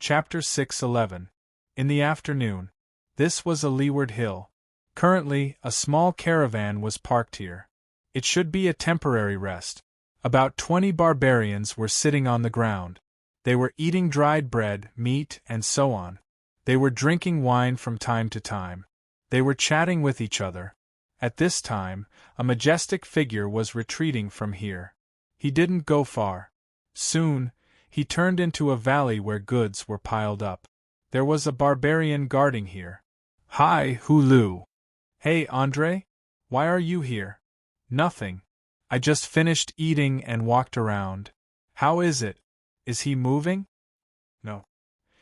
Chapter 6:11. In the afternoon. This was a leeward hill. Currently, a small caravan was parked here. It should be a temporary rest. About 20 barbarians were sitting on the ground. They were eating dried bread, meat, and so on. They were drinking wine from time to time. They were chatting with each other. At this time, a majestic figure was retreating from here. He didn't go far. Soon, he turned into a valley where goods were piled up. There was a barbarian guarding here. "Hi, Hulu." "Hey, Andre? Why are you here?" "Nothing. I just finished eating and walked around." "How is it? Is he moving?" "No.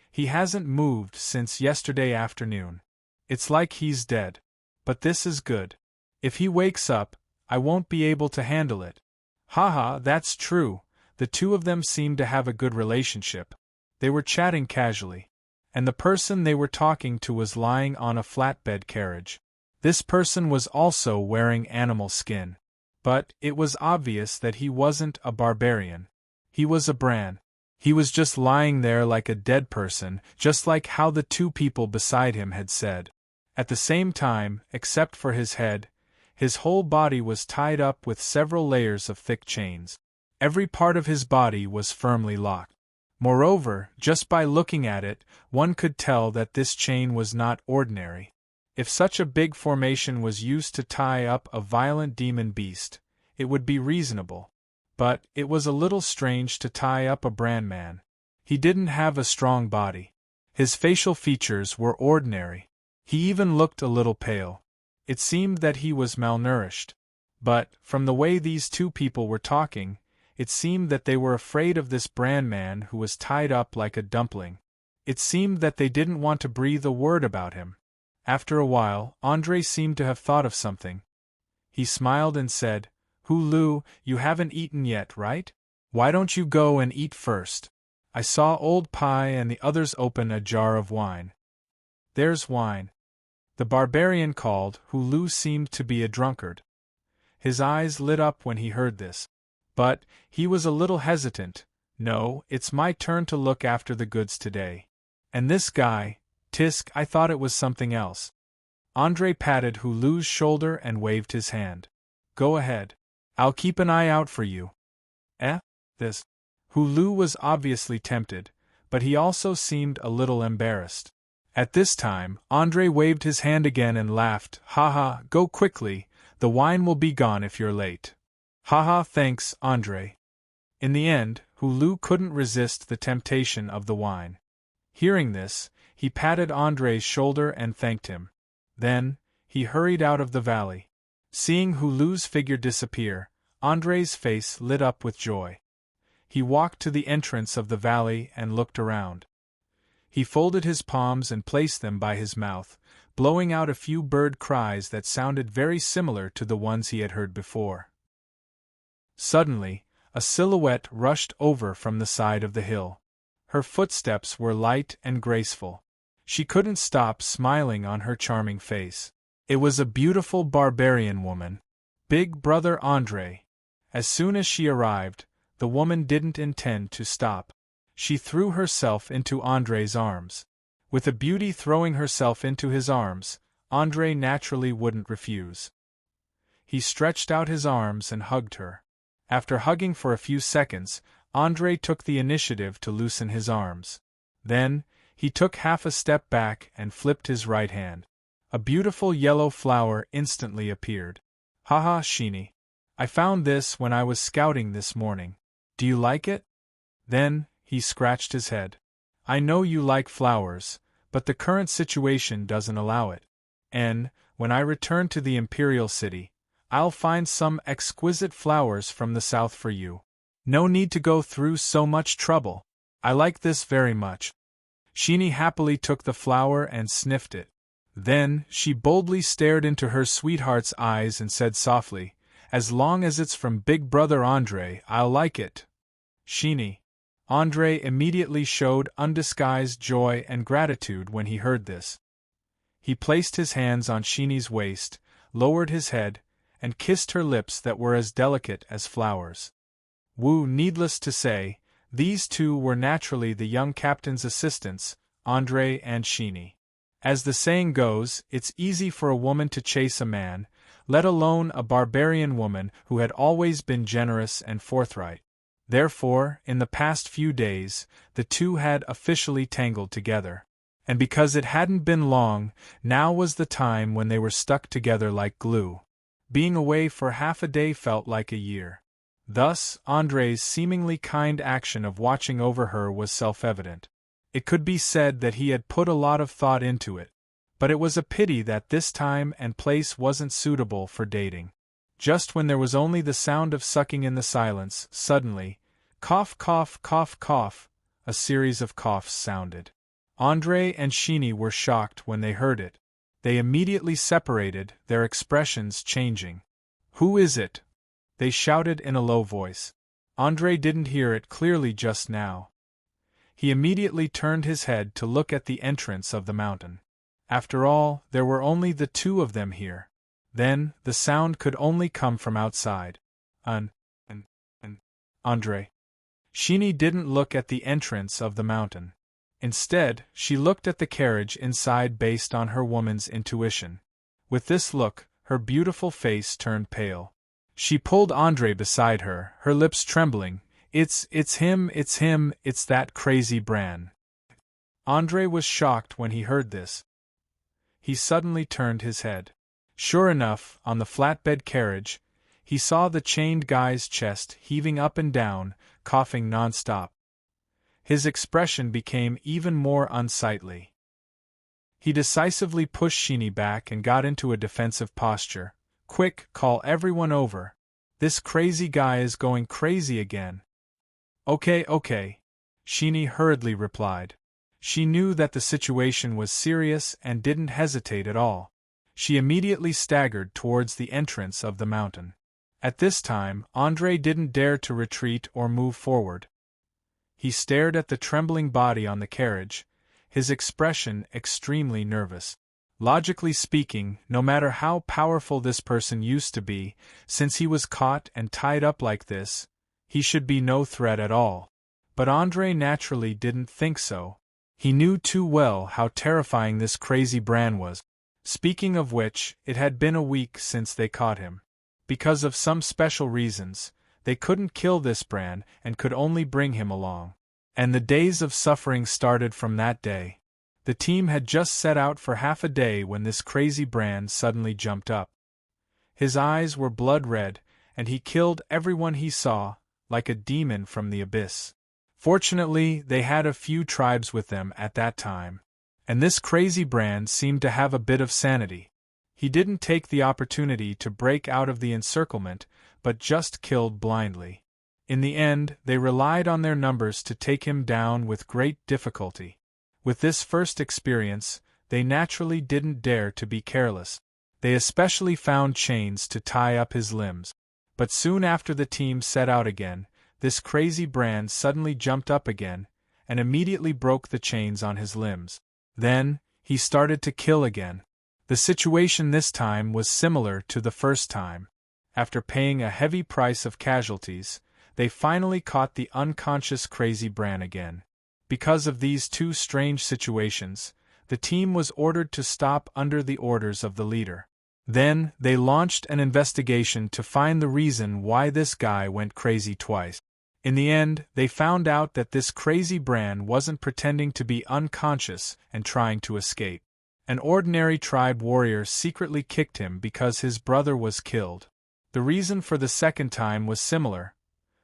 He hasn't moved since yesterday afternoon. It's like he's dead. But this is good. If he wakes up, I won't be able to handle it." "Haha, that's true." The two of them seemed to have a good relationship. They were chatting casually. And the person they were talking to was lying on a flatbed carriage. This person was also wearing animal skin. But it was obvious that he wasn't a barbarian. He was a Bran. He was just lying there like a dead person, just like how the two people beside him had said. At the same time, except for his head, his whole body was tied up with several layers of thick chains. Every part of his body was firmly locked. Moreover, just by looking at it, one could tell that this chain was not ordinary. If such a big formation was used to tie up a violent demon beast, it would be reasonable. But it was a little strange to tie up a Bran man. He didn't have a strong body. His facial features were ordinary. He even looked a little pale. It seemed that he was malnourished. But, from the way these two people were talking, it seemed that they were afraid of this Bran man who was tied up like a dumpling. It seemed that they didn't want to breathe a word about him. After a while, Andre seemed to have thought of something. He smiled and said, "Hulu, you haven't eaten yet, right? Why don't you go and eat first? I saw Old Pie and the others open a jar of wine." "There's wine." The barbarian called. Hulu seemed to be a drunkard. His eyes lit up when he heard this. But he was a little hesitant. "No, it's my turn to look after the goods today. And this guy, Tisk, I thought it was something else." Andre patted Hulu's shoulder and waved his hand. "Go ahead. I'll keep an eye out for you." This. Hulu was obviously tempted, but he also seemed a little embarrassed. At this time, Andre waved his hand again and laughed. "Haha, go quickly, the wine will be gone if you're late." "Haha, thanks, Andre." In the end, Hulu couldn't resist the temptation of the wine. Hearing this, he patted Andre's shoulder and thanked him. Then, he hurried out of the valley. Seeing Hulu's figure disappear, Andre's face lit up with joy. He walked to the entrance of the valley and looked around. He folded his palms and placed them by his mouth, blowing out a few bird cries that sounded very similar to the ones he had heard before. Suddenly, a silhouette rushed over from the side of the hill. Her footsteps were light and graceful. She couldn't stop smiling on her charming face. It was a beautiful barbarian woman. Big Brother Andre. As soon as she arrived, the woman didn't intend to stop. She threw herself into Andre's arms. With a beauty throwing herself into his arms, Andre naturally wouldn't refuse. He stretched out his arms and hugged her. After hugging for a few seconds, Andre took the initiative to loosen his arms. Then, he took half a step back and flipped his right hand. A beautiful yellow flower instantly appeared. "Haha, Sheeny. I found this when I was scouting this morning. Do you like it?" Then, he scratched his head. "I know you like flowers, but the current situation doesn't allow it. And, when I return to the Imperial City, I'll find some exquisite flowers from the south for you. No need to go through so much trouble. I like this very much." Sheeny happily took the flower and sniffed it. Then, she boldly stared into her sweetheart's eyes and said softly, "As long as it's from Big Brother Andre, I'll like it." "Sheeny." Andre immediately showed undisguised joy and gratitude when he heard this. He placed his hands on Sheeny's waist, lowered his head, and kissed her lips that were as delicate as flowers. Needless to say, These two were naturally the young captain's assistants, Andrei and Sheeny. As the saying goes, it's easy for a woman to chase a man, let alone a barbarian woman who had always been generous and forthright. Therefore, in the past few days, the two had officially tangled together. And because it hadn't been long, now was the time when they were stuck together like glue. Being away for half a day felt like a year. Thus, Andrei's seemingly kind action of watching over her was self-evident. It could be said that he had put a lot of thought into it. But it was a pity that this time and place wasn't suitable for dating. Just when there was only the sound of sucking in the silence, suddenly, cough, cough, cough, cough, a series of coughs sounded. Andrei and Sheeny were shocked when they heard it. They immediately separated, their expressions changing. "Who is it?" they shouted in a low voice. Andrei didn't hear it clearly just now. He immediately turned his head to look at the entrance of the mountain. After all, there were only the two of them here. Then, the sound could only come from outside. Andrei. Sheeny didn't look at the entrance of the mountain. Instead, she looked at the carriage inside based on her woman's intuition. With this look, her beautiful face turned pale. She pulled Andrei beside her, her lips trembling. It's him, it's that crazy Bran." Andrei was shocked when he heard this. He suddenly turned his head. Sure enough, on the flatbed carriage, he saw the chained guy's chest heaving up and down, coughing non-stop. His expression became even more unsightly. He decisively pushed Sheeny back and got into a defensive posture. "Quick, call everyone over. This crazy guy is going crazy again." Okay, Sheeny hurriedly replied. She knew that the situation was serious and didn't hesitate at all. She immediately staggered towards the entrance of the mountain. At this time, Andrei didn't dare to retreat or move forward. He stared at the trembling body on the carriage, his expression extremely nervous. Logically speaking, no matter how powerful this person used to be, since he was caught and tied up like this, he should be no threat at all. But Andrei naturally didn't think so. He knew too well how terrifying this crazy Bran was. Speaking of which, it had been a week since they caught him. Because of some special reasons, they couldn't kill this Bran and could only bring him along. And the days of suffering started from that day. The team had just set out for half a day when this crazy Bran suddenly jumped up. His eyes were blood red, and he killed everyone he saw, like a demon from the abyss. Fortunately, they had a few tribes with them at that time. And this crazy Bran seemed to have a bit of sanity. He didn't take the opportunity to break out of the encirclement, but just killed blindly. In the end, they relied on their numbers to take him down with great difficulty. With this first experience, they naturally didn't dare to be careless. They especially found chains to tie up his limbs. But soon after the team set out again, this crazy Bran suddenly jumped up again, and immediately broke the chains on his limbs. Then, he started to kill again. The situation this time was similar to the first time. After paying a heavy price of casualties, they finally caught the unconscious crazy Bran again. Because of these two strange situations, the team was ordered to stop under the orders of the leader. Then, they launched an investigation to find the reason why this guy went crazy twice. In the end, they found out that this crazy Bran wasn't pretending to be unconscious and trying to escape. An ordinary tribe warrior secretly kicked him because his brother was killed. The reason for the second time was similar.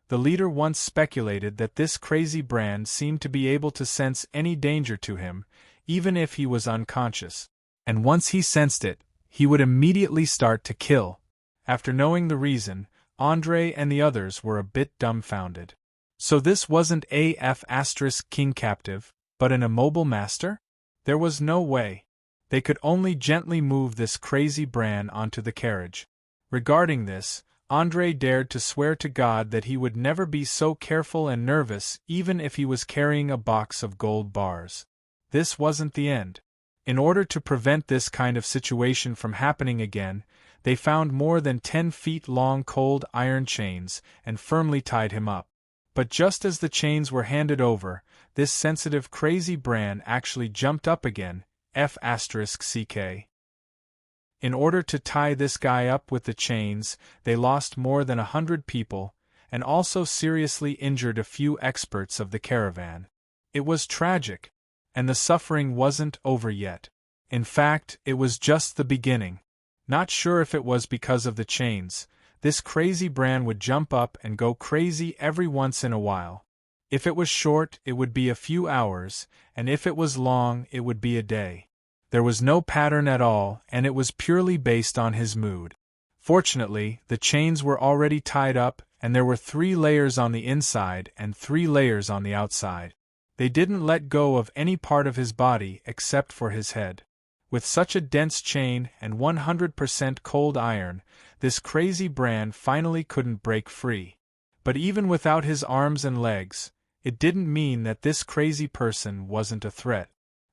The leader once speculated that this crazy Bran seemed to be able to sense any danger to him, even if he was unconscious. And once he sensed it, he would immediately start to kill. After knowing the reason, Andrei and the others were a bit dumbfounded. So this wasn't AF** king captive, but an immobile master? There was no way. They could only gently move this crazy Bran onto the carriage. Regarding this, Andrei dared to swear to God that he would never be so careful and nervous even if he was carrying a box of gold bars. This wasn't the end. In order to prevent this kind of situation from happening again, they found more than 10 feet long cold iron chains and firmly tied him up. But just as the chains were handed over, this sensitive crazy Bran actually jumped up again, F***. In order to tie this guy up with the chains, they lost more than 100 people, and also seriously injured a few experts of the caravan. It was tragic, and the suffering wasn't over yet. In fact, it was just the beginning. Not sure if it was because of the chains, this crazy Bran would jump up and go crazy every once in a while. If it was short, it would be a few hours, and if it was long, it would be a day. There was no pattern at all, and it was purely based on his mood. Fortunately, the chains were already tied up, and there were 3 layers on the inside and 3 layers on the outside. They didn't let go of any part of his body except for his head. With such a dense chain and 100% cold iron, this crazy Bran finally couldn't break free. But even without his arms and legs, it didn't mean that this crazy person wasn't a threat.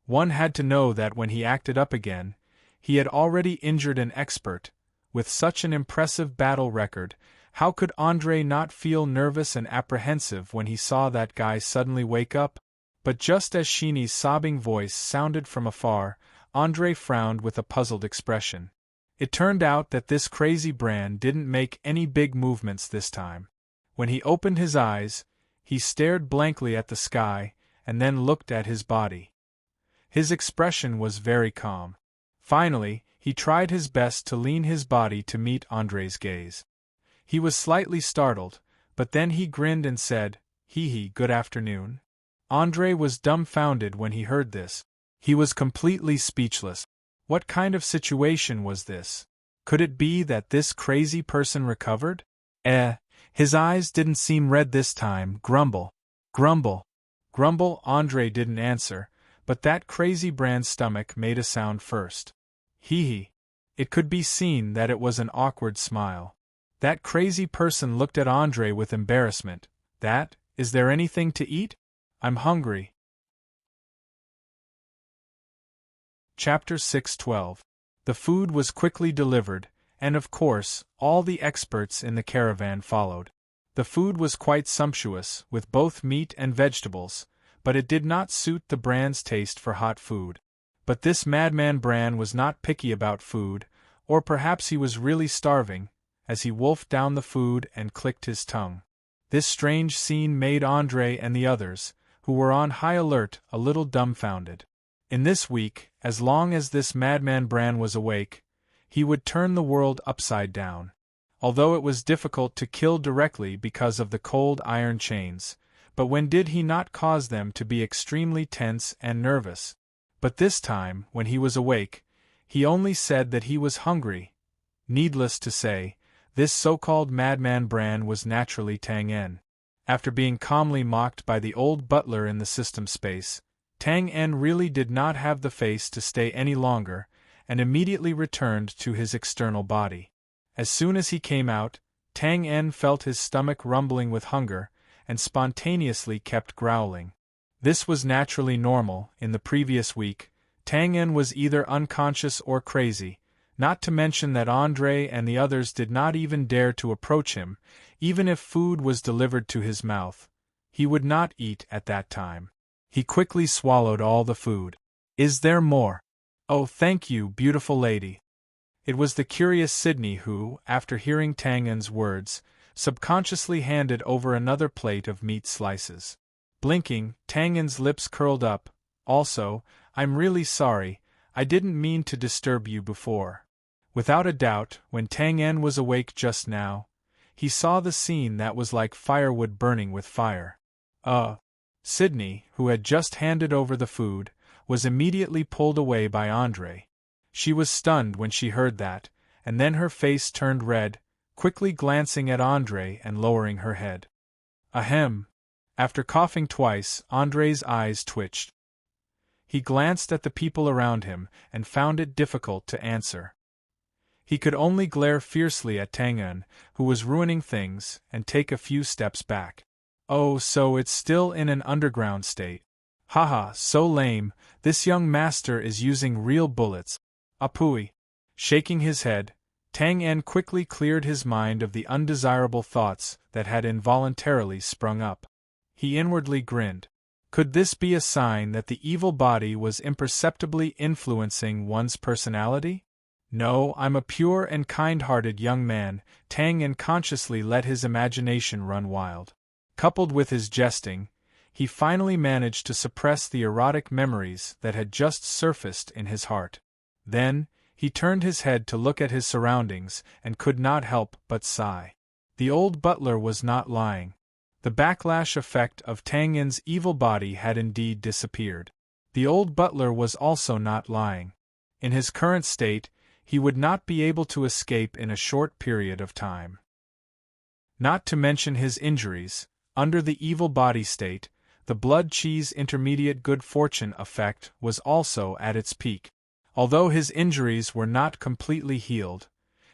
One had to know that when he acted up again, he had already injured an expert. With such an impressive battle record, how could Andrei not feel nervous and apprehensive when he saw that guy suddenly wake up? But just as Sheenie's sobbing voice sounded from afar, Andrei frowned with a puzzled expression. It turned out that this crazy Bran didn't make any big movements this time. When he opened his eyes, he stared blankly at the sky, and then looked at his body. His expression was very calm. Finally, he tried his best to lean his body to meet Andrei's gaze. He was slightly startled, but then he grinned and said, "Hee, good afternoon." Andrei was dumbfounded when he heard this. He was completely speechless. What kind of situation was this? Could it be that this crazy person recovered? His eyes didn't seem red this time. Grumble. Grumble. Grumble. Andrei didn't answer, but that crazy Bran's stomach made a sound first. Hee. It could be seen that it was an awkward smile. That crazy person looked at Andrei with embarrassment. Is there anything to eat? I'm hungry. Chapter 6:12. The food was quickly delivered, and of course, all the experts in the caravan followed. The food was quite sumptuous, with both meat and vegetables, but it did not suit the Bran's taste for hot food. But this madman Bran was not picky about food, or perhaps he was really starving, as he wolfed down the food and clicked his tongue. This strange scene made Andrei and the others, who were on high alert, a little dumbfounded. In this week, as long as this madman Bran was awake, he would turn the world upside down. Although it was difficult to kill directly because of the cold iron chains, but when did he not cause them to be extremely tense and nervous? But this time, when he was awake, he only said that he was hungry. Needless to say, this so-called madman Bran was naturally Tang En. After being calmly mocked by the old butler in the system space, Tang En really did not have the face to stay any longer, and immediately returned to his external body. As soon as he came out, Tang En felt his stomach rumbling with hunger, and spontaneously kept growling. This was naturally normal. In the previous week, Tang En was either unconscious or crazy, not to mention that Andrei and the others did not even dare to approach him. Even if food was delivered to his mouth, he would not eat at that time. He quickly swallowed all the food. "Is there more?" "Oh, thank you, beautiful lady." It was the curious Sydney who, after hearing Tang En's words, subconsciously handed over another plate of meat slices. Blinking, Tang En's lips curled up. "Also, I'm really sorry, I didn't mean to disturb you before." Without a doubt, when Tang En was awake just now, he saw the scene that was like firewood burning with fire. Sydney, who had just handed over the food, was immediately pulled away by Andrei. She was stunned when she heard that, and then her face turned red, quickly glancing at Andrei and lowering her head. Ahem. After coughing twice, Andrei's eyes twitched. He glanced at the people around him and found it difficult to answer. He could only glare fiercely at Tang En, who was ruining things, and take a few steps back. "Oh, so it's still in an underground state. Haha, so lame, this young master is using real bullets. Apui." Shaking his head, Tang En quickly cleared his mind of the undesirable thoughts that had involuntarily sprung up. He inwardly grinned. Could this be a sign that the evil body was imperceptibly influencing one's personality? No, I'm a pure and kind-hearted young man. Tang unconsciously let his imagination run wild. Coupled with his jesting, he finally managed to suppress the erotic memories that had just surfaced in his heart. Then, he turned his head to look at his surroundings and could not help but sigh. The old butler was not lying. The backlash effect of Tang Yin's evil body had indeed disappeared. The old butler was also not lying. In his current state, he would not be able to escape in a short period of time. Not to mention his injuries, under the evil body state, the blood cheese intermediate good fortune effect was also at its peak. Although his injuries were not completely healed,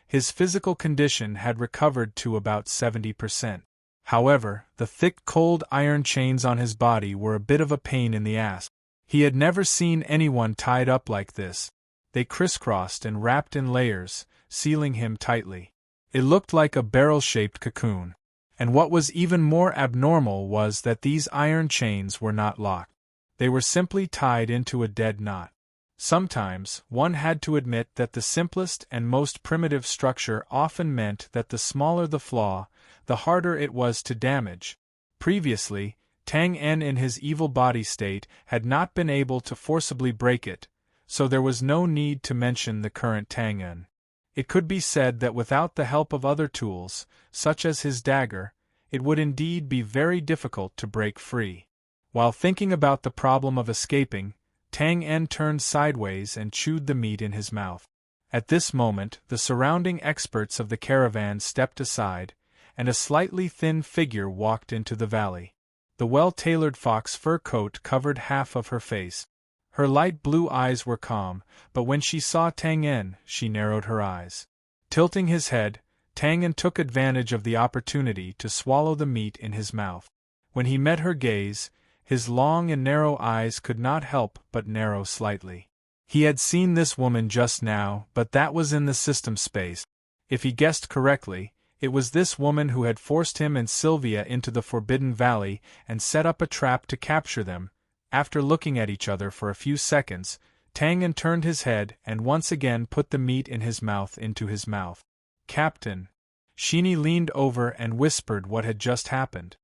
his physical condition had recovered to about 70%. However, the thick cold iron chains on his body were a bit of a pain in the ass. He had never seen anyone tied up like this. They crisscrossed and wrapped in layers, sealing him tightly. It looked like a barrel-shaped cocoon. And what was even more abnormal was that these iron chains were not locked. They were simply tied into a dead knot. Sometimes, one had to admit that the simplest and most primitive structure often meant that the smaller the flaw, the harder it was to damage. Previously, Tang En in his evil body state had not been able to forcibly break it, so there was no need to mention the current Tang En. It could be said that without the help of other tools, such as his dagger, it would indeed be very difficult to break free. While thinking about the problem of escaping, Tang En turned sideways and chewed the meat in his mouth. At this moment, the surrounding experts of the caravan stepped aside, and a slightly thin figure walked into the valley. The well-tailored fox fur coat covered half of her face. Her light blue eyes were calm, but when she saw Tang En, she narrowed her eyes. Tilting his head, Tang En took advantage of the opportunity to swallow the meat in his mouth. When he met her gaze, his long and narrow eyes could not help but narrow slightly. He had seen this woman just now, but that was in the system space. If he guessed correctly, it was this woman who had forced him and Sylvia into the Forbidden Valley and set up a trap to capture them. After looking at each other for a few seconds, Tang En turned his head and once again put the meat in his mouth into his mouth. "Captain." Sheeny leaned over and whispered what had just happened.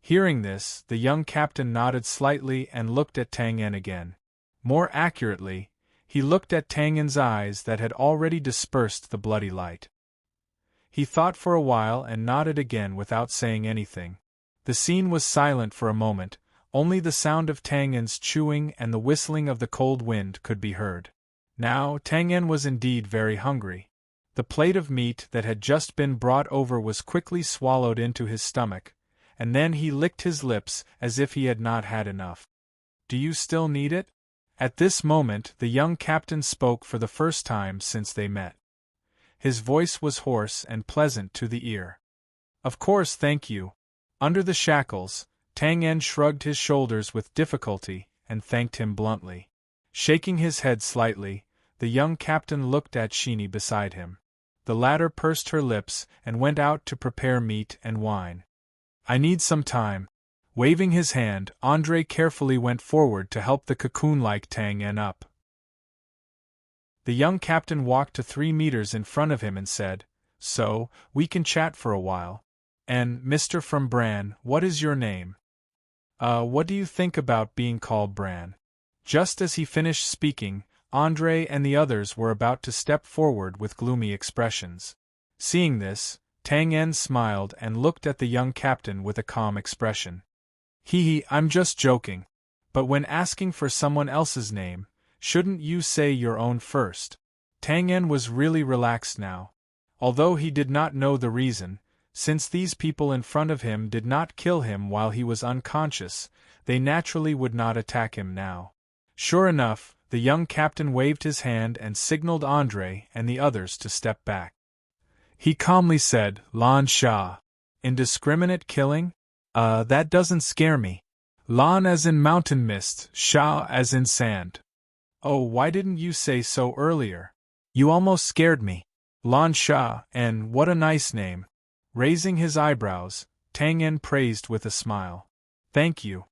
Hearing this, the young captain nodded slightly and looked at Tang En again. More accurately, he looked at Tang En's eyes that had already dispersed the bloody light. He thought for a while and nodded again without saying anything. The scene was silent for a moment, only the sound of Tang En's chewing and the whistling of the cold wind could be heard. Now, Tang En was indeed very hungry. The plate of meat that had just been brought over was quickly swallowed into his stomach, and then he licked his lips as if he had not had enough. "Do you still need it?" At this moment the young captain spoke for the first time since they met. His voice was hoarse and pleasant to the ear. "Of course, thank you." Under the shackles, Tang En shrugged his shoulders with difficulty and thanked him bluntly. Shaking his head slightly, the young captain looked at Sheeny beside him. The latter pursed her lips and went out to prepare meat and wine. "I need some time." Waving his hand, André carefully went forward to help the cocoon-like Tang En up. The young captain walked to 3 meters in front of him and said, "So, we can chat for a while. And, Mr. from Bran, what is your name? What do you think about being called Bran?" Just as he finished speaking, André and the others were about to step forward with gloomy expressions. Seeing this, Tang En smiled and looked at the young captain with a calm expression. "Hee, I'm just joking. But when asking for someone else's name, shouldn't you say your own first?" Tang En was really relaxed now. Although he did not know the reason, since these people in front of him did not kill him while he was unconscious, they naturally would not attack him now. Sure enough, the young captain waved his hand and signaled André and the others to step back. He calmly said, "Lan Sha. Indiscriminate killing? That doesn't scare me. Lan as in mountain mist, Sha as in sand. Oh, why didn't you say so earlier? You almost scared me. Lan Sha, and what a nice name." Raising his eyebrows, Tang En praised with a smile. Thank you.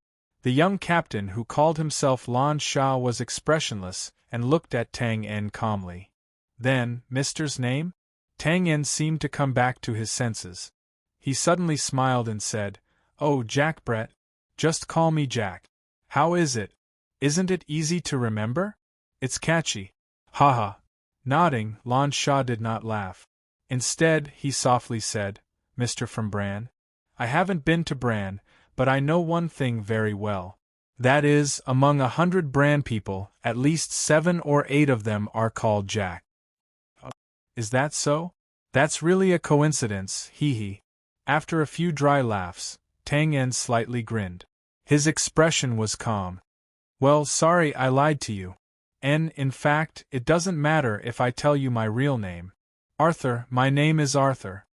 The young captain who called himself Lan Sha was expressionless and looked at Tang En calmly. Then, Mister's name? Tang En seemed to come back to his senses. He suddenly smiled and said, "Oh, Jack Brett. Just call me Jack. How is it? Isn't it easy to remember? It's catchy." Haha. Nodding, Lan Sha did not laugh. Instead, he softly said, "Mr. from Bran? I haven't been to Bran, but I know one thing very well. That is, among 100 Bran people, at least 7 or 8 of them are called Jack." Is that so? That's really a coincidence, hee hee. After a few dry laughs, Tang En slightly grinned. His expression was calm. "Well, sorry I lied to you. And, in fact, it doesn't matter if I tell you my real name. Arthur, my name is Arthur."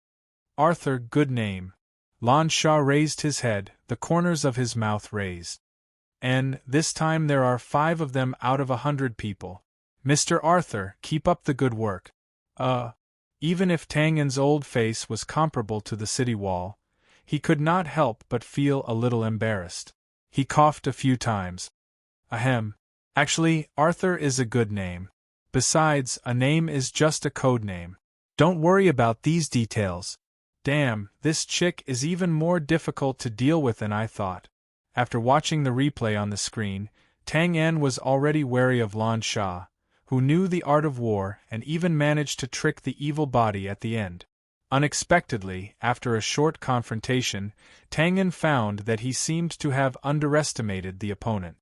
"Arthur, good name." Lan Sha raised his head, the corners of his mouth raised. "And, this time there are 5 of them out of 100 people. Mr. Arthur, keep up the good work." Even if Tang En's old face was comparable to the city wall, he could not help but feel a little embarrassed. He coughed a few times. "Ahem. Actually, Arthur is a good name. Besides, a name is just a code name. Don't worry about these details. Damn, this chick is even more difficult to deal with than I thought." After watching the replay on the screen, Tang En was already wary of Lan Sha, who knew the art of war and even managed to trick the evil body at the end. Unexpectedly, after a short confrontation, Tang En found that he seemed to have underestimated the opponent.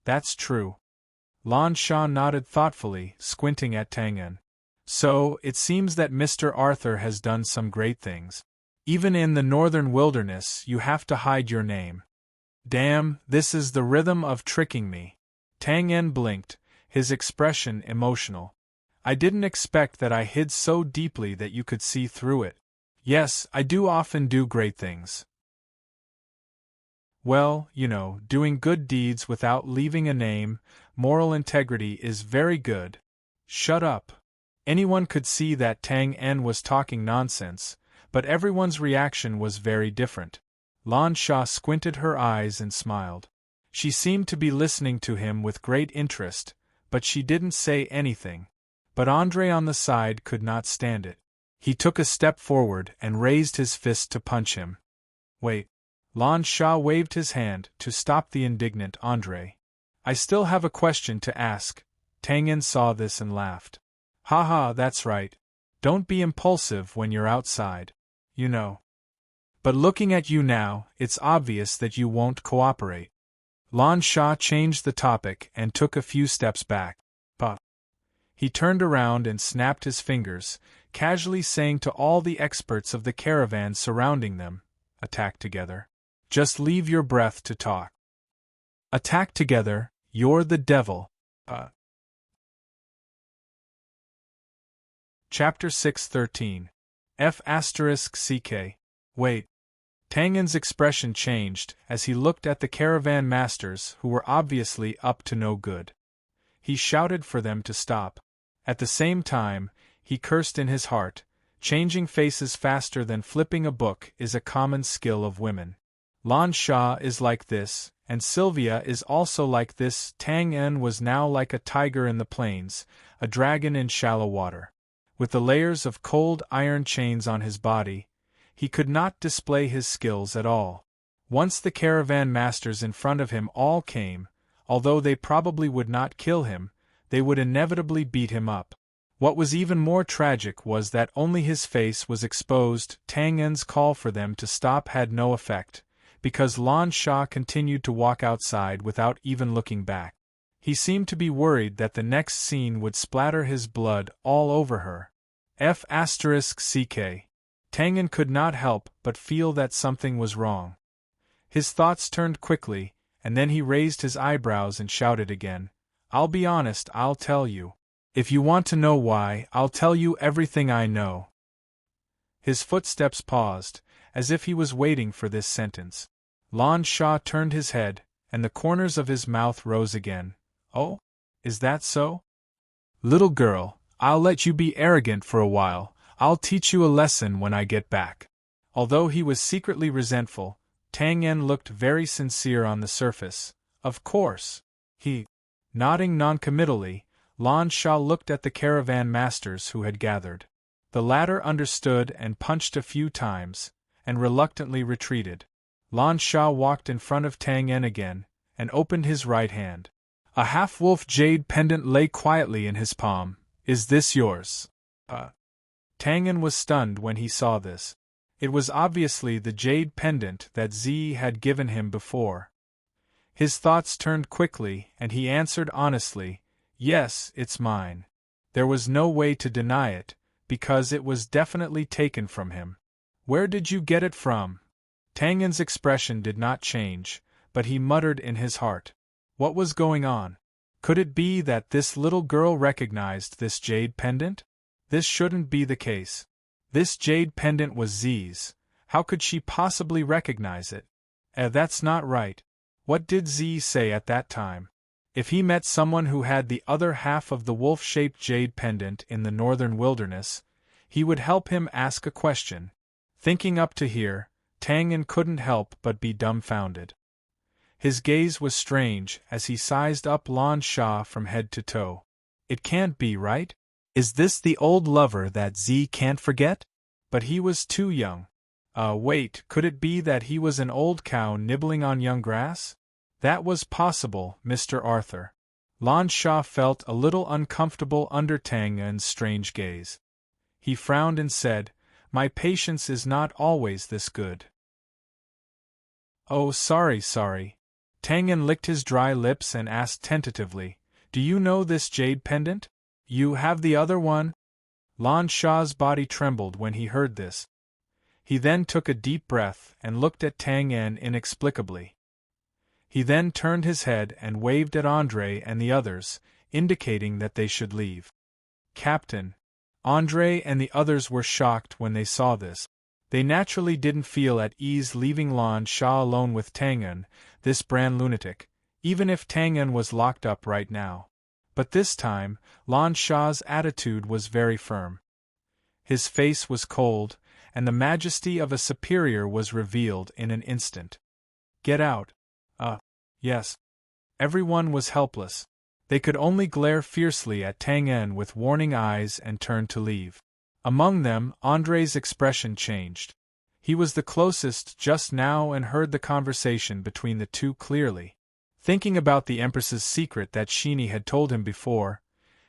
"That's true." Lan Sha nodded thoughtfully, squinting at Tang En. "So, it seems that Mr. Arthur has done some great things. Even in the northern wilderness you have to hide your name. Damn, this is the rhythm of tricking me." Tang En blinked, his expression emotional. "I didn't expect that I hid so deeply that you could see through it. Yes, I do often do great things. Well, doing good deeds without leaving a name, moral integrity is very good." "Shut up." Anyone could see that Tang En was talking nonsense, but everyone's reaction was very different. Lan Sha squinted her eyes and smiled. She seemed to be listening to him with great interest, but she didn't say anything. But Andre on the side could not stand it. He took a step forward and raised his fist to punch him. "Wait." Lan Sha waved his hand to stop the indignant Andre. "I still have a question to ask." Tang En saw this and laughed. "Haha, that's right. Don't be impulsive when you're outside. But looking at you now, it's obvious that you won't cooperate." Lan Sha changed the topic and took a few steps back. "Puh." He turned around and snapped his fingers, casually saying to all the experts of the caravan surrounding them, "Attack together. Just leave your breath to talk. Attack together, you're the devil." Chapter 613. F***CK. Wait. Tang En's expression changed as he looked at the caravan masters who were obviously up to no good. He shouted for them to stop. At the same time, he cursed in his heart. Changing faces faster than flipping a book is a common skill of women. Lan Sha is like this, and Sylvia is also like this. Tang En was now like a tiger in the plains, a dragon in shallow water. With the layers of cold iron chains on his body, he could not display his skills at all. Once the caravan masters in front of him all came, although they probably would not kill him, they would inevitably beat him up. What was even more tragic was that only his face was exposed. Tang En's call for them to stop had no effect, because Lan Sha continued to walk outside without even looking back. He seemed to be worried that the next scene would splatter his blood all over her. F***CK. Tang En could not help but feel that something was wrong. His thoughts turned quickly, and then he raised his eyebrows and shouted again, "I'll be honest, I'll tell you. If you want to know why, I'll tell you everything I know." His footsteps paused, as if he was waiting for this sentence. Lan Sha turned his head, and the corners of his mouth rose again. "Oh? Is that so? Little girl, I'll let you be arrogant for a while. I'll teach you a lesson when I get back." Although he was secretly resentful, Tang En looked very sincere on the surface. Of course. He. Nodding noncommittally, Lan Sha looked at the caravan masters who had gathered. The latter understood and punched a few times, and reluctantly retreated. Lan Sha walked in front of Tang En again, and opened his right hand. A half-wolf jade pendant lay quietly in his palm. Is this yours? Tang En was stunned when he saw this. It was obviously the jade pendant that Z had given him before. His thoughts turned quickly, and he answered honestly, "Yes, it's mine." There was no way to deny it, because it was definitely taken from him. "Where did you get it from?" Tang En's expression did not change, but he muttered in his heart. What was going on? Could it be that this little girl recognized this jade pendant? This shouldn't be the case. This jade pendant was Z's. How could she possibly recognize it? That's not right. What did Z say at that time? If he met someone who had the other half of the wolf-shaped jade pendant in the northern wilderness, he would help him ask a question. Thinking up to here, Tang En couldn't help but be dumbfounded. His gaze was strange as he sized up Lan Sha from head to toe. It can't be right? Is this the old lover that Z can't forget? But he was too young. Wait, could it be that he was an old cow nibbling on young grass? That was possible, Mr. Arthur. Lan Sha felt a little uncomfortable under Tang En's strange gaze. He frowned and said, "My patience is not always this good." "Oh, sorry. Tang En licked his dry lips and asked tentatively, "Do you know this jade pendant? You have the other one?" Lan Sha's body trembled when he heard this. He then took a deep breath and looked at Tang En inexplicably. He then turned his head and waved at Andre and the others, indicating that they should leave. "Captain." Andre and the others were shocked when they saw this. They naturally didn't feel at ease leaving Lan Sha alone with Tang En, this brand lunatic, even if Tang En was locked up right now. But this time, Lan Sha's attitude was very firm. His face was cold, and the majesty of a superior was revealed in an instant. "Get out." Yes. Everyone was helpless. They could only glare fiercely at Tang En with warning eyes and turn to leave. Among them, Andre's expression changed. He was the closest just now and heard the conversation between the two clearly. Thinking about the Empress's secret that Sheeny had told him before,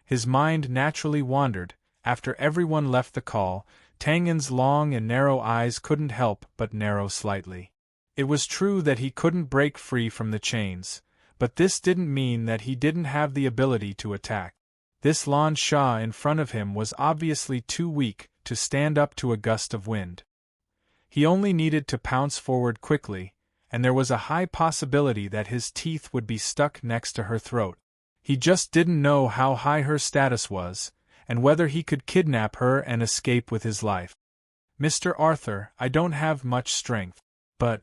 his mind naturally wandered. After everyone left the call, Tang En's long and narrow eyes couldn't help but narrow slightly. It was true that he couldn't break free from the chains, but this didn't mean that he didn't have the ability to attack. This Lan Sha in front of him was obviously too weak to stand up to a gust of wind. He only needed to pounce forward quickly, and there was a high possibility that his teeth would be stuck next to her throat. He just didn't know how high her status was, and whether he could kidnap her and escape with his life. "Mr. Arthur, I don't have much strength, but..."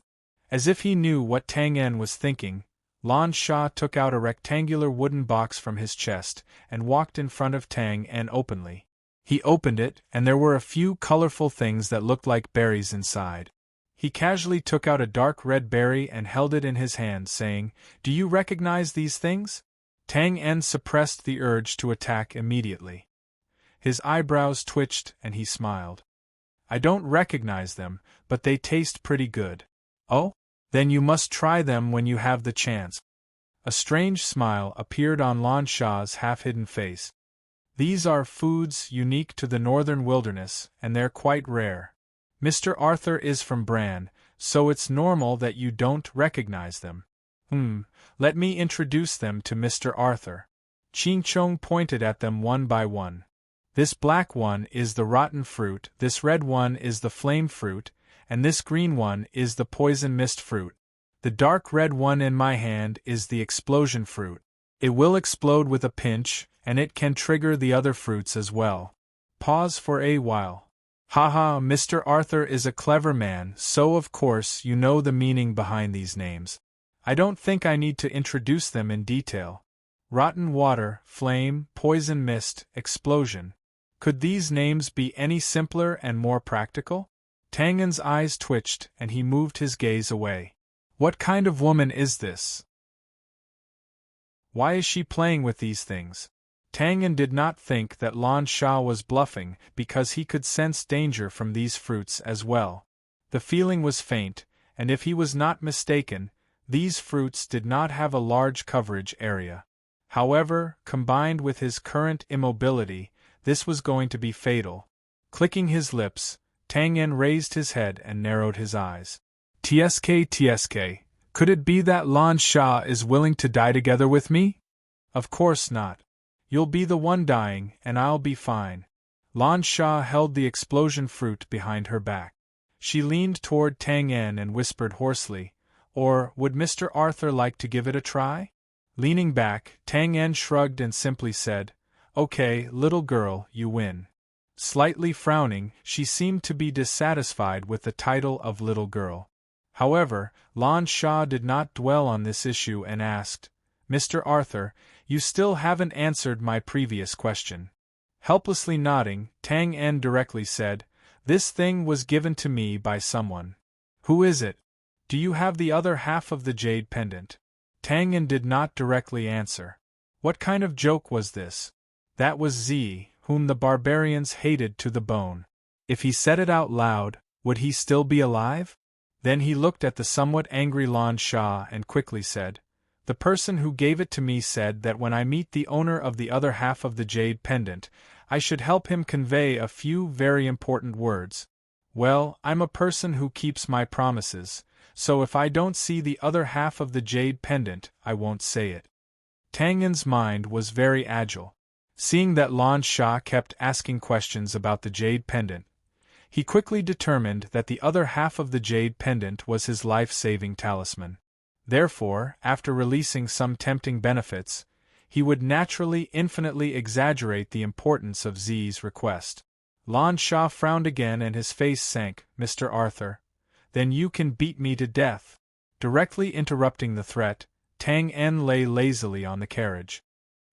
As if he knew what Tang En was thinking, Lan Sha took out a rectangular wooden box from his chest and walked in front of Tang En openly. He opened it, and there were a few colorful things that looked like berries inside. He casually took out a dark red berry and held it in his hand, saying, "Do you recognize these things?" Tang En suppressed the urge to attack immediately. His eyebrows twitched and he smiled. "I don't recognize them, but they taste pretty good." "Oh? Then you must try them when you have the chance." A strange smile appeared on Lan Sha's half-hidden face. "These are foods unique to the northern wilderness, and they're quite rare. Mr. Arthur is from Bran, so it's normal that you don't recognize them." Let me introduce them to Mr. Arthur." Ching Chong pointed at them one by one. "This black one is the rotten fruit, this red one is the flame fruit, and this green one is the poison mist fruit. The dark red one in my hand is the explosion fruit. It will explode with a pinch, and it can trigger the other fruits as well." Pause for a while. "Haha, Mr. Arthur is a clever man, so of course you know the meaning behind these names. I don't think I need to introduce them in detail. Rotten water, flame, poison mist, explosion. Could these names be any simpler and more practical?" Tang En's eyes twitched and he moved his gaze away. What kind of woman is this? Why is she playing with these things? Tang En did not think that Lan Sha was bluffing because he could sense danger from these fruits as well. The feeling was faint, and if he was not mistaken, these fruits did not have a large coverage area. However, combined with his current immobility, this was going to be fatal. Clicking his lips, Tang En raised his head and narrowed his eyes. TSK, could it be that Lan Sha is willing to die together with me? Of course not. You'll be the one dying, and I'll be fine. Lan Sha held the explosion fruit behind her back. She leaned toward Tang En and whispered hoarsely, "Or would Mr. Arthur like to give it a try?" Leaning back, Tang En shrugged and simply said, "Okay, little girl, you win." Slightly frowning, she seemed to be dissatisfied with the title of little girl. However, Lan Sha did not dwell on this issue and asked, "Mr. Arthur, you still haven't answered my previous question." Helplessly nodding, Tang En directly said, "This thing was given to me by someone." "Who is it? Do you have the other half of the jade pendant?" Tang En did not directly answer. What kind of joke was this? That was Z, whom the barbarians hated to the bone. If he said it out loud, would he still be alive? Then he looked at the somewhat angry Lan Sha and quickly said, "The person who gave it to me said that when I meet the owner of the other half of the jade pendant, I should help him convey a few very important words. Well, I'm a person who keeps my promises, so if I don't see the other half of the jade pendant, I won't say it." Tang En's mind was very agile. Seeing that Lan Sha kept asking questions about the jade pendant, he quickly determined that the other half of the jade pendant was his life-saving talisman. Therefore, after releasing some tempting benefits, he would naturally infinitely exaggerate the importance of Z's request. Lan Sha frowned again and his face sank. "Mr. Arthur, then you can beat me to death." Directly interrupting the threat, Tang En lay lazily on the carriage.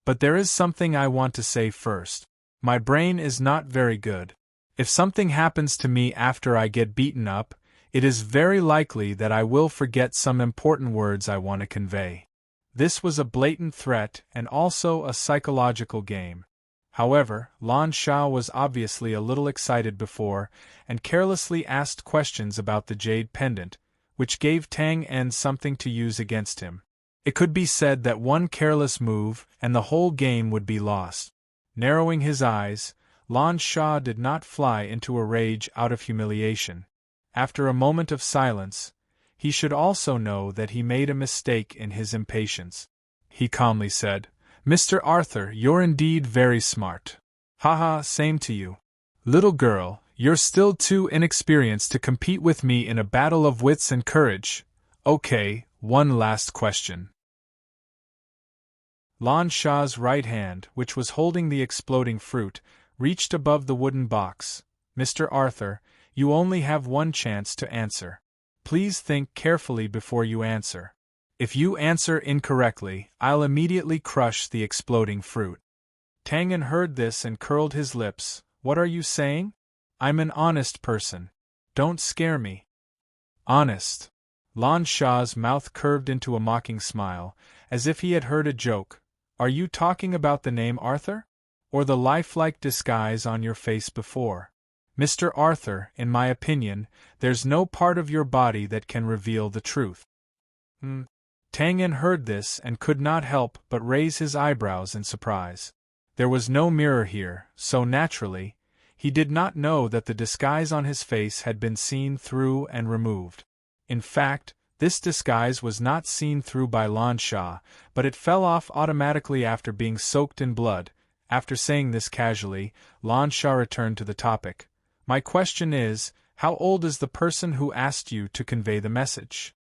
"But there is something I want to say first. My brain is not very good. If something happens to me after I get beaten up, it is very likely that I will forget some important words I want to convey." This was a blatant threat and also a psychological game. However, Lan Sha was obviously a little excited before, and carelessly asked questions about the jade pendant, which gave Tang En something to use against him. It could be said that one careless move and the whole game would be lost. Narrowing his eyes, Lan Sha did not fly into a rage out of humiliation. After a moment of silence, he should also know that he made a mistake in his impatience. He calmly said, "Mr. Arthur, you're indeed very smart." "Haha, same to you. Little girl, you're still too inexperienced to compete with me in a battle of wits and courage. Okay, one last question." Lan Sha's right hand, which was holding the exploding fruit, reached above the wooden box. "Mr. Arthur, you only have one chance to answer. Please think carefully before you answer. If you answer incorrectly, I'll immediately crush the exploding fruit." Tang En heard this and curled his lips. "What are you saying? I'm an honest person. Don't scare me." "Honest?" Lan Sha's mouth curved into a mocking smile, as if he had heard a joke. "Are you talking about the name Arthur? Or the lifelike disguise on your face before? Mr. Arthur, in my opinion, there's no part of your body that can reveal the truth." Tang En heard this and could not help but raise his eyebrows in surprise. There was no mirror here, so naturally, he did not know that the disguise on his face had been seen through and removed. In fact, this disguise was not seen through by Lan Sha, but it fell off automatically after being soaked in blood. After saying this casually, Lan Sha returned to the topic. "My question is, how old is the person who asked you to convey the message?"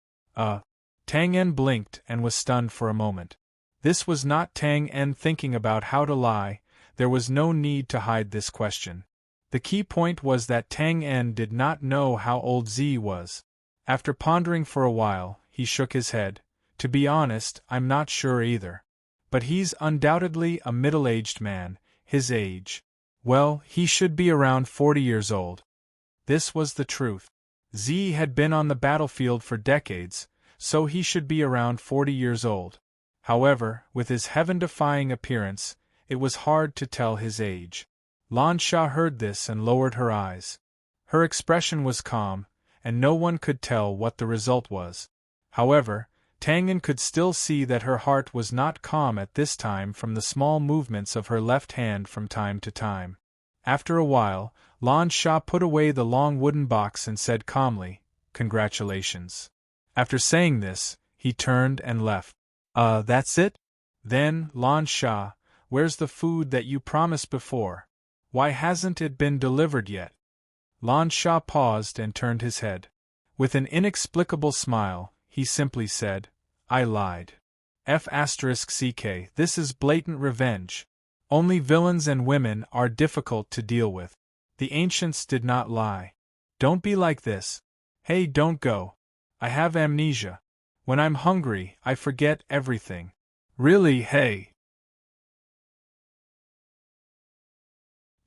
Tang En blinked and was stunned for a moment. This was not Tang En thinking about how to lie. There was no need to hide this question. The key point was that Tang En did not know how old Z was. After pondering for a while, he shook his head. "To be honest, I'm not sure either. But he's undoubtedly a middle-aged man. His age. Well, he should be around 40 years old." This was the truth. Z had been on the battlefield for decades, so he should be around 40 years old. However, with his heaven-defying appearance, it was hard to tell his age. Lan Sha heard this and lowered her eyes. Her expression was calm, and no one could tell what the result was. However, Tang An could still see that her heart was not calm at this time from the small movements of her left hand from time to time. After a while, Lan Sha put away the long wooden box and said calmly, "Congratulations." After saying this, he turned and left. That's it? Then, Lan Sha, where's the food that you promised before? Why hasn't it been delivered yet? Lan Sha paused and turned his head. With an inexplicable smile, he simply said, "I lied. F***ck, this is blatant revenge. Only villains and women are difficult to deal with. The ancients did not lie. Don't be like this. Hey, don't go. I have amnesia. When I'm hungry, I forget everything. Really, hey."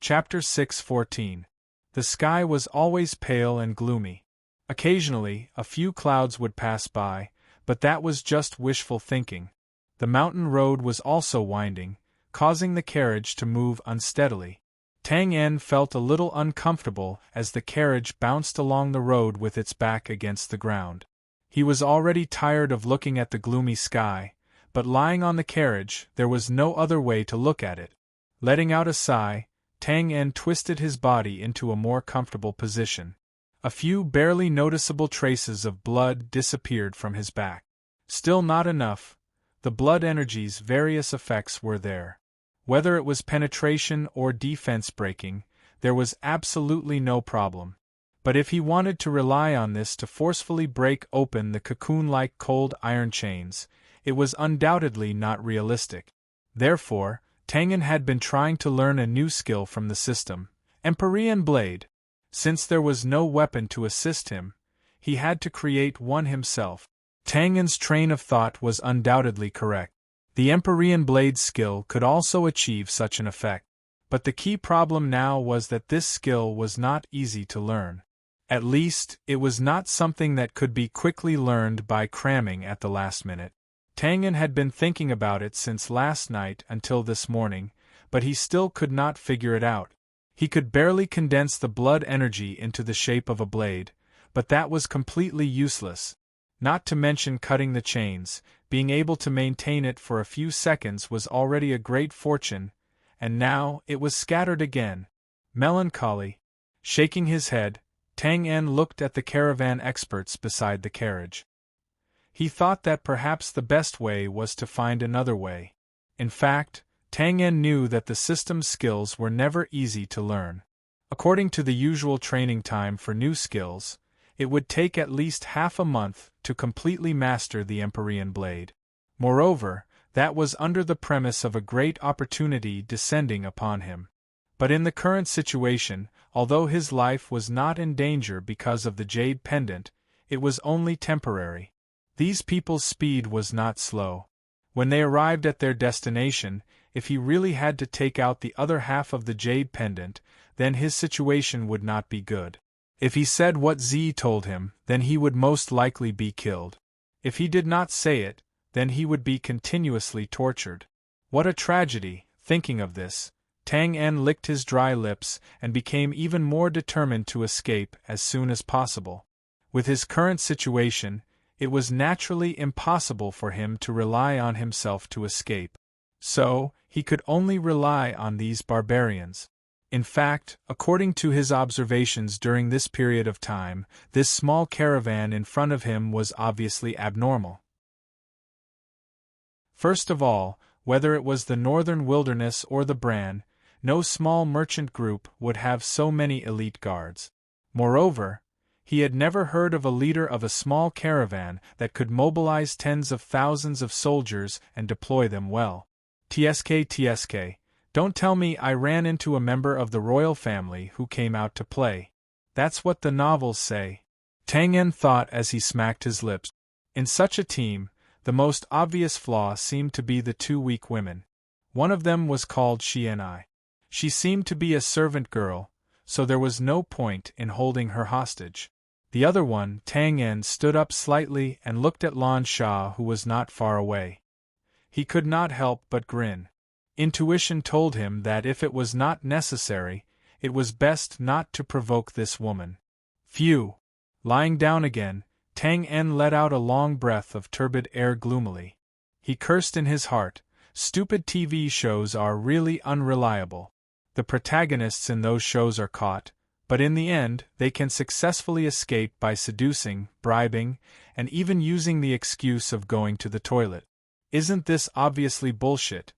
Chapter 6:14. The sky was always pale and gloomy. Occasionally, a few clouds would pass by, but that was just wishful thinking. The mountain road was also winding, causing the carriage to move unsteadily. Tang An felt a little uncomfortable as the carriage bounced along the road with its back against the ground. He was already tired of looking at the gloomy sky, but lying on the carriage, there was no other way to look at it. Letting out a sigh, Tang An twisted his body into a more comfortable position. A few barely noticeable traces of blood disappeared from his back. Still not enough. The blood energy's various effects were there. Whether it was penetration or defense breaking, there was absolutely no problem. But if he wanted to rely on this to forcefully break open the cocoon-like cold iron chains, it was undoubtedly not realistic. Therefore, Tang An had been trying to learn a new skill from the system, Empyrean Blade. Since there was no weapon to assist him, he had to create one himself. Tang An's train of thought was undoubtedly correct. The Empyrean Blade skill could also achieve such an effect. But the key problem now was that this skill was not easy to learn. At least, it was not something that could be quickly learned by cramming at the last minute. Tang An had been thinking about it since last night until this morning, but he still could not figure it out. He could barely condense the blood energy into the shape of a blade, but that was completely useless. Not to mention cutting the chains, being able to maintain it for a few seconds was already a great fortune, and now it was scattered again. Melancholy. Shaking his head, Tang An looked at the caravan experts beside the carriage. He thought that perhaps the best way was to find another way. In fact, Tang An knew that the system's skills were never easy to learn. According to the usual training time for new skills, it would take at least half a month to completely master the Empyrean Blade. Moreover, that was under the premise of a great opportunity descending upon him. But in the current situation, although his life was not in danger because of the jade pendant, it was only temporary. These people's speed was not slow. When they arrived at their destination, if he really had to take out the other half of the jade pendant, then his situation would not be good. If he said what Z told him, then he would most likely be killed. If he did not say it, then he would be continuously tortured. What a tragedy! Thinking of this, Tang An licked his dry lips and became even more determined to escape as soon as possible. With his current situation, it was naturally impossible for him to rely on himself to escape. So, he could only rely on these barbarians. In fact, according to his observations during this period of time, this small caravan in front of him was obviously abnormal. First of all, whether it was the northern wilderness or the Bran, no small merchant group would have so many elite guards. Moreover, he had never heard of a leader of a small caravan that could mobilize tens of thousands of soldiers and deploy them well. TSK, don't tell me I ran into a member of the royal family who came out to play. That's what the novels say. Tang An thought as he smacked his lips. In such a team, the most obvious flaw seemed to be the two weak women. One of them was called Xian'ai. She seemed to be a servant girl, so there was no point in holding her hostage. The other one, Tang En, stood up slightly and looked at Lan Sha, who was not far away. He could not help but grin. Intuition told him that if it was not necessary, it was best not to provoke this woman. Phew! Lying down again, Tang En let out a long breath of turbid air gloomily. He cursed in his heart. Stupid TV shows are really unreliable. The protagonists in those shows are caught, but in the end, they can successfully escape by seducing, bribing, and even using the excuse of going to the toilet. Isn't this obviously bullshit?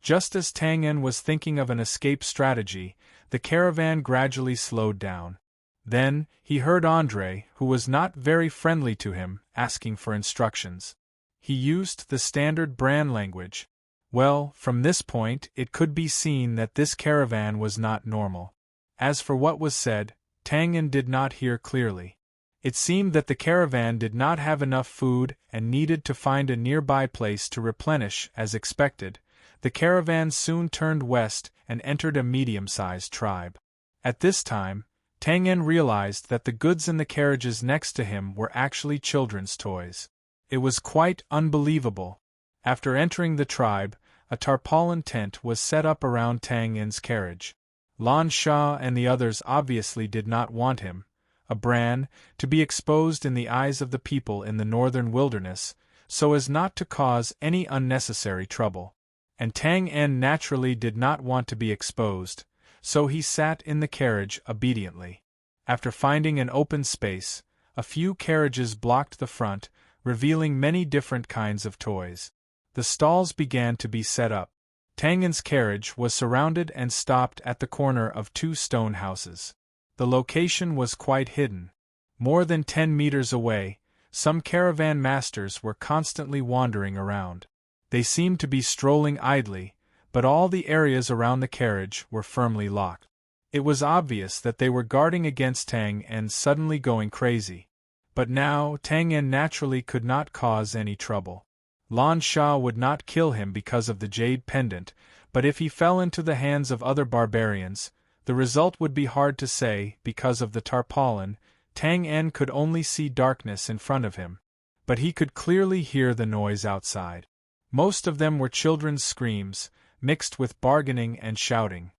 Just as Tang En was thinking of an escape strategy, the caravan gradually slowed down. Then, he heard Andre, who was not very friendly to him, asking for instructions. He used the standard Bran language. Well, from this point, it could be seen that this caravan was not normal. As for what was said, Tang En did not hear clearly. It seemed that the caravan did not have enough food and needed to find a nearby place to replenish. As expected, the caravan soon turned west and entered a medium-sized tribe. At this time, Tang En realized that the goods in the carriages next to him were actually children's toys. It was quite unbelievable. After entering the tribe, a tarpaulin tent was set up around Tang En's carriage. Lan Sha and the others obviously did not want him, a Bran, to be exposed in the eyes of the people in the northern wilderness, so as not to cause any unnecessary trouble. And Tang En naturally did not want to be exposed, so he sat in the carriage obediently. After finding an open space, a few carriages blocked the front, revealing many different kinds of toys. The stalls began to be set up. Tang En's carriage was surrounded and stopped at the corner of two stone houses. The location was quite hidden. More than 10 meters away, some caravan masters were constantly wandering around. They seemed to be strolling idly, but all the areas around the carriage were firmly locked. It was obvious that they were guarding against Tang En suddenly going crazy. But now, Tang En naturally could not cause any trouble. Lan Sha would not kill him because of the jade pendant, but if he fell into the hands of other barbarians, the result would be hard to say. Because of the tarpaulin, Tang En could only see darkness in front of him, but he could clearly hear the noise outside. Most of them were children's screams, mixed with bargaining and shouting.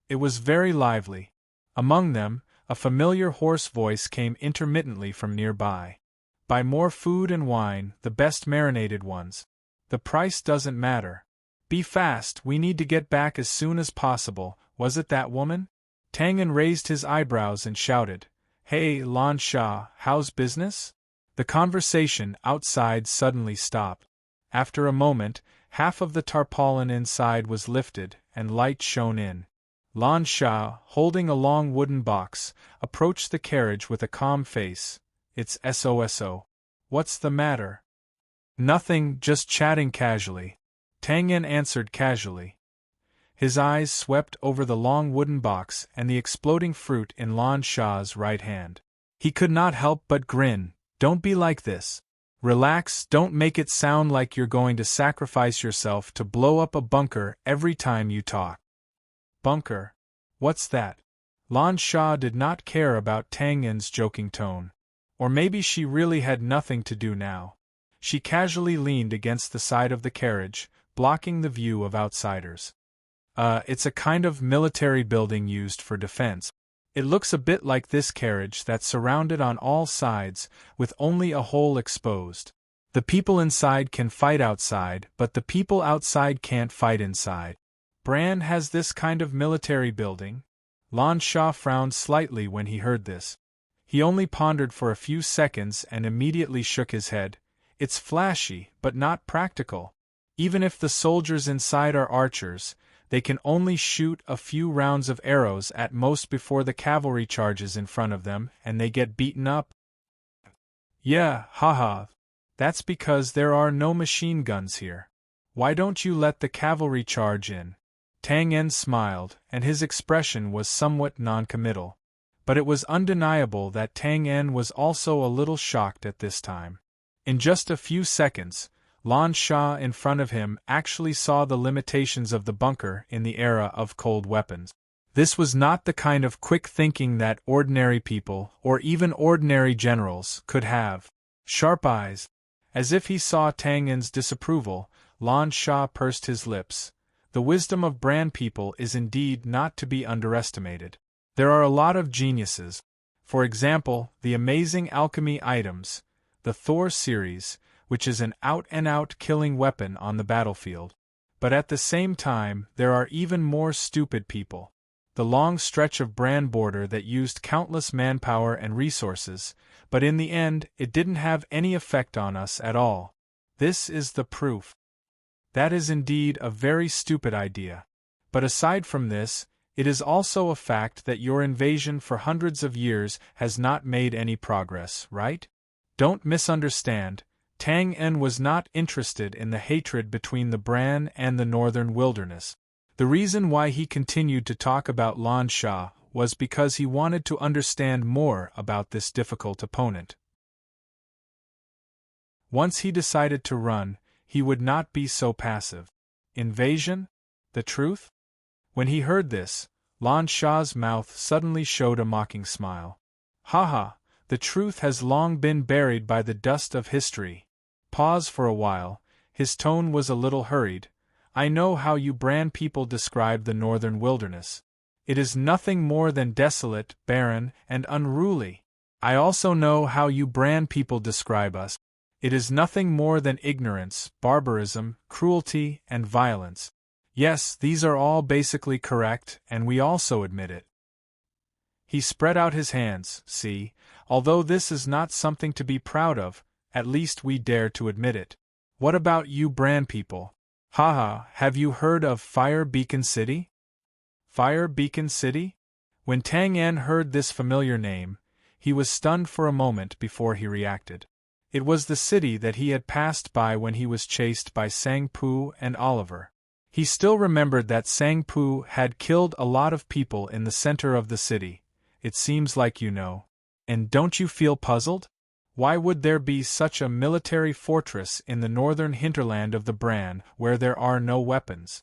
It was very lively. Among them, a familiar hoarse voice came intermittently from nearby. Buy more food and wine, the best marinated ones. The price doesn't matter. Be fast, we need to get back as soon as possible. Was it that woman? Tang En raised his eyebrows and shouted, Hey, Lan Sha, how's business? The conversation outside suddenly stopped. After a moment, half of the tarpaulin inside was lifted, and light shone in. Lan Sha, holding a long wooden box, approached the carriage with a calm face. It's SOSO. What's the matter? Nothing, just chatting casually. Tang En answered casually. His eyes swept over the long wooden box and the exploding fruit in Lan Sha's right hand. He could not help but grin. Don't be like this. Relax, don't make it sound like you're going to sacrifice yourself to blow up a bunker every time you talk. Bunker? What's that? Lan Sha did not care about Tang En's joking tone. Or maybe she really had nothing to do now. She casually leaned against the side of the carriage, blocking the view of outsiders. It's a kind of military building used for defense. It looks a bit like this carriage that's surrounded on all sides, with only a hole exposed. The people inside can fight outside, but the people outside can't fight inside. Bran has this kind of military building? Lan Sha frowned slightly when he heard this. He only pondered for a few seconds and immediately shook his head. It's flashy, but not practical. Even if the soldiers inside are archers, they can only shoot a few rounds of arrows at most before the cavalry charges in front of them and they get beaten up. Yeah, haha. That's because there are no machine guns here. Why don't you let the cavalry charge in? Tang En smiled, and his expression was somewhat noncommittal. But it was undeniable that Tang En was also a little shocked at this time. In just a few seconds, Lan Sha in front of him actually saw the limitations of the bunker in the era of cold weapons. This was not the kind of quick thinking that ordinary people, or even ordinary generals, could have. Sharp eyes. As if he saw Tang En's disapproval, Lan Sha pursed his lips. The wisdom of Bran people is indeed not to be underestimated. There are a lot of geniuses. For example, the amazing alchemy items, the Thor series, which is an out-and-out killing weapon on the battlefield. But at the same time, there are even more stupid people. The long stretch of Bran border that used countless manpower and resources, but in the end it didn't have any effect on us at all. This is the proof. That is indeed a very stupid idea. But aside from this, it is also a fact that your invasion for hundreds of years has not made any progress, right? Don't misunderstand, Tang En was not interested in the hatred between the Bran and the northern wilderness. The reason why he continued to talk about Lan Sha was because he wanted to understand more about this difficult opponent. Once he decided to run, he would not be so passive. Invasion? The truth? When he heard this, Lan Sha's mouth suddenly showed a mocking smile. Haha, the truth has long been buried by the dust of history. Pause for a while, his tone was a little hurried. I know how you Bran people describe the northern wilderness. It is nothing more than desolate, barren, and unruly. I also know how you Bran people describe us. It is nothing more than ignorance, barbarism, cruelty, and violence. Yes, these are all basically correct, and we also admit it. He spread out his hands. See, although this is not something to be proud of, at least we dare to admit it. What about you Bran people? Haha, have you heard of Fire Beacon City? Fire Beacon City? When Tang En heard this familiar name, he was stunned for a moment before he reacted. It was the city that he had passed by when he was chased by Sang Pu and Oliver. He still remembered that Sang Pu had killed a lot of people in the center of the city. It seems like you know. And don't you feel puzzled? Why would there be such a military fortress in the northern hinterland of the Bran where there are no weapons?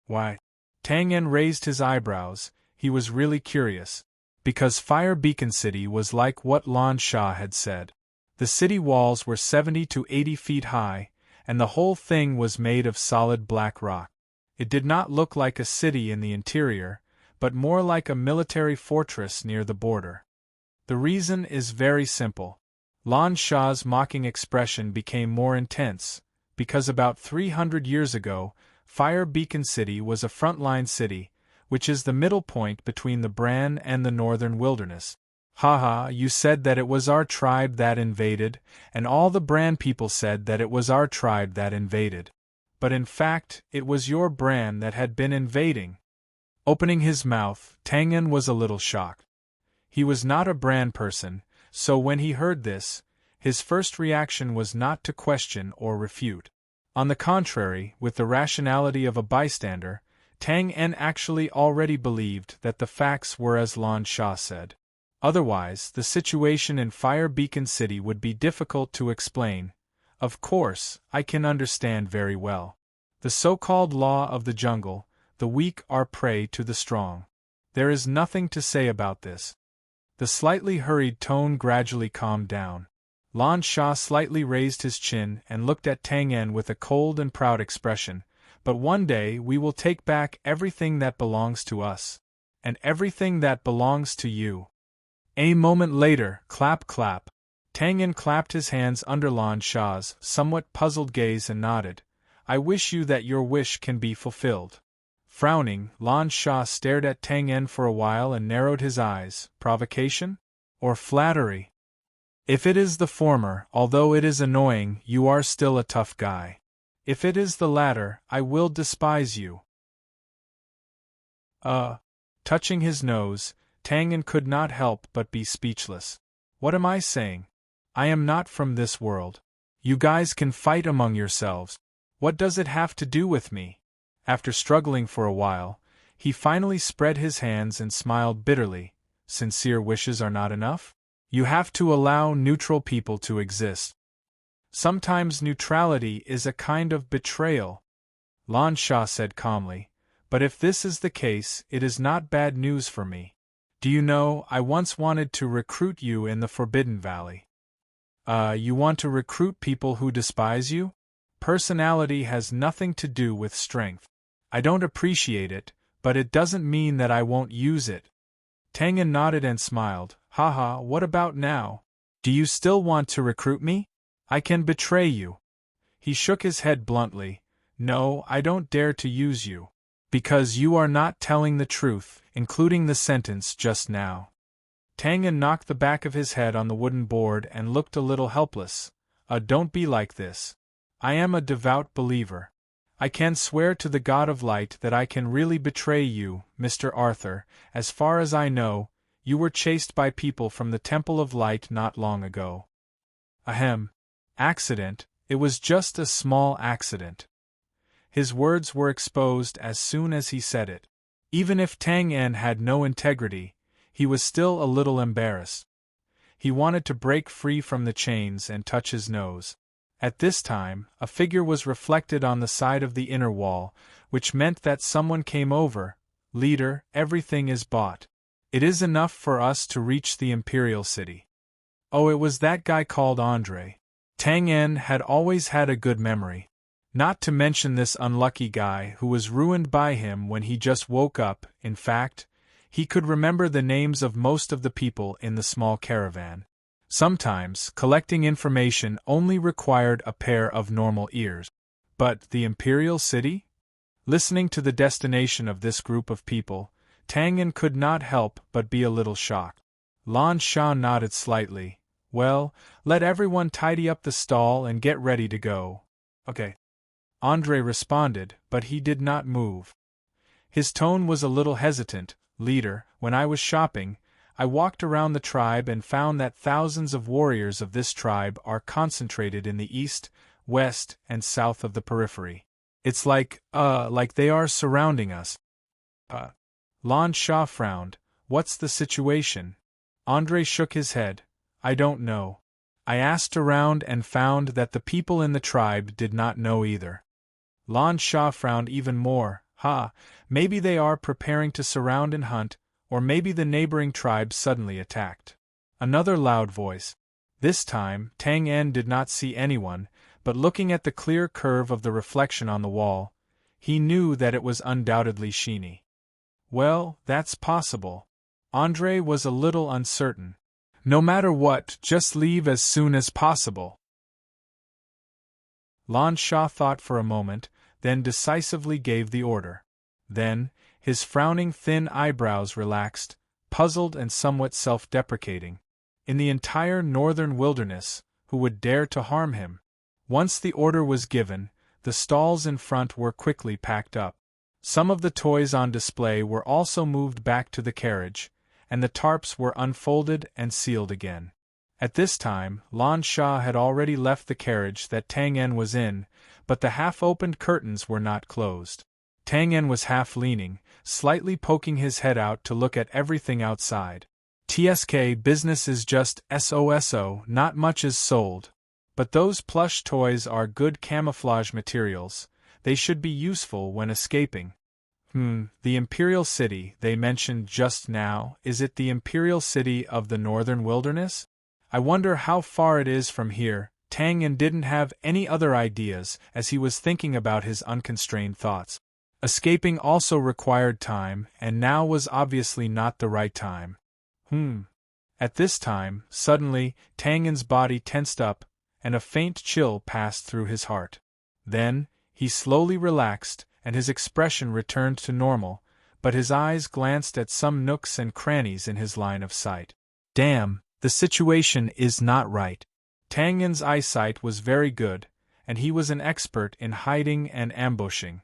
Why? Tang En raised his eyebrows. He was really curious. Because Fire Beacon City was like what Lan Sha had said. The city walls were 70 to 80 feet high, and the whole thing was made of solid black rock. It did not look like a city in the interior, but more like a military fortress near the border. The reason is very simple. Lan Sha's mocking expression became more intense, because about 300 years ago, Fire Beacon City was a frontline city, which is the middle point between the Bran and the northern wilderness. Haha, you said that it was our tribe that invaded, and all the Bran people said that it was our tribe that invaded. But in fact, it was your Bran that had been invading. Opening his mouth, Tang En was a little shocked. He was not a Bran person, so when he heard this, his first reaction was not to question or refute. On the contrary, with the rationality of a bystander, Tang En actually already believed that the facts were as Lan Sha said. Otherwise, the situation in Fire Beacon City would be difficult to explain. Of course, I can understand very well. The so-called law of the jungle, the weak are prey to the strong. There is nothing to say about this. The slightly hurried tone gradually calmed down. Lan Sha slightly raised his chin and looked at Tang En with a cold and proud expression. But one day we will take back everything that belongs to us. And everything that belongs to you. A moment later, clap clap. Tang En clapped his hands under Lan Sha's somewhat puzzled gaze and nodded. I wish you that your wish can be fulfilled. Frowning, Lan Sha stared at Tang En for a while and narrowed his eyes. Provocation? Or flattery? If it is the former, although it is annoying, you are still a tough guy. If it is the latter, I will despise you. Touching his nose, Tang En could not help but be speechless. What am I saying? I am not from this world. You guys can fight among yourselves. What does it have to do with me? After struggling for a while, he finally spread his hands and smiled bitterly. Sincere wishes are not enough? You have to allow neutral people to exist. Sometimes neutrality is a kind of betrayal, Lan Sha said calmly, But if this is the case, it is not bad news for me. Do you know, I once wanted to recruit you in the Forbidden Valley. You want to recruit people who despise you? Personality has nothing to do with strength. I don't appreciate it, but it doesn't mean that I won't use it. Tang En nodded and smiled. Haha, what about now? Do you still want to recruit me? I can betray you. He shook his head bluntly. No, I don't dare to use you. Because you are not telling the truth, including the sentence just now. Tang En knocked the back of his head on the wooden board and looked a little helpless. Don't be like this. I am a devout believer. I can swear to the God of Light that I can really betray you, Mr. Arthur. As far as I know, you were chased by people from the Temple of Light not long ago. Ahem. Accident, it was just a small accident. His words were exposed as soon as he said it. Even if Tang En had no integrity, he was still a little embarrassed. He wanted to break free from the chains and touch his nose. At this time, a figure was reflected on the side of the inner wall, which meant that someone came over. Leader, everything is bought. It is enough for us to reach the Imperial City. Oh, it was that guy called Andre. Tang En had always had a good memory. Not to mention this unlucky guy who was ruined by him when he just woke up. In fact, he could remember the names of most of the people in the small caravan. Sometimes, collecting information only required a pair of normal ears. But the Imperial City? Listening to the destination of this group of people, Tang En could not help but be a little shocked. Lan Sha nodded slightly. Well, let everyone tidy up the stall and get ready to go. Okay. Andre responded, but he did not move. His tone was a little hesitant. Leader, when I was shopping, I walked around the tribe and found that thousands of warriors of this tribe are concentrated in the east, west, and south of the periphery. It's like they are surrounding us. Lan Sha frowned. What's the situation? Andre shook his head. I don't know. I asked around and found that the people in the tribe did not know either. Lan Sha frowned even more. Maybe they are preparing to surround and hunt, or maybe the neighboring tribe suddenly attacked. Another loud voice. This time, Tang En did not see anyone, but looking at the clear curve of the reflection on the wall, he knew that it was undoubtedly Sheeny. Well, that's possible. Andre was a little uncertain. No matter what, just leave as soon as possible. Lan Sha thought for a moment, then decisively gave the order. Then, his frowning thin eyebrows relaxed, puzzled and somewhat self-deprecating. In the entire northern wilderness, who would dare to harm him? Once the order was given, the stalls in front were quickly packed up. Some of the toys on display were also moved back to the carriage, and the tarps were unfolded and sealed again. At this time, Lan Sha had already left the carriage that Tang En was in, but the half-opened curtains were not closed. Tang En was half-leaning, slightly poking his head out to look at everything outside. TSK business is just SOSO, not much is sold. But those plush toys are good camouflage materials, they should be useful when escaping. The Imperial City they mentioned just now, is it the Imperial City of the Northern Wilderness? I wonder how far it is from here. Tang En didn't have any other ideas as he was thinking about his unconstrained thoughts. Escaping also required time, and now was obviously not the right time. At this time, suddenly, Tang En's body tensed up, and a faint chill passed through his heart. Then, he slowly relaxed, and his expression returned to normal, but his eyes glanced at some nooks and crannies in his line of sight. Damn, the situation is not right. Tang En's eyesight was very good, and he was an expert in hiding and ambushing.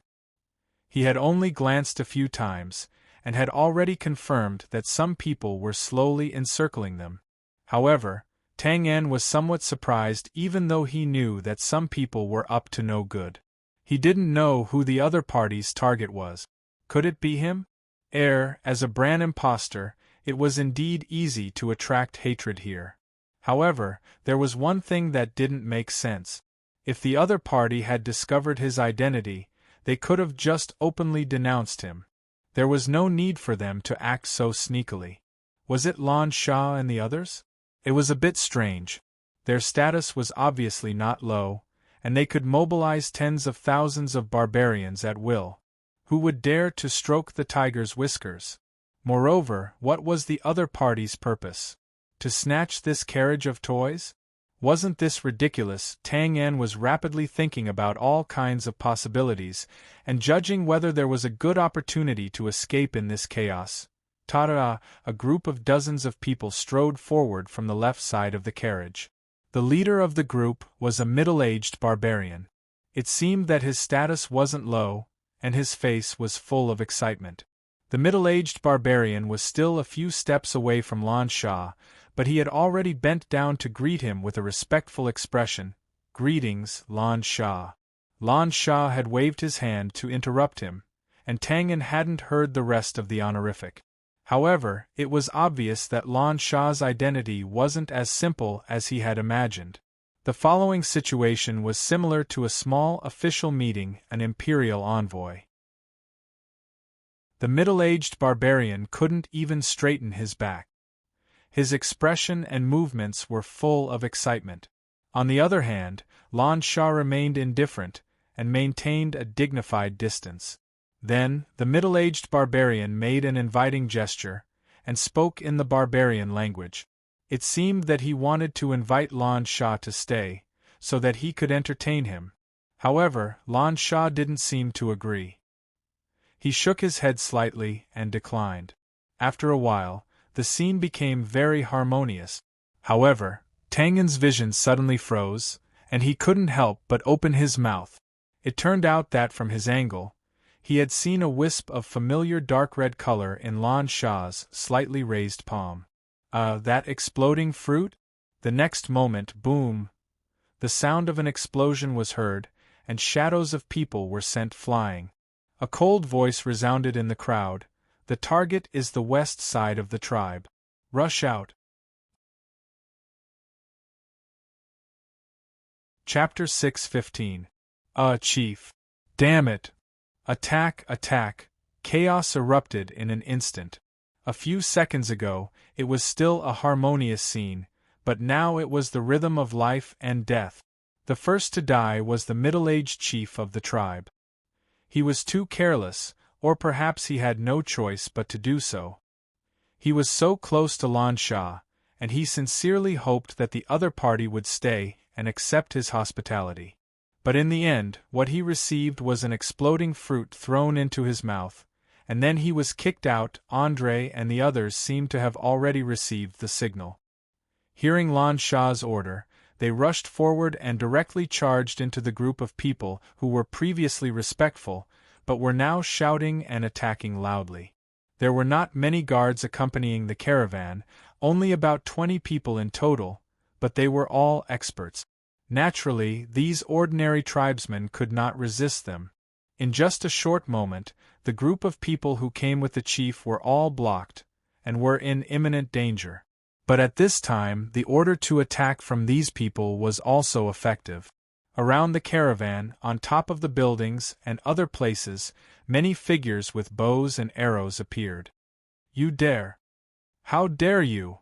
He had only glanced a few times, and had already confirmed that some people were slowly encircling them. However, Tang En was somewhat surprised even though he knew that some people were up to no good. He didn't know who the other party's target was. Could it be him? As a Bran imposter, it was indeed easy to attract hatred here. However, there was one thing that didn't make sense. If the other party had discovered his identity, They could have just openly denounced him. There was no need for them to act so sneakily. Was it Lan Sha and the others? It was a bit strange. Their status was obviously not low, and they could mobilize tens of thousands of barbarians at will. Who would dare to stroke the tiger's whiskers? Moreover, what was the other party's purpose? To snatch this carriage of toys? Wasn't this ridiculous? Tang Yan was rapidly thinking about all kinds of possibilities, and judging whether there was a good opportunity to escape in this chaos. Ta-da! A group of dozens of people strode forward from the left side of the carriage. The leader of the group was a middle-aged barbarian. It seemed that his status wasn't low, and his face was full of excitement. The middle-aged barbarian was still a few steps away from Lan Sha, but he had already bent down to greet him with a respectful expression. "Greetings, Lan Sha." Lan Sha had waved his hand to interrupt him, and Tang Yan hadn't heard the rest of the honorific. However, it was obvious that Lan Sha's identity wasn't as simple as he had imagined. The following situation was similar to a small official meeting an imperial envoy. The middle-aged barbarian couldn't even straighten his back. His expression and movements were full of excitement. On the other hand, Lan Sha remained indifferent and maintained a dignified distance. Then, the middle-aged barbarian made an inviting gesture, and spoke in the barbarian language. It seemed that he wanted to invite Lan Sha to stay, so that he could entertain him. However, Lan Sha didn't seem to agree. He shook his head slightly and declined. After a while, the scene became very harmonious. However, Tang Yan's vision suddenly froze, and he couldn't help but open his mouth. It turned out that from his angle, he had seen a wisp of familiar dark red color in Lan Sha's slightly raised palm. That exploding fruit? The next moment, boom! The sound of an explosion was heard, and shadows of people were sent flying. A cold voice resounded in the crowd. The target is the west side of the tribe. Rush out. Chapter 6:15. Chief. Damn it! Attack, attack! Chaos erupted in an instant. A few seconds ago, it was still a harmonious scene, but now it was the rhythm of life and death. The first to die was the middle-aged chief of the tribe. He was too careless, or perhaps he had no choice but to do so. He was so close to Lan Sha, and he sincerely hoped that the other party would stay and accept his hospitality. But in the end, what he received was an exploding fruit thrown into his mouth, and then he was kicked out. Andre and the others seemed to have already received the signal. Hearing Lan Sha's order, they rushed forward and directly charged into the group of people who were previously respectful, but were now shouting and attacking loudly. There were not many guards accompanying the caravan, only about 20 people in total, but they were all experts. Naturally, these ordinary tribesmen could not resist them. In just a short moment, the group of people who came with the chief were all blocked, and were in imminent danger. But at this time, the order to attack from these people was also effective. Around the caravan, on top of the buildings and other places, many figures with bows and arrows appeared. "You dare! How dare you!"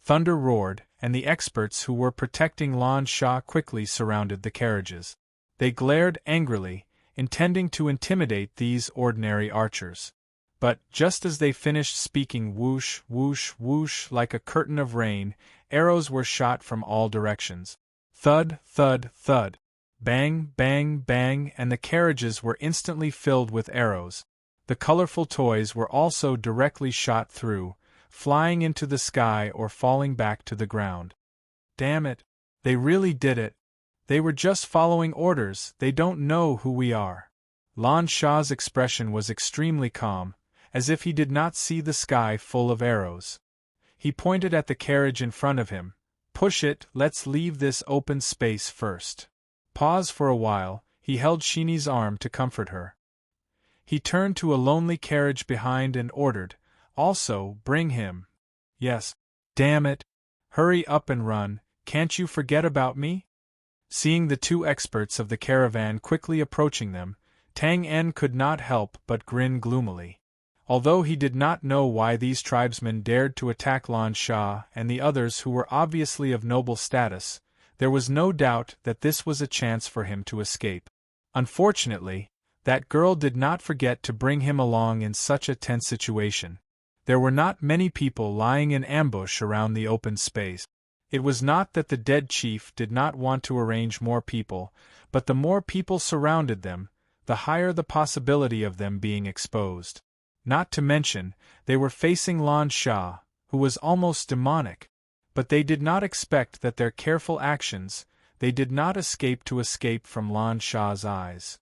Thunder roared, and the experts who were protecting Lan Sha quickly surrounded the carriages. They glared angrily, intending to intimidate these ordinary archers. But, just as they finished speaking, whoosh, whoosh, whoosh, like a curtain of rain, arrows were shot from all directions. Thud, thud, thud. Bang, bang, bang, and the carriages were instantly filled with arrows. The colorful toys were also directly shot through, flying into the sky or falling back to the ground. Damn it! They really did it! They were just following orders. They don't know who we are. Lan Sha's expression was extremely calm, as if he did not see the sky full of arrows. He pointed at the carriage in front of him. "Push it, let's leave this open space first." Pause for a while, he held Shini's arm to comfort her. He turned to a lonely carriage behind and ordered, "Also, bring him." "Yes. Damn it. Hurry up and run, can't you forget about me?" Seeing the two experts of the caravan quickly approaching them, Tang En could not help but grin gloomily. Although he did not know why these tribesmen dared to attack Lan Sha and the others who were obviously of noble status, there was no doubt that this was a chance for him to escape. Unfortunately, that girl did not forget to bring him along in such a tense situation. There were not many people lying in ambush around the open space. It was not that the dead chief did not want to arrange more people, but the more people surrounded them, the higher the possibility of them being exposed. Not to mention, they were facing Lan Sha, who was almost demonic. But they did not expect that their careful actions, they did not escape from Lan Sha's eyes.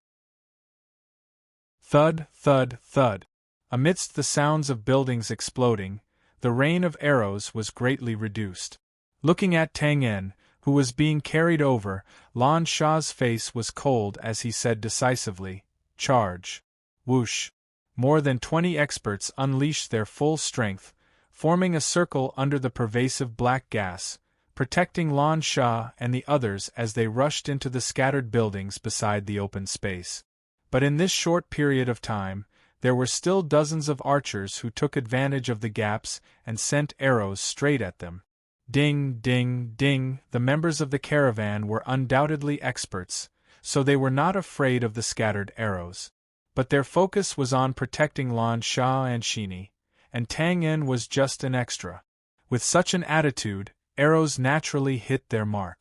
Thud, thud, thud. Amidst the sounds of buildings exploding, the rain of arrows was greatly reduced. Looking at Tang En, who was being carried over, Lan Sha's face was cold as he said decisively, "Charge." Whoosh. More than 20 experts unleashed their full strength, forming a circle under the pervasive black gas, protecting Lan Sha and the others as they rushed into the scattered buildings beside the open space. But in this short period of time, there were still dozens of archers who took advantage of the gaps and sent arrows straight at them. Ding, ding, ding, the members of the caravan were undoubtedly experts, so they were not afraid of the scattered arrows. But their focus was on protecting Lan Sha and Shini, and Tang En was just an extra. With such an attitude, arrows naturally hit their mark.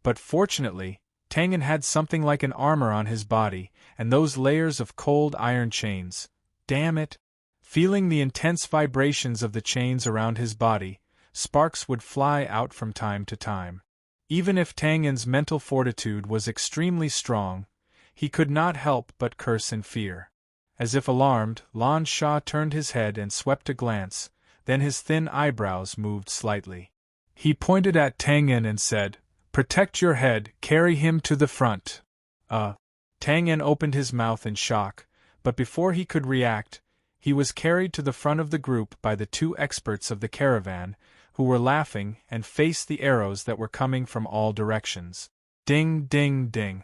But fortunately, Tang En had something like an armor on his body, and those layers of cold iron chains. Damn it! Feeling the intense vibrations of the chains around his body, sparks would fly out from time to time. Even if Tang En's mental fortitude was extremely strong, he could not help but curse in fear. As if alarmed, Lan Sha turned his head and swept a glance, then his thin eyebrows moved slightly. He pointed at Tang En and said, "Protect your head, carry him to the front." Tang En opened his mouth in shock, but before he could react, he was carried to the front of the group by the two experts of the caravan, who were laughing and faced the arrows that were coming from all directions. Ding, ding, ding.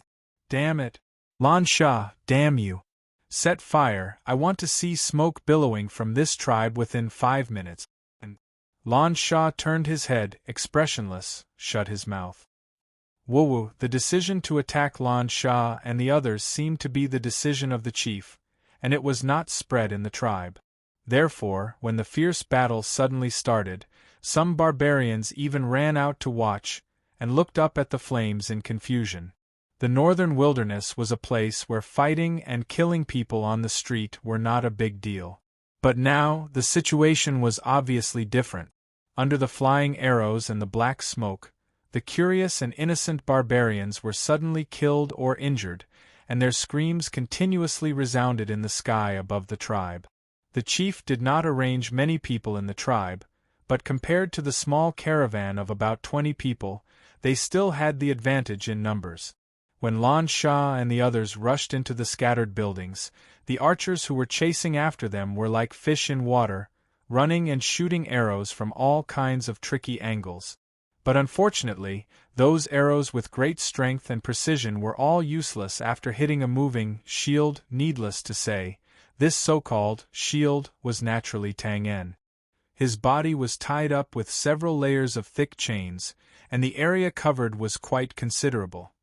Damn it. Lan Sha, damn you. Set fire, I want to see smoke billowing from this tribe within 5 minutes. And Lan Sha turned his head, expressionless, shut his mouth. Woo-woo, the decision to attack Lan Sha and the others seemed to be the decision of the chief, and it was not spread in the tribe. Therefore, when the fierce battle suddenly started, some barbarians even ran out to watch, and looked up at the flames in confusion. The northern wilderness was a place where fighting and killing people on the street were not a big deal. But now, the situation was obviously different. Under the flying arrows and the black smoke, the curious and innocent barbarians were suddenly killed or injured, and their screams continuously resounded in the sky above the tribe. The chief did not arrange many people in the tribe, but compared to the small caravan of about 20 people, they still had the advantage in numbers. When Lan Sha and the others rushed into the scattered buildings, the archers who were chasing after them were like fish in water, running and shooting arrows from all kinds of tricky angles. But unfortunately, those arrows with great strength and precision were all useless after hitting a moving shield. Needless to say, this so-called shield was naturally Tang En. His body was tied up with several layers of thick chains, and the area covered was quite considerable.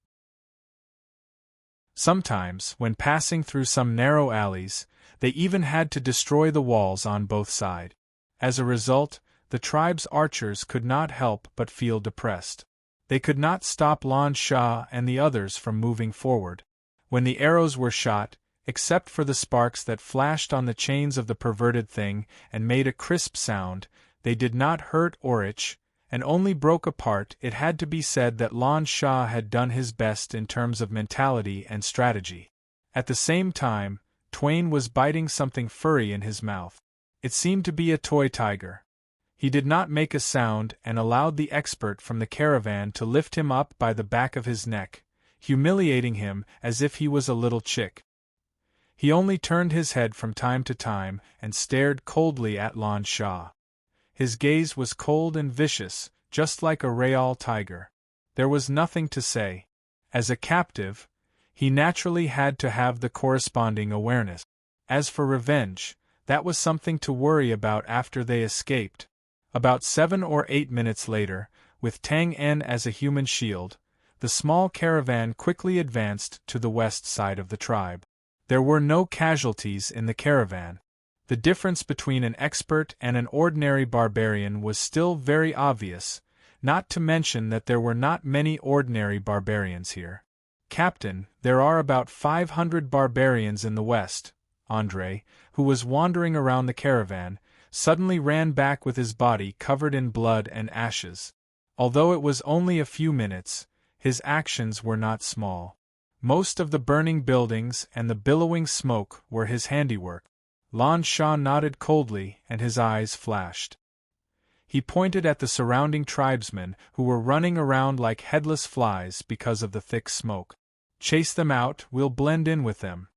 Sometimes, when passing through some narrow alleys, they even had to destroy the walls on both sides. As a result, the tribe's archers could not help but feel depressed. They could not stop Lan Sha and the others from moving forward. When the arrows were shot, except for the sparks that flashed on the chains of the perverted thing and made a crisp sound, they did not hurt or itch, and only broke apart. It had to be said that Lan Sha had done his best in terms of mentality and strategy. At the same time, Twain was biting something furry in his mouth. It seemed to be a toy tiger. He did not make a sound and allowed the expert from the caravan to lift him up by the back of his neck, humiliating him as if he was a little chick. He only turned his head from time to time and stared coldly at Lan Sha. His gaze was cold and vicious, just like a real tiger. There was nothing to say. As a captive, he naturally had to have the corresponding awareness. As for revenge, that was something to worry about after they escaped. About 7 or 8 minutes later, with Tang En as a human shield, the small caravan quickly advanced to the west side of the tribe. There were no casualties in the caravan. The difference between an expert and an ordinary barbarian was still very obvious, not to mention that there were not many ordinary barbarians here. "Captain, there are about 500 barbarians in the west," Andrei, who was wandering around the caravan, suddenly ran back with his body covered in blood and ashes. Although it was only a few minutes, his actions were not small. Most of the burning buildings and the billowing smoke were his handiwork. Lan Sha nodded coldly and his eyes flashed. He pointed at the surrounding tribesmen who were running around like headless flies because of the thick smoke. "Chase them out, we'll blend in with them."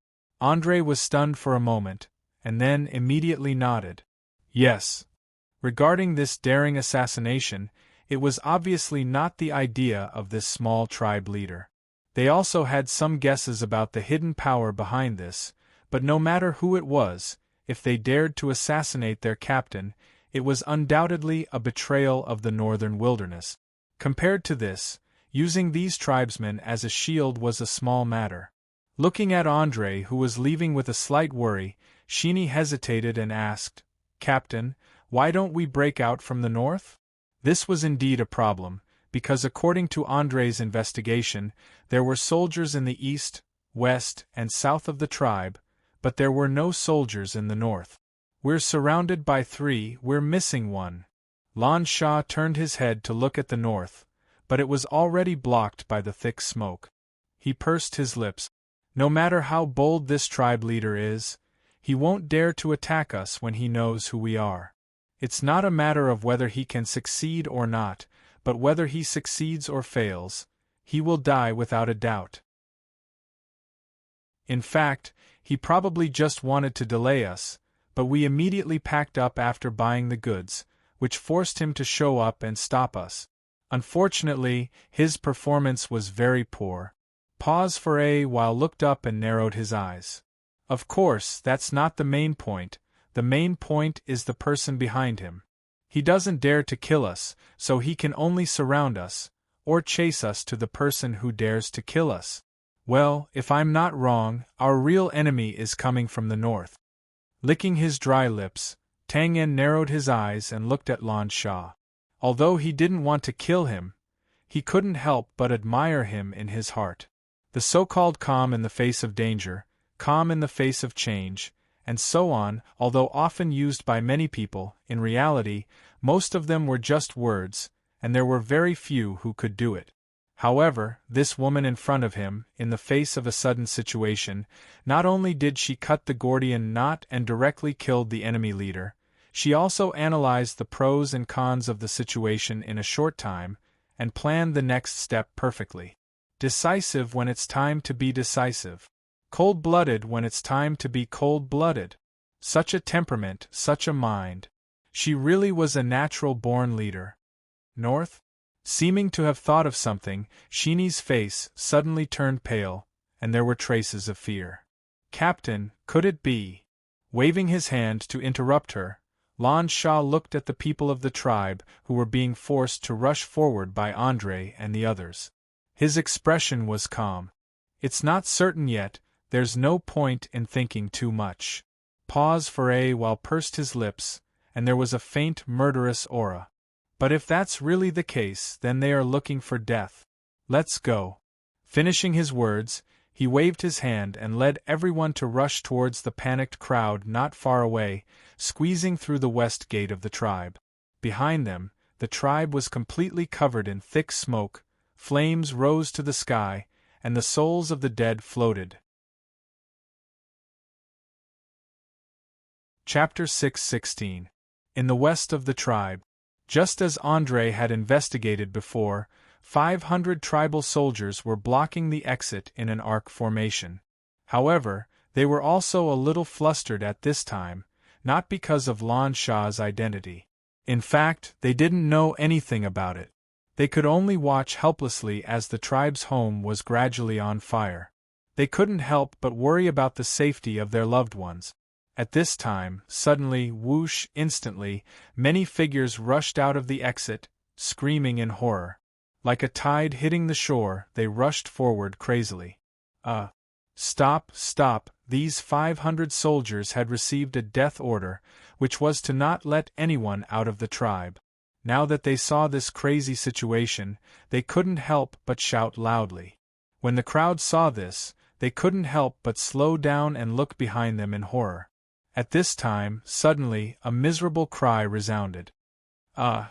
Andrei was stunned for a moment, and then immediately nodded. Yes. Regarding this daring assassination, it was obviously not the idea of this small tribe leader. They also had some guesses about the hidden power behind this, but no matter who it was, if they dared to assassinate their captain, it was undoubtedly a betrayal of the northern wilderness. Compared to this, using these tribesmen as a shield was a small matter. Looking at Andrei, who was leaving with a slight worry, Sheeny hesitated and asked, "Captain, why don't we break out from the north?" This was indeed a problem, because according to Andrei's investigation, there were soldiers in the east, west, and south of the tribe, but there were no soldiers in the north. "We're surrounded by 3, we're missing 1. Lan Sha turned his head to look at the north, but it was already blocked by the thick smoke. He pursed his lips. "No matter how bold this tribe leader is, he won't dare to attack us when he knows who we are. It's not a matter of whether he can succeed or not, but whether he succeeds or fails, he will die without a doubt. In fact, he probably just wanted to delay us, but we immediately packed up after buying the goods, which forced him to show up and stop us. Unfortunately, his performance was very poor." Pause for a while, looked up and narrowed his eyes. "Of course, that's not the main point. The main point is the person behind him. He doesn't dare to kill us, so he can only surround us, or chase us to the person who dares to kill us. Well, if I'm not wrong, our real enemy is coming from the north." Licking his dry lips, Tang En narrowed his eyes and looked at Lan Sha. Although he didn't want to kill him, he couldn't help but admire him in his heart. The so-called calm in the face of danger, calm in the face of change, and so on, although often used by many people, in reality, most of them were just words, and there were very few who could do it. However, this woman in front of him, in the face of a sudden situation, not only did she cut the Gordian knot and directly killed the enemy leader, she also analyzed the pros and cons of the situation in a short time, and planned the next step perfectly. Decisive when it's time to be decisive. Cold-blooded when it's time to be cold-blooded. Such a temperament, such a mind. She really was a natural-born leader. North? Seeming to have thought of something, Sheeny's face suddenly turned pale, and there were traces of fear. "Captain, could it be?" Waving his hand to interrupt her, Lan Sha looked at the people of the tribe who were being forced to rush forward by Andrei and the others. His expression was calm. "It's not certain yet, there's no point in thinking too much." Pause for a while, pursed his lips, and there was a faint murderous aura. "But if that's really the case, then they are looking for death. Let's go." Finishing his words, he waved his hand and led everyone to rush towards the panicked crowd not far away, squeezing through the west gate of the tribe. Behind them, the tribe was completely covered in thick smoke, flames rose to the sky, and the souls of the dead floated. Chapter 6:16. In the west of the tribe. Just as Andrei had investigated before, 500 tribal soldiers were blocking the exit in an arc formation. However, they were also a little flustered at this time, not because of Lan Sha's identity. In fact, they didn't know anything about it. They could only watch helplessly as the tribe's home was gradually on fire. They couldn't help but worry about the safety of their loved ones. At this time, suddenly, whoosh, instantly, many figures rushed out of the exit, screaming in horror. Like a tide hitting the shore, they rushed forward crazily. Stop, stop, these 500 soldiers had received a death order, which was to not let anyone out of the tribe. Now that they saw this crazy situation, they couldn't help but shout loudly. When the crowd saw this, they couldn't help but slow down and look behind them in horror. At this time, suddenly, a miserable cry resounded.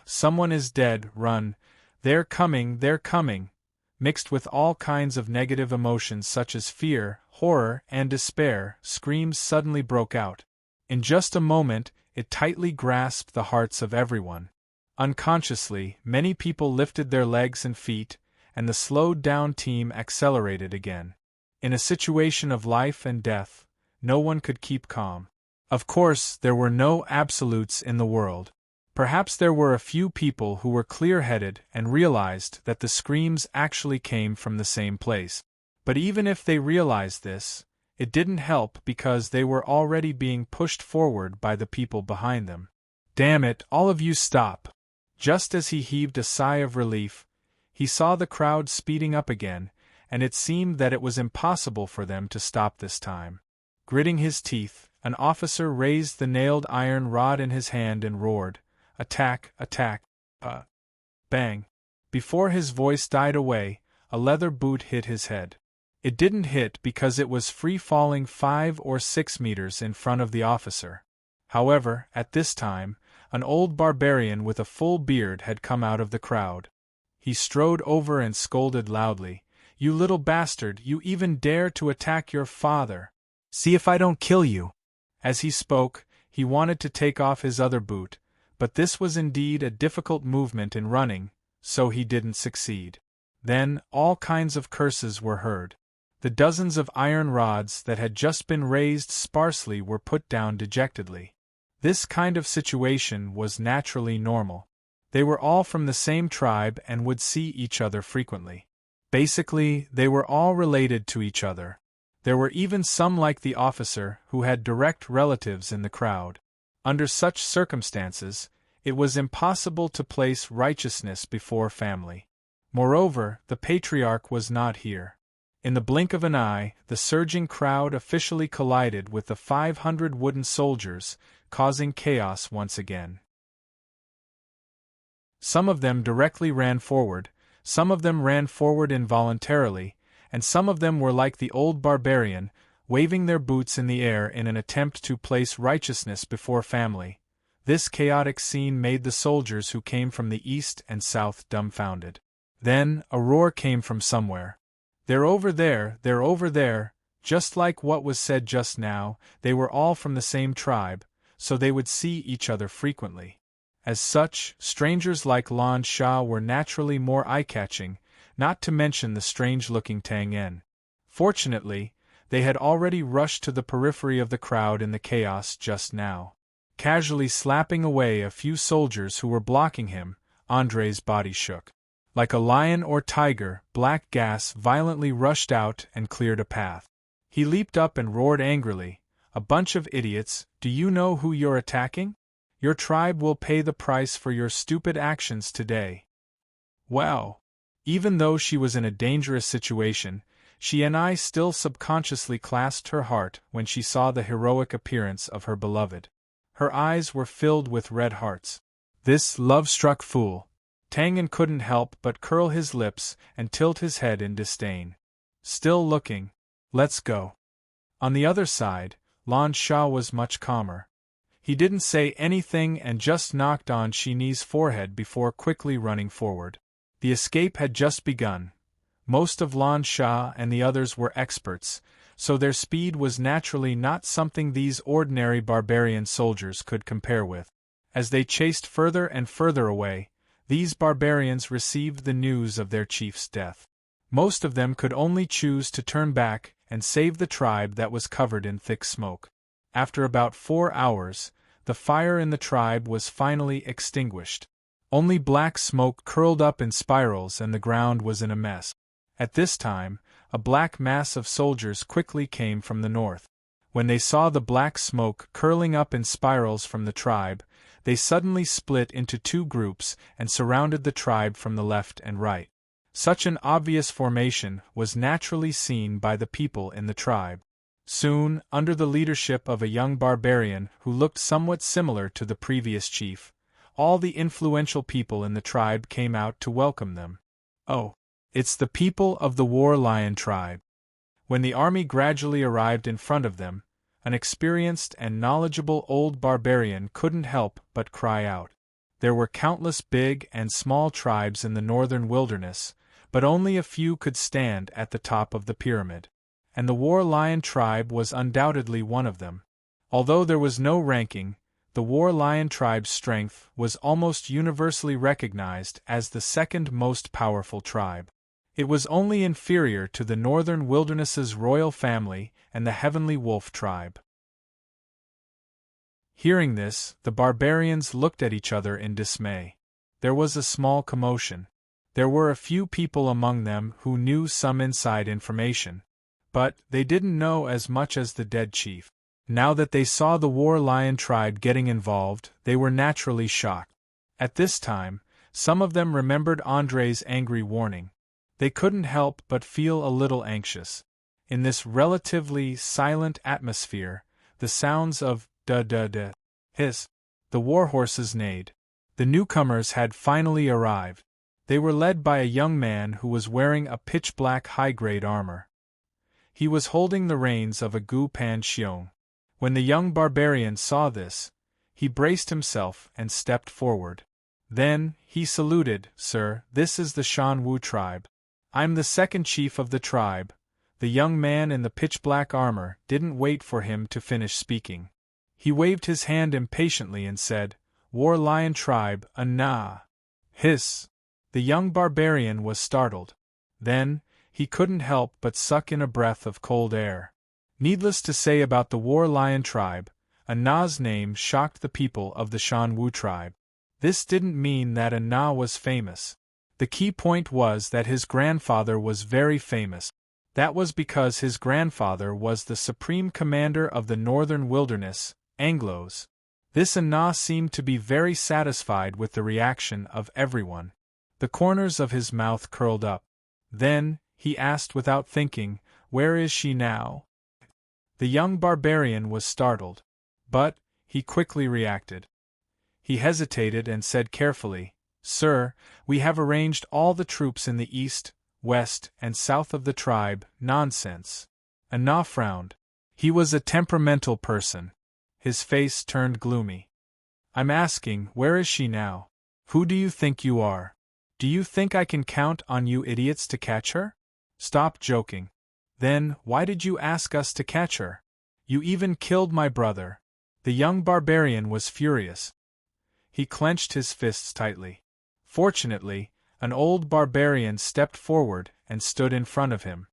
Someone is dead, run, they're coming, mixed with all kinds of negative emotions such as fear, horror, and despair, screams suddenly broke out. In just a moment, it tightly grasped the hearts of everyone. Unconsciously, many people lifted their legs and feet, and the slowed-down team accelerated again. In a situation of life and death, no one could keep calm. Of course, there were no absolutes in the world. Perhaps there were a few people who were clear-headed and realized that the screams actually came from the same place. But even if they realized this, it didn't help because they were already being pushed forward by the people behind them. Damn it, all of you stop! Just as he heaved a sigh of relief, he saw the crowd speeding up again, and it seemed that it was impossible for them to stop this time. Gritting his teeth, an officer raised the nailed iron rod in his hand and roared, "Attack, attack!" Bang! Before his voice died away, a leather boot hit his head. It didn't hit because it was free-falling 5 or 6 meters in front of the officer. However, at this time, an old barbarian with a full beard had come out of the crowd. He strode over and scolded loudly, "You little bastard, you even dare to attack your father! See if I don't kill you!" As he spoke, he wanted to take off his other boot, but this was indeed a difficult movement in running, so he didn't succeed. Then, all kinds of curses were heard. The dozens of iron rods that had just been raised sparsely were put down dejectedly. This kind of situation was naturally normal. They were all from the same tribe and would see each other frequently. Basically, they were all related to each other. There were even some like the officer who had direct relatives in the crowd. Under such circumstances, it was impossible to place righteousness before family. Moreover, the patriarch was not here. In the blink of an eye, the surging crowd officially collided with the 500 wooden soldiers, causing chaos once again. Some of them directly ran forward, some of them ran forward involuntarily, and some of them were like the old barbarian, waving their boots in the air in an attempt to place righteousness before family. This chaotic scene made the soldiers who came from the east and south dumbfounded. Then, a roar came from somewhere. "They're over there, they're over there," just like what was said just now. They were all from the same tribe, so they would see each other frequently. As such, strangers like Lan Sha were naturally more eye-catching, not to mention the strange-looking Tang En. Fortunately, they had already rushed to the periphery of the crowd in the chaos just now. Casually slapping away a few soldiers who were blocking him, Andre's body shook. Like a lion or tiger, black gas violently rushed out and cleared a path. He leaped up and roared angrily, "A bunch of idiots, do you know who you're attacking? Your tribe will pay the price for your stupid actions today." Wow! Even though she was in a dangerous situation, she and I still subconsciously clasped her heart when she saw the heroic appearance of her beloved. Her eyes were filled with red hearts. This love-struck fool! Tang En couldn't help but curl his lips and tilt his head in disdain. Still looking. Let's go. On the other side, Lan Sha was much calmer. He didn't say anything and just knocked on Shini's forehead before quickly running forward. The escape had just begun. Most of Lan Sha and the others were experts, so their speed was naturally not something these ordinary barbarian soldiers could compare with. As they chased further and further away, these barbarians received the news of their chief's death. Most of them could only choose to turn back and save the tribe that was covered in thick smoke. After about 4 hours, the fire in the tribe was finally extinguished. Only black smoke curled up in spirals and the ground was in a mess. At this time, a black mass of soldiers quickly came from the north. When they saw the black smoke curling up in spirals from the tribe, they suddenly split into two groups and surrounded the tribe from the left and right. Such an obvious formation was naturally seen by the people in the tribe. Soon, under the leadership of a young barbarian who looked somewhat similar to the previous chief, all the influential people in the tribe came out to welcome them. Oh, it's the people of the War Lion tribe. When the army gradually arrived in front of them, an experienced and knowledgeable old barbarian couldn't help but cry out. There were countless big and small tribes in the northern wilderness, but only a few could stand at the top of the pyramid. And the War Lion tribe was undoubtedly one of them. Although there was no ranking, the War Lion tribe's strength was almost universally recognized as the second most powerful tribe. It was only inferior to the northern wilderness's royal family and the Heavenly Wolf tribe. Hearing this, the barbarians looked at each other in dismay. There was a small commotion. There were a few people among them who knew some inside information, but they didn't know as much as the dead chief. Now that they saw the War Lion tribe getting involved, they were naturally shocked. At this time, some of them remembered Andre's angry warning. They couldn't help but feel a little anxious. In this relatively silent atmosphere, the sounds of da-da-da, hiss, the warhorses neighed. The newcomers had finally arrived. They were led by a young man who was wearing a pitch-black high-grade armor. He was holding the reins of a Gu Pan Xiong. When the young barbarian saw this, he braced himself and stepped forward. Then, he saluted, "Sir, this is the Shan Wu tribe. I'm the second chief of the tribe." The young man in the pitch-black armor didn't wait for him to finish speaking. He waved his hand impatiently and said, "War Lion tribe, nah." Hiss! The young barbarian was startled. Then, he couldn't help but suck in a breath of cold air. Needless to say about the War Lion tribe, Anna's name shocked the people of the Shan Wu tribe. This didn't mean that Anna was famous. The key point was that his grandfather was very famous. That was because his grandfather was the supreme commander of the northern wilderness, Anglos. This Anna seemed to be very satisfied with the reaction of everyone. The corners of his mouth curled up. Then, he asked without thinking, "Where is she now?" The young barbarian was startled. But, he quickly reacted. He hesitated and said carefully, "Sir, we have arranged all the troops in the east, west, and south of the tribe." Nonsense. Anna frowned. He was a temperamental person. His face turned gloomy. "I'm asking, where is she now? Who do you think you are? Do you think I can count on you idiots to catch her? Stop joking. Then, why did you ask us to catch her? You even killed my brother." The young barbarian was furious. He clenched his fists tightly. Fortunately, an old barbarian stepped forward and stood in front of him.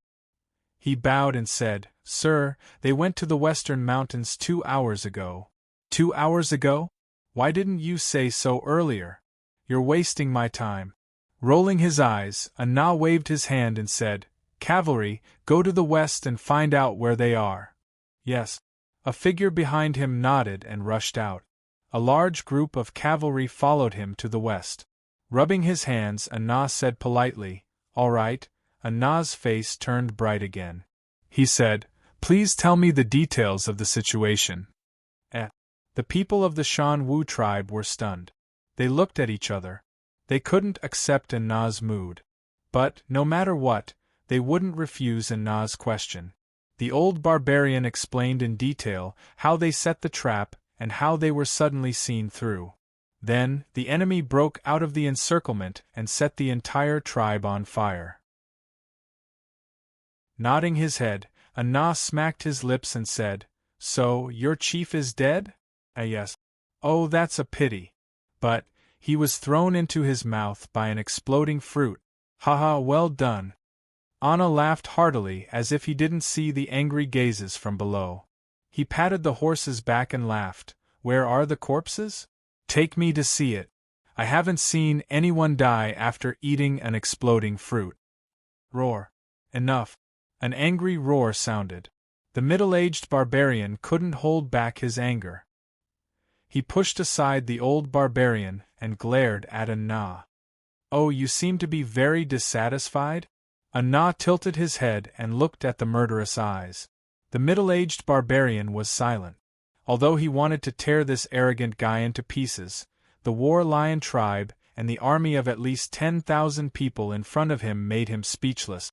He bowed and said, "Sir, they went to the western mountains 2 hours ago." 2 hours ago? Why didn't you say so earlier? You're wasting my time. Rolling his eyes, Anna waved his hand and said, "Cavalry, go to the west and find out where they are." Yes. A figure behind him nodded and rushed out. A large group of cavalry followed him to the west. Rubbing his hands, Anna said politely, "All right." Anna's face turned bright again. He said, "Please tell me the details of the situation." The people of the Shan Wu tribe were stunned. They looked at each other. They couldn't accept Anna's mood. But, no matter what, they wouldn't refuse Anna's question. The old barbarian explained in detail how they set the trap and how they were suddenly seen through. Then, the enemy broke out of the encirclement and set the entire tribe on fire. Nodding his head, Anna smacked his lips and said, "So, your chief is dead?" Yes." "Oh, that's a pity. But, he was thrown into his mouth by an exploding fruit." "Haha, well done." Anna laughed heartily as if he didn't see the angry gazes from below. He patted the horse's back and laughed. "Where are the corpses? Take me to see it. I haven't seen anyone die after eating an exploding fruit." Roar. "Enough. An angry roar sounded. The middle-aged barbarian couldn't hold back his anger. He pushed aside the old barbarian and glared at Anna. "Oh, you seem to be very dissatisfied?" Anna tilted his head and looked at the murderous eyes. The middle-aged barbarian was silent. Although he wanted to tear this arrogant guy into pieces, the War Lion tribe and the army of at least 10,000 people in front of him made him speechless.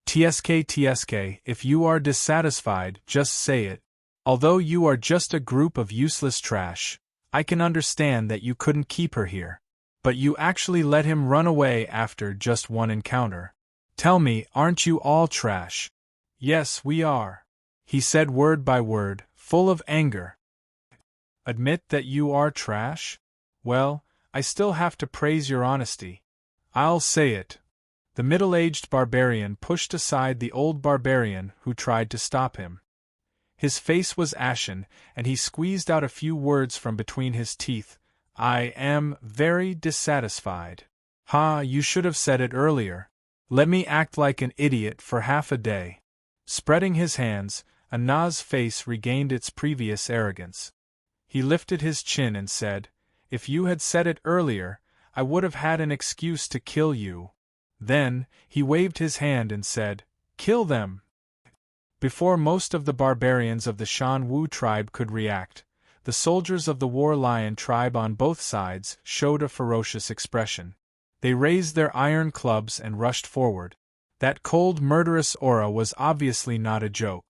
"TSK, if you are dissatisfied, just say it. Although you are just a group of useless trash, I can understand that you couldn't keep her here. But you actually let him run away after just one encounter. Tell me, aren't you all trash?" "Yes, we are," he said word by word, full of anger. "Admit that you are trash? Well, I still have to praise your honesty. I'll say it." The middle-aged barbarian pushed aside the old barbarian who tried to stop him. His face was ashen, and he squeezed out a few words from between his teeth. "I am very dissatisfied." "Ha, you should have said it earlier. Let me act like an idiot for half a day." Spreading his hands, Anna's face regained its previous arrogance. He lifted his chin and said, "If you had said it earlier, I would have had an excuse to kill you." Then, he waved his hand and said, "Kill them!" Before most of the barbarians of the Shan Wu tribe could react, the soldiers of the War Lion tribe on both sides showed a ferocious expression. They raised their iron clubs and rushed forward. That cold, murderous aura was obviously not a joke.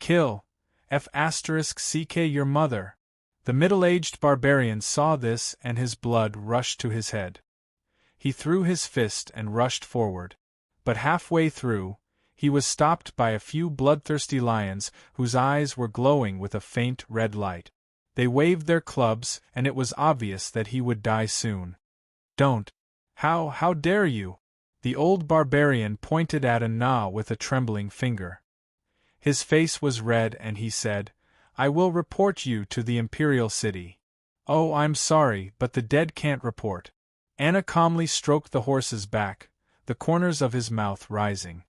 "Kill! F***ck your mother!" The middle-aged barbarian saw this and his blood rushed to his head. He threw his fist and rushed forward. But halfway through, he was stopped by a few bloodthirsty lions whose eyes were glowing with a faint red light. They waved their clubs, and it was obvious that he would die soon. "Don't! How dare you?" The old barbarian pointed at Anna with a trembling finger. His face was red and he said, "I will report you to the Imperial City." "Oh, I'm sorry, but the dead can't report." Anna calmly stroked the horse's back, the corners of his mouth rising.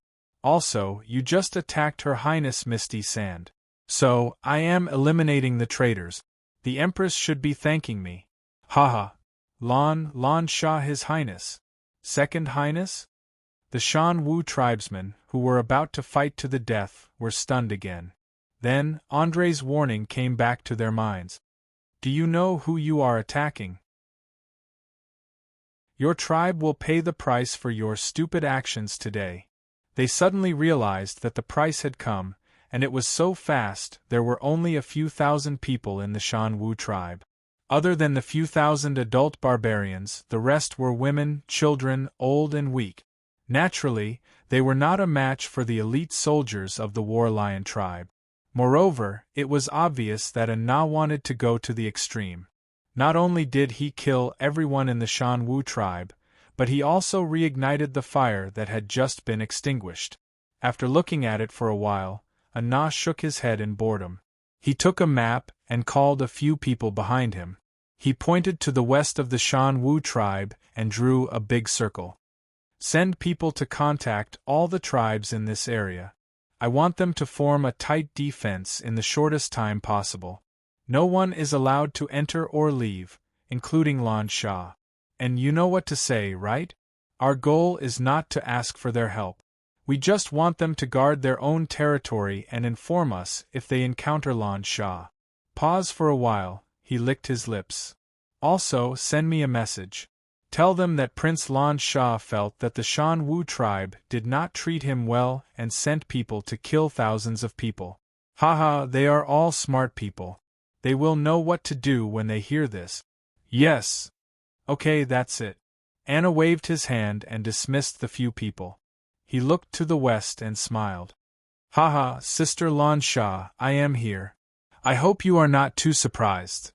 "Also, you just attacked Her Highness Misty Sand. So, I am eliminating the traitors. The Empress should be thanking me." "Haha. Lan Shah His Highness. Second Highness?" The Shan Wu tribesmen, who were about to fight to the death, were stunned again. Then, Andre's warning came back to their minds. "Do you know who you are attacking? Your tribe will pay the price for your stupid actions today." They suddenly realized that the price had come, and it was so fast there were only a few thousand people in the Shan Wu tribe. Other than the few thousand adult barbarians, the rest were women, children, old and weak. Naturally, they were not a match for the elite soldiers of the War Lion tribe. Moreover, it was obvious that Anna wanted to go to the extreme. Not only did he kill everyone in the Shan Wu tribe, but he also reignited the fire that had just been extinguished. After looking at it for a while, Anna shook his head in boredom. He took a map and called a few people behind him. He pointed to the west of the Shan Wu tribe and drew a big circle. "Send people to contact all the tribes in this area. I want them to form a tight defense in the shortest time possible. No one is allowed to enter or leave, including Lan Shah. And you know what to say, right? Our goal is not to ask for their help. We just want them to guard their own territory and inform us if they encounter Lan Shah." Pause for a while, he licked his lips. "Also, send me a message. Tell them that Prince Lan Shah felt that the Shan Wu tribe did not treat him well and sent people to kill thousands of people. Haha, they are all smart people. They will know what to do when they hear this." "Yes. Okay, that's it." Anna waved his hand and dismissed the few people. He looked to the west and smiled. "Haha, Sister Lan Shah, I am here. I hope you are not too surprised."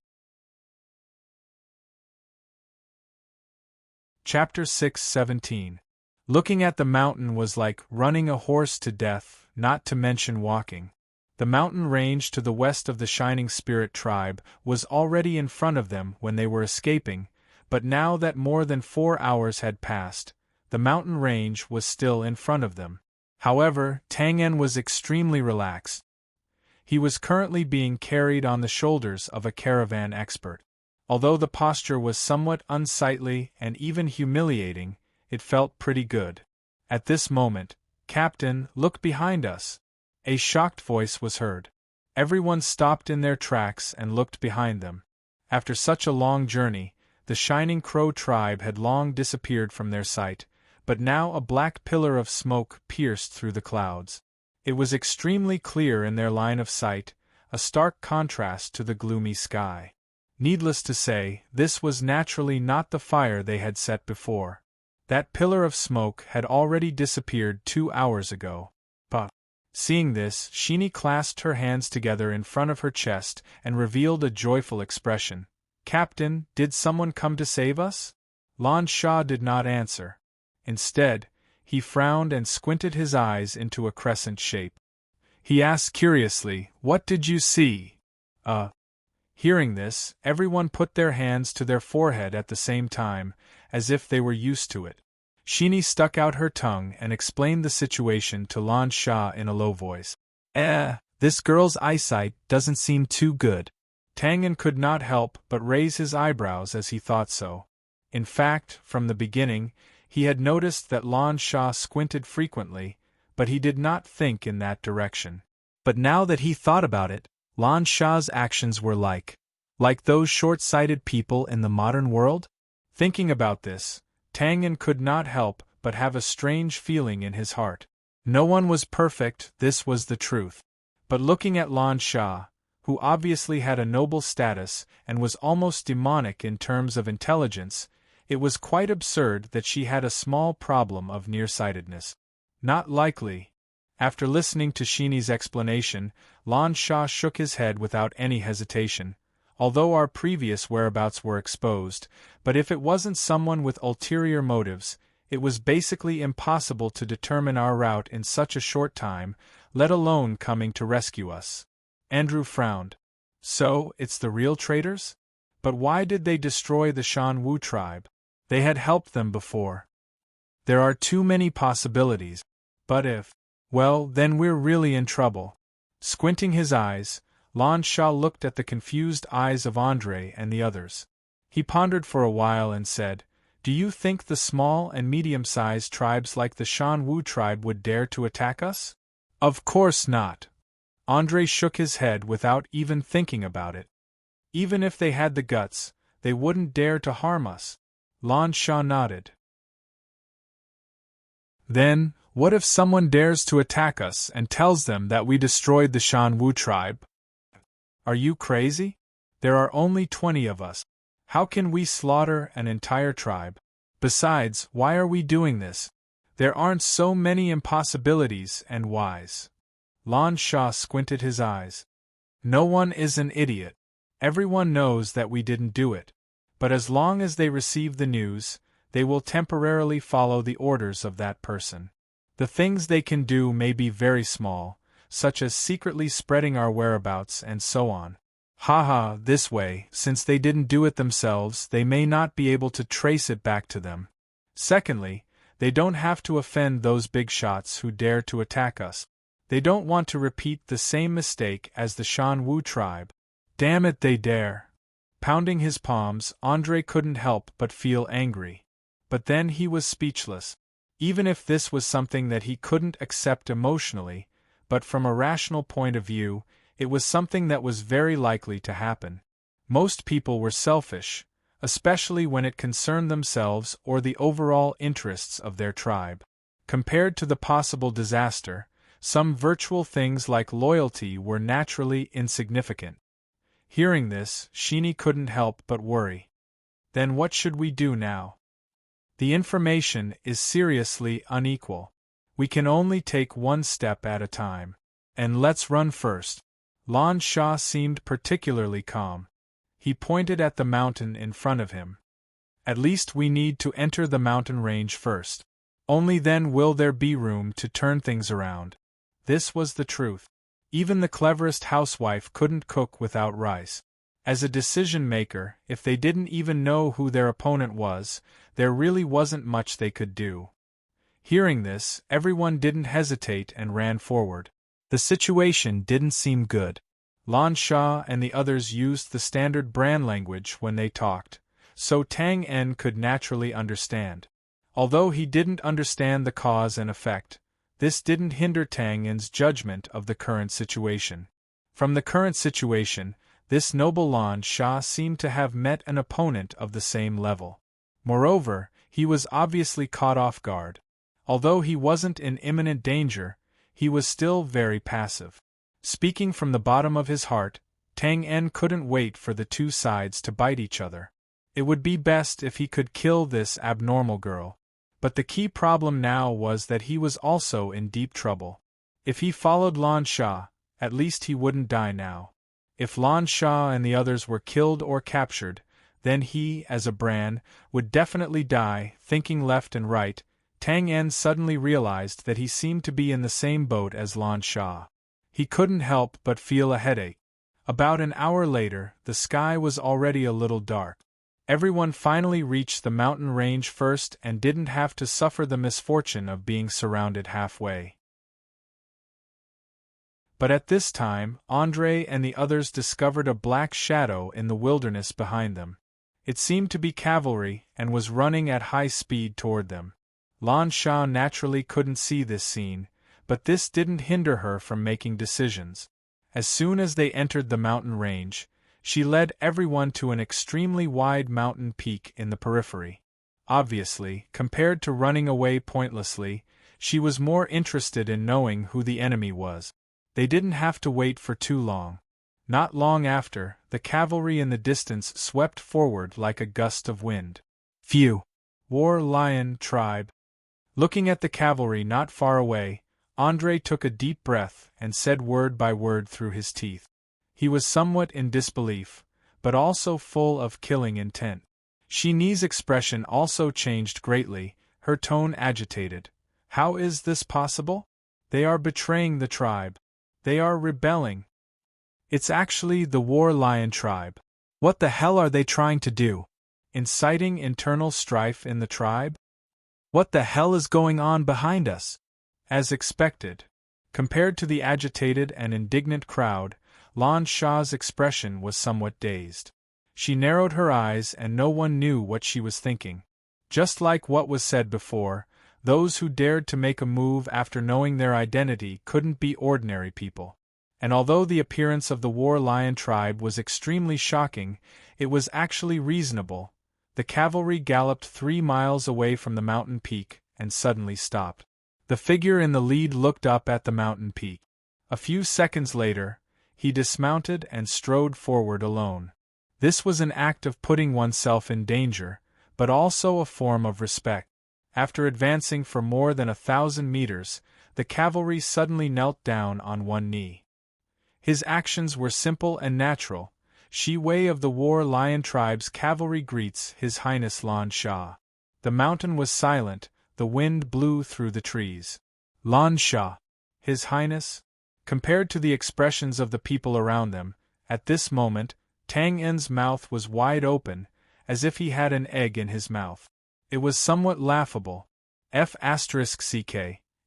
Chapter 6:17. Looking at the mountain was like running a horse to death, not to mention walking. The mountain range to the west of the Shining Spirit tribe was already in front of them when they were escaping, but now that more than 4 hours had passed, the mountain range was still in front of them. However, Tang En was extremely relaxed. He was currently being carried on the shoulders of a caravan expert. Although the posture was somewhat unsightly and even humiliating, it felt pretty good. At this moment, "Captain, look behind us!" a shocked voice was heard. Everyone stopped in their tracks and looked behind them. After such a long journey, the Shining Crow tribe had long disappeared from their sight, but now a black pillar of smoke pierced through the clouds. It was extremely clear in their line of sight, a stark contrast to the gloomy sky. Needless to say, this was naturally not the fire they had set before. That pillar of smoke had already disappeared 2 hours ago. But, seeing this, Sheeny clasped her hands together in front of her chest and revealed a joyful expression. "Captain, did someone come to save us?" Lan Sha did not answer. Instead, he frowned and squinted his eyes into a crescent shape. He asked curiously, "What did you see?" Hearing this, everyone put their hands to their forehead at the same time, as if they were used to it. Sheeny stuck out her tongue and explained the situation to Lan Sha in a low voice. This girl's eyesight doesn't seem too good." Tang En could not help but raise his eyebrows as he thought so. In fact, from the beginning, he had noticed that Lan Sha squinted frequently, but he did not think in that direction. But now that he thought about it, Lan Sha's actions were like those short-sighted people in the modern world? Thinking about this, Tang En could not help but have a strange feeling in his heart. No one was perfect, this was the truth. But looking at Lan Sha, who obviously had a noble status and was almost demonic in terms of intelligence, it was quite absurd that she had a small problem of nearsightedness. Not likely. After listening to Sheeny's explanation, Lan Sha shook his head without any hesitation. Although our previous whereabouts were exposed, but if it wasn't someone with ulterior motives, it was basically impossible to determine our route in such a short time, let alone coming to rescue us. Andrew frowned. So, it's the real traitors? But why did they destroy the Shan Wu tribe? They had helped them before. There are too many possibilities. But if... well, then we're really in trouble. Squinting his eyes, Lan Sha looked at the confused eyes of Andre and the others. He pondered for a while and said, "Do you think the small and medium-sized tribes like the Shan Wu tribe would dare to attack us?" "Of course not." Andre shook his head without even thinking about it. "Even if they had the guts, they wouldn't dare to harm us." Lan Sha nodded. "Then, what if someone dares to attack us and tells them that we destroyed the Shan Wu tribe?" "Are you crazy? There are only 20 of us. How can we slaughter an entire tribe? Besides, why are we doing this? There aren't so many impossibilities and whys." Lan Sha squinted his eyes. "No one is an idiot. Everyone knows that we didn't do it. But as long as they receive the news, they will temporarily follow the orders of that person. The things they can do may be very small, such as secretly spreading our whereabouts and so on. Haha, this way, since they didn't do it themselves, they may not be able to trace it back to them. Secondly, they don't have to offend those big shots who dare to attack us. They don't want to repeat the same mistake as the Shan Wu tribe. Damn it, they dare." Pounding his palms, Andre couldn't help but feel angry. But then he was speechless. Even if this was something that he couldn't accept emotionally, but from a rational point of view, it was something that was very likely to happen. Most people were selfish, especially when it concerned themselves or the overall interests of their tribe. Compared to the possible disaster, some virtual things like loyalty were naturally insignificant. Hearing this, Sheeny couldn't help but worry. Then what should we do now? The information is seriously unequal. We can only take one step at a time. And let's run first. Lan Sha seemed particularly calm. He pointed at the mountain in front of him. At least we need to enter the mountain range first. Only then will there be room to turn things around. This was the truth. Even the cleverest housewife couldn't cook without rice. As a decision-maker, if they didn't even know who their opponent was, there really wasn't much they could do. Hearing this, everyone didn't hesitate and ran forward. The situation didn't seem good. Lan Sha and the others used the standard brand language when they talked, so Tang En could naturally understand. Although he didn't understand the cause and effect, this didn't hinder Tang En's judgment of the current situation. From the current situation, this noble Lan Sha seemed to have met an opponent of the same level. Moreover, he was obviously caught off guard. Although he wasn't in imminent danger, he was still very passive. Speaking from the bottom of his heart, Tang En couldn't wait for the two sides to bite each other. It would be best if he could kill this abnormal girl. But the key problem now was that he was also in deep trouble. If he followed Lan Sha, at least he wouldn't die now. If Lan Sha and the others were killed or captured, then he, as a Bran, would definitely die. Thinking left and right, Tang En suddenly realized that he seemed to be in the same boat as Lan Sha. He couldn't help but feel a headache. About an hour later, the sky was already a little dark. Everyone finally reached the mountain range first and didn't have to suffer the misfortune of being surrounded halfway. But at this time, Andre and the others discovered a black shadow in the wilderness behind them. It seemed to be cavalry and was running at high speed toward them. Lan Sha naturally couldn't see this scene, but this didn't hinder her from making decisions. As soon as they entered the mountain range, she led everyone to an extremely wide mountain peak in the periphery. Obviously, compared to running away pointlessly, she was more interested in knowing who the enemy was. They didn't have to wait for too long. Not long after, the cavalry in the distance swept forward like a gust of wind. Phew! War Lion Tribe. Looking at the cavalry not far away, Andre took a deep breath and said word by word through his teeth. He was somewhat in disbelief, but also full of killing intent. Shini's expression also changed greatly, her tone agitated. How is this possible? They are betraying the tribe. They are rebelling. It's actually the War Lion tribe. What the hell are they trying to do? Inciting internal strife in the tribe? What the hell is going on behind us? As expected. Compared to the agitated and indignant crowd, Lan Sha's expression was somewhat dazed. She narrowed her eyes and no one knew what she was thinking. Just like what was said before, those who dared to make a move after knowing their identity couldn't be ordinary people. And although the appearance of the War Lion tribe was extremely shocking, it was actually reasonable. The cavalry galloped 3 miles away from the mountain peak and suddenly stopped. The figure in the lead looked up at the mountain peak. A few seconds later, he dismounted and strode forward alone. This was an act of putting oneself in danger, but also a form of respect. After advancing for more than 1,000 meters, the cavalry suddenly knelt down on one knee. His actions were simple and natural. Shi Wei of the War Lion tribe's cavalry greets His Highness Lan Sha. The mountain was silent, the wind blew through the trees. Lan Sha, His Highness? Compared to the expressions of the people around them, at this moment, Tang En's mouth was wide open, as if he had an egg in his mouth. It was somewhat laughable. F***ck,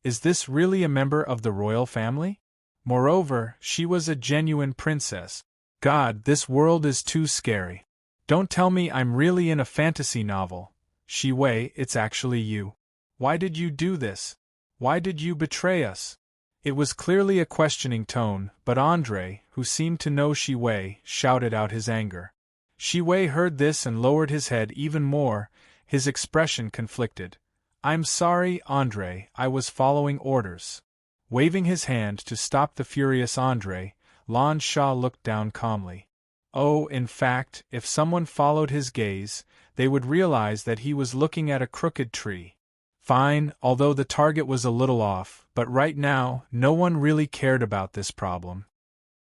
is this really a member of the royal family? Moreover, she was a genuine princess. God, this world is too scary. Don't tell me I'm really in a fantasy novel. Shi Wei, it's actually you. Why did you do this? Why did you betray us? It was clearly a questioning tone, but Andre, who seemed to know Shi Wei, shouted out his anger. Shi Wei heard this and lowered his head even more, his expression conflicted. I'm sorry, Andre, I was following orders. Waving his hand to stop the furious Andre, Lan Sha looked down calmly. Oh, in fact, if someone followed his gaze, they would realize that he was looking at a crooked tree. Fine, although the target was a little off, but right now, no one really cared about this problem.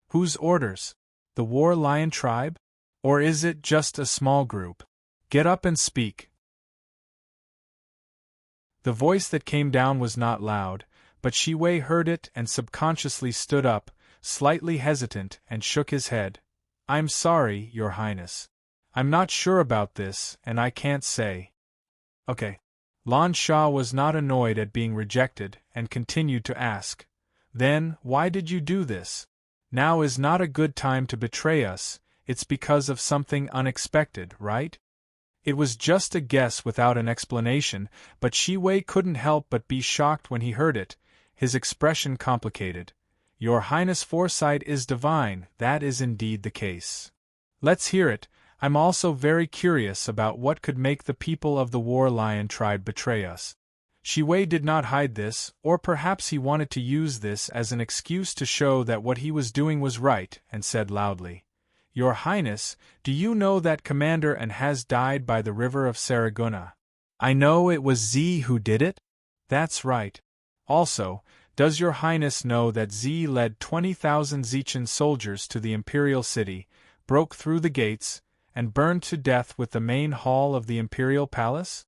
Whose orders? The War Lion tribe? Or is it just a small group? Get up and speak. The voice that came down was not loud, but Shi Wei heard it and subconsciously stood up, slightly hesitant, and shook his head. I'm sorry, Your Highness. I'm not sure about this, and I can't say. Okay. Lan Sha was not annoyed at being rejected and continued to ask, "Then, why did you do this? Now is not a good time to betray us, it's because of something unexpected, right?" It was just a guess without an explanation, but Shi Wei couldn't help but be shocked when he heard it, his expression complicated. "Your Highness' foresight is divine, that is indeed the case. Let's hear it. I'm also very curious about what could make the people of the War Lion tribe betray us." Shi Wei did not hide this, or perhaps he wanted to use this as an excuse to show that what he was doing was right, and said loudly, "Your Highness, do you know that Commander An has died by the river of Saraguna? I know it was Z who did it?" "That's right. Also, does your Highness know that Z led 20,000 Zichan soldiers to the imperial city, broke through the gates, and burned to death with the main hall of the imperial palace?"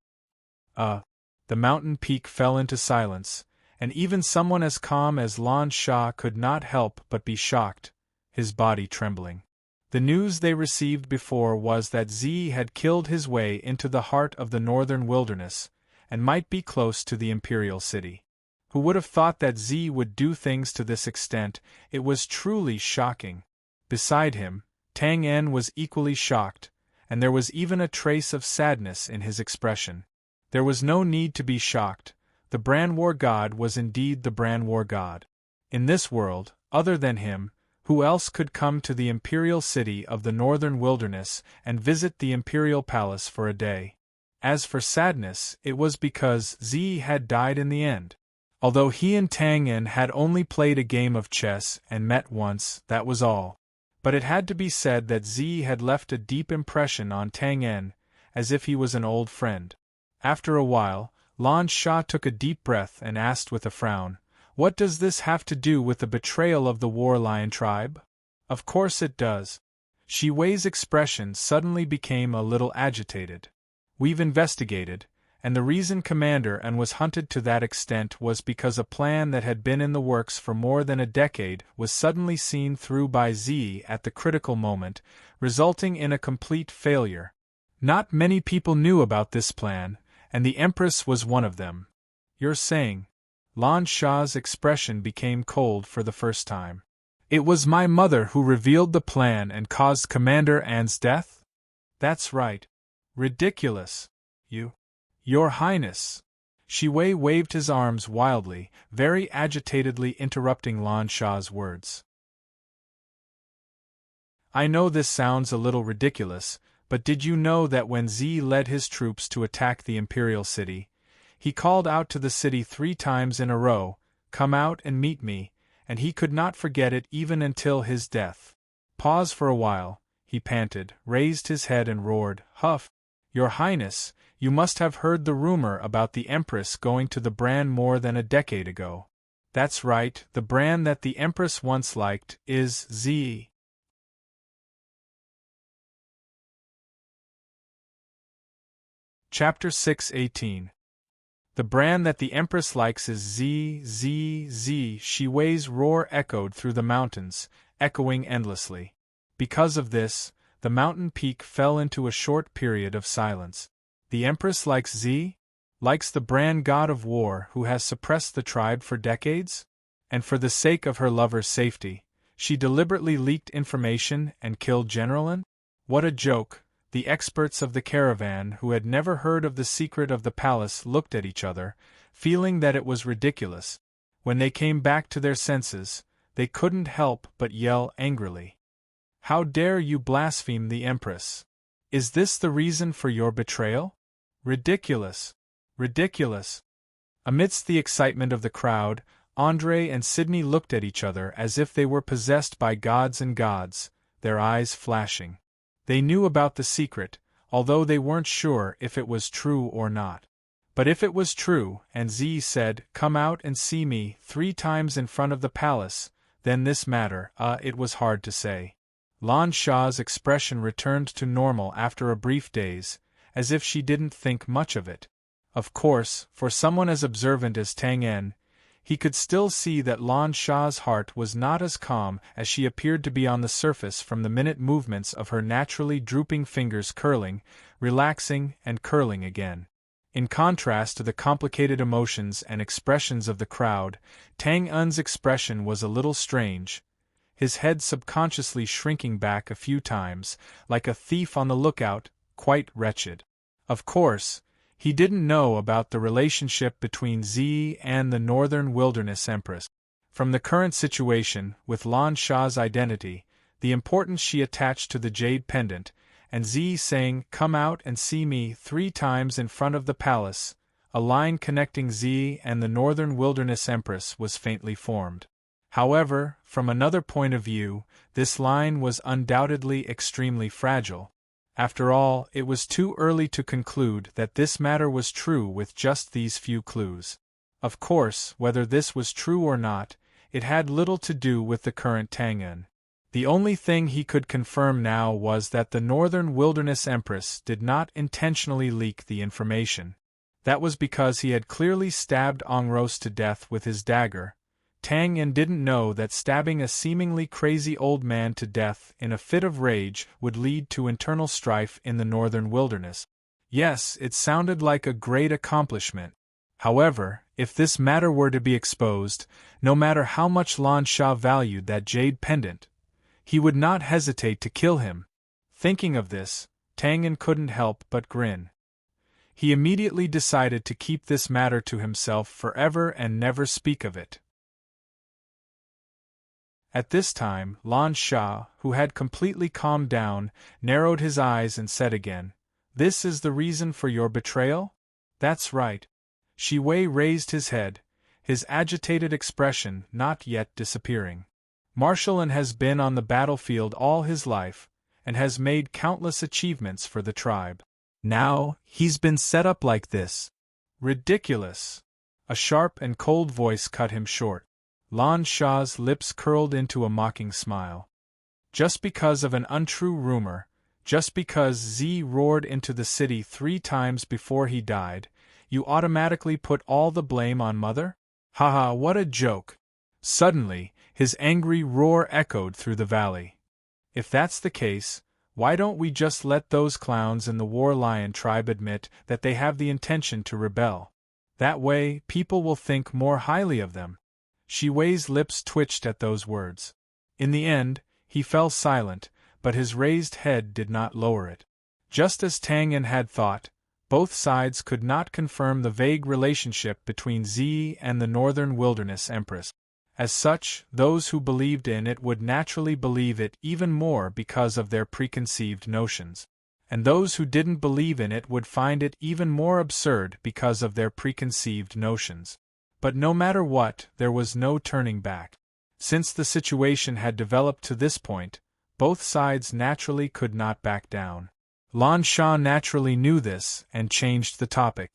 The mountain peak fell into silence, and even someone as calm as Lan Sha could not help but be shocked, his body trembling. The news they received before was that Z had killed his way into the heart of the northern wilderness, and might be close to the imperial city. Who would have thought that Z would do things to this extent? It was truly shocking. Beside him, Tang En was equally shocked, and there was even a trace of sadness in his expression. There was no need to be shocked. The Bran War God was indeed the Bran War God. In this world, other than him, who else could come to the imperial city of the northern wilderness and visit the imperial palace for a day? As for sadness, it was because Z had died in the end. Although he and Tang En had only played a game of chess and met once, that was all. But it had to be said that Z had left a deep impression on Tang En, as if he was an old friend. After a while, Lan Sha took a deep breath and asked with a frown, "What does this have to do with the betrayal of the War Lion tribe?" "Of course it does." Shi Wei's expression suddenly became a little agitated. "We've investigated, and the reason Commander An was hunted to that extent was because a plan that had been in the works for more than a decade was suddenly seen through by Z at the critical moment, resulting in a complete failure. Not many people knew about this plan, and the Empress was one of them." "You're saying?" Lan Sha's expression became cold for the first time. "It was my mother who revealed the plan and caused Commander An's death?" "That's right." "Ridiculous. Your Highness." Shi Wei waved his arms wildly, very agitatedly interrupting Lan Sha's words. "I know this sounds a little ridiculous, but did you know that when Z led his troops to attack the imperial city, he called out to the city 3 times in a row, 'Come out and meet me,' and he could not forget it even until his death. Pause for a while, he panted, raised his head and roared, 'Huff! Your Highness, you must have heard the rumor about the Empress going to the Bran more than a decade ago.' That's right, the Bran that the Empress once liked is Z. Chapter 6:18. The Bran that the Empress likes is Z. Shi Wei's roar echoed through the mountains, echoing endlessly. Because of this, the mountain peak fell into a short period of silence. The Empress likes Z? Likes the Bran god of war who has suppressed the tribe for decades? And for the sake of her lover's safety, she deliberately leaked information and killed General An? What a joke! The experts of the caravan who had never heard of the secret of the palace looked at each other, feeling that it was ridiculous. When they came back to their senses, they couldn't help but yell angrily. "How dare you blaspheme the Empress? Is this the reason for your betrayal? Ridiculous! Ridiculous!" Amidst the excitement of the crowd, Andre and Sidney looked at each other as if they were possessed by gods and gods, their eyes flashing. They knew about the secret, although they weren't sure if it was true or not. But if it was true, and Z said, "Come out and see me," 3 times in front of the palace, then this matter, it was hard to say. Lan Sha's expression returned to normal after a brief daze, as if she didn't think much of it. Of course, for someone as observant as Tang En, he could still see that Lan Sha's heart was not as calm as she appeared to be on the surface from the minute movements of her naturally drooping fingers curling, relaxing and curling again. In contrast to the complicated emotions and expressions of the crowd, Tang Un's expression was a little strange, his head subconsciously shrinking back a few times, like a thief on the lookout, quite wretched. Of course, he didn't know about the relationship between Z and the Northern Wilderness Empress. From the current situation, with Lan Sha's identity, the importance she attached to the jade pendant, and Z saying, "Come out and see me" 3 times in front of the palace, a line connecting Z and the Northern Wilderness Empress was faintly formed. However, from another point of view, this line was undoubtedly extremely fragile. After all, it was too early to conclude that this matter was true with just these few clues. Of course, whether this was true or not, it had little to do with the current Tang Un. The only thing he could confirm now was that the Northern Wilderness Empress did not intentionally leak the information. That was because he had clearly stabbed Ongros to death with his dagger. Tang Un didn't know that stabbing a seemingly crazy old man to death in a fit of rage would lead to internal strife in the Northern Wilderness. Yes, it sounded like a great accomplishment. However, if this matter were to be exposed, no matter how much Lan Sha valued that jade pendant, he would not hesitate to kill him. Thinking of this, Tang Un couldn't help but grin. He immediately decided to keep this matter to himself forever and never speak of it. At this time, Lan Sha, who had completely calmed down, narrowed his eyes and said again, "This is the reason for your betrayal?" "That's right." Shi Wei raised his head, his agitated expression not yet disappearing. "Marshallin has been on the battlefield all his life, and has made countless achievements for the tribe. Now, he's been set up like this. Ridiculous!" A sharp and cold voice cut him short. Lan Sha's lips curled into a mocking smile. "Just because of an untrue rumor, just because Z roared into the city 3 times before he died, you automatically put all the blame on Mother? Haha, what a joke!" Suddenly, his angry roar echoed through the valley. "If that's the case, why don't we just let those clowns in the War Lion tribe admit that they have the intention to rebel? That way, people will think more highly of them." Shi Wei's lips twitched at those words. In the end, he fell silent, but his raised head did not lower it. Just as Tang Un had thought, both sides could not confirm the vague relationship between Z and the Northern Wilderness Empress. As such, those who believed in it would naturally believe it even more because of their preconceived notions. And those who didn't believe in it would find it even more absurd because of their preconceived notions. But no matter what, there was no turning back. Since the situation had developed to this point, both sides naturally could not back down. Lan Sha naturally knew this and changed the topic.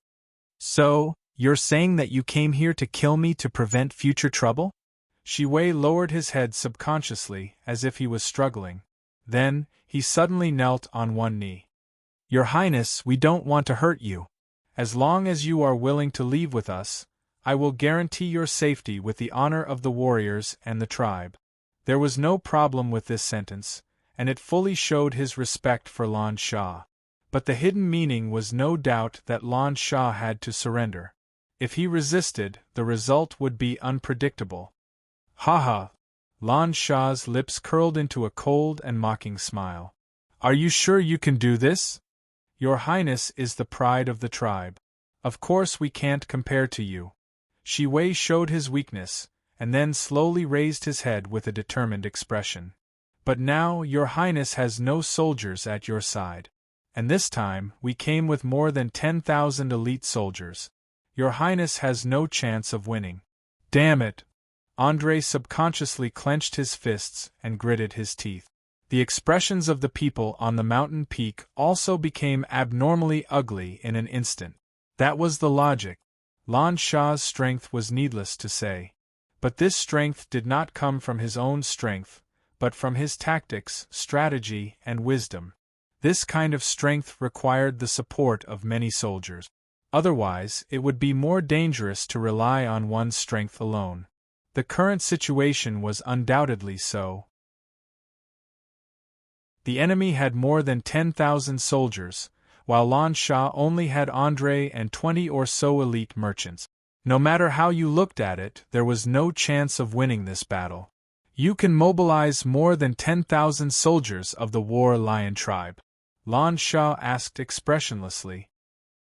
"So, you're saying that you came here to kill me to prevent future trouble?" Shi Wei lowered his head subconsciously, as if he was struggling. Then, he suddenly knelt on one knee. "Your Highness, we don't want to hurt you. As long as you are willing to leave with us, I will guarantee your safety with the honor of the warriors and the tribe." There was no problem with this sentence, and it fully showed his respect for Lan Sha. But the hidden meaning was no doubt that Lan Sha had to surrender. If he resisted, the result would be unpredictable. "Ha!" Lan Sha's lips curled into a cold and mocking smile. "Are you sure you can do this? Your Highness is the pride of the tribe. Of course we can't compare to you." Shi Wei showed his weakness, and then slowly raised his head with a determined expression. "But now your Highness has no soldiers at your side. And this time, we came with more than 10,000 elite soldiers. Your Highness has no chance of winning." "Damn it!" Andre subconsciously clenched his fists and gritted his teeth. The expressions of the people on the mountain peak also became abnormally ugly in an instant. That was the logic. Lan Sha's strength was needless to say. But this strength did not come from his own strength, but from his tactics, strategy, and wisdom. This kind of strength required the support of many soldiers. Otherwise, it would be more dangerous to rely on one's strength alone. The current situation was undoubtedly so. The enemy had more than 10,000 soldiers, while Lan Sha only had Andre and 20 or so elite merchants. No matter how you looked at it, there was no chance of winning this battle. You can mobilize more than 10,000 soldiers of the War Lion tribe? Lan Sha asked expressionlessly.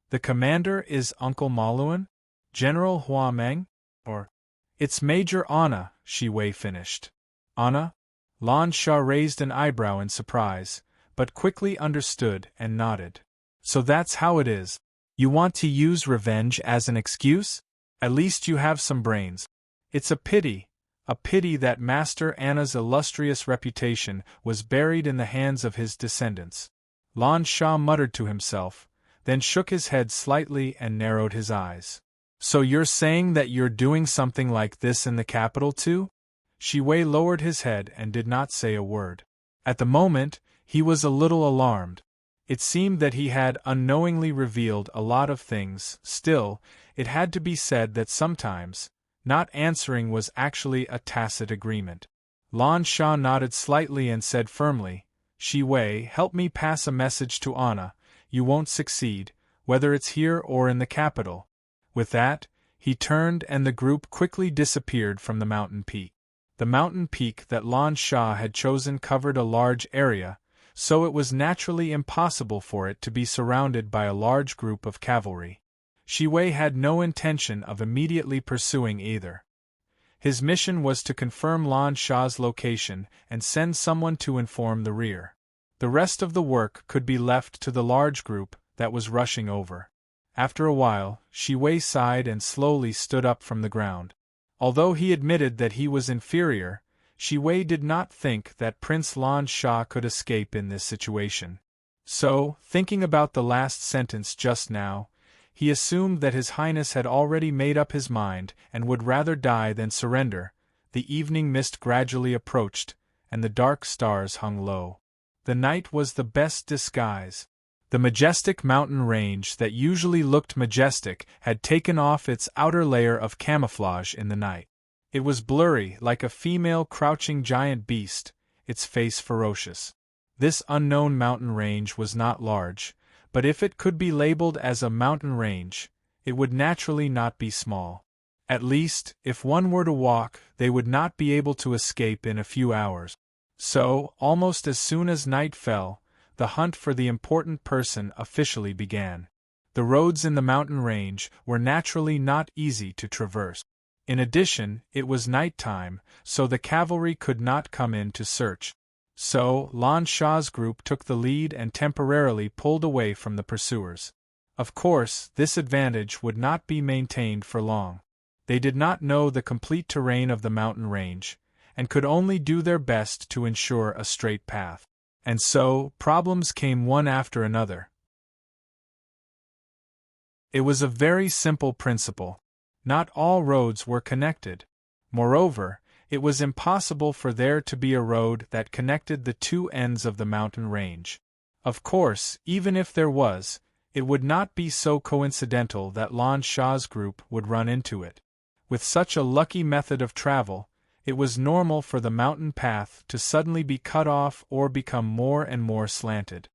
The commander is Uncle Maluan? General Hua Meng? Or? It's Major Anna, Shi Wei finished. Anna? Lan Sha raised an eyebrow in surprise, but quickly understood and nodded. So that's how it is. You want to use revenge as an excuse? At least you have some brains. It's a pity that Master Anna's illustrious reputation was buried in the hands of his descendants. Lan Sha muttered to himself, then shook his head slightly and narrowed his eyes. So you're saying that you're doing something like this in the capital too? Shi Wei lowered his head and did not say a word. At the moment, he was a little alarmed. It seemed that he had unknowingly revealed a lot of things. Still, it had to be said that sometimes, not answering was actually a tacit agreement. Lan Sha nodded slightly and said firmly, Shi Wei, help me pass a message to Anna. You won't succeed, whether it's here or in the capital. With that, he turned and the group quickly disappeared from the mountain peak. The mountain peak that Lan Sha had chosen covered a large area, so it was naturally impossible for it to be surrounded by a large group of cavalry. Shi Wei had no intention of immediately pursuing either. His mission was to confirm Lan Sha's location and send someone to inform the rear. The rest of the work could be left to the large group that was rushing over. After a while, Shi Wei sighed and slowly stood up from the ground. Although he admitted that he was inferior, Shi Wei did not think that Prince Lan Sha could escape in this situation. So, thinking about the last sentence just now, he assumed that His Highness had already made up his mind and would rather die than surrender. The evening mist gradually approached, and the dark stars hung low. The night was the best disguise. The majestic mountain range that usually looked majestic had taken off its outer layer of camouflage in the night. It was blurry like a female crouching giant beast, its face ferocious. This unknown mountain range was not large, but if it could be labeled as a mountain range, it would naturally not be small. At least, if one were to walk, they would not be able to escape in a few hours. So, almost as soon as night fell, the hunt for the important person officially began. The roads in the mountain range were naturally not easy to traverse. In addition, it was night time, so the cavalry could not come in to search. So, Lan Sha's group took the lead and temporarily pulled away from the pursuers. Of course, this advantage would not be maintained for long. They did not know the complete terrain of the mountain range, and could only do their best to ensure a straight path. And so, problems came one after another. It was a very simple principle. Not all roads were connected. Moreover, it was impossible for there to be a road that connected the two ends of the mountain range. Of course, even if there was, it would not be so coincidental that Lan Sha's group would run into it. With such a lucky method of travel, it was normal for the mountain path to suddenly be cut off or become more and more slanted.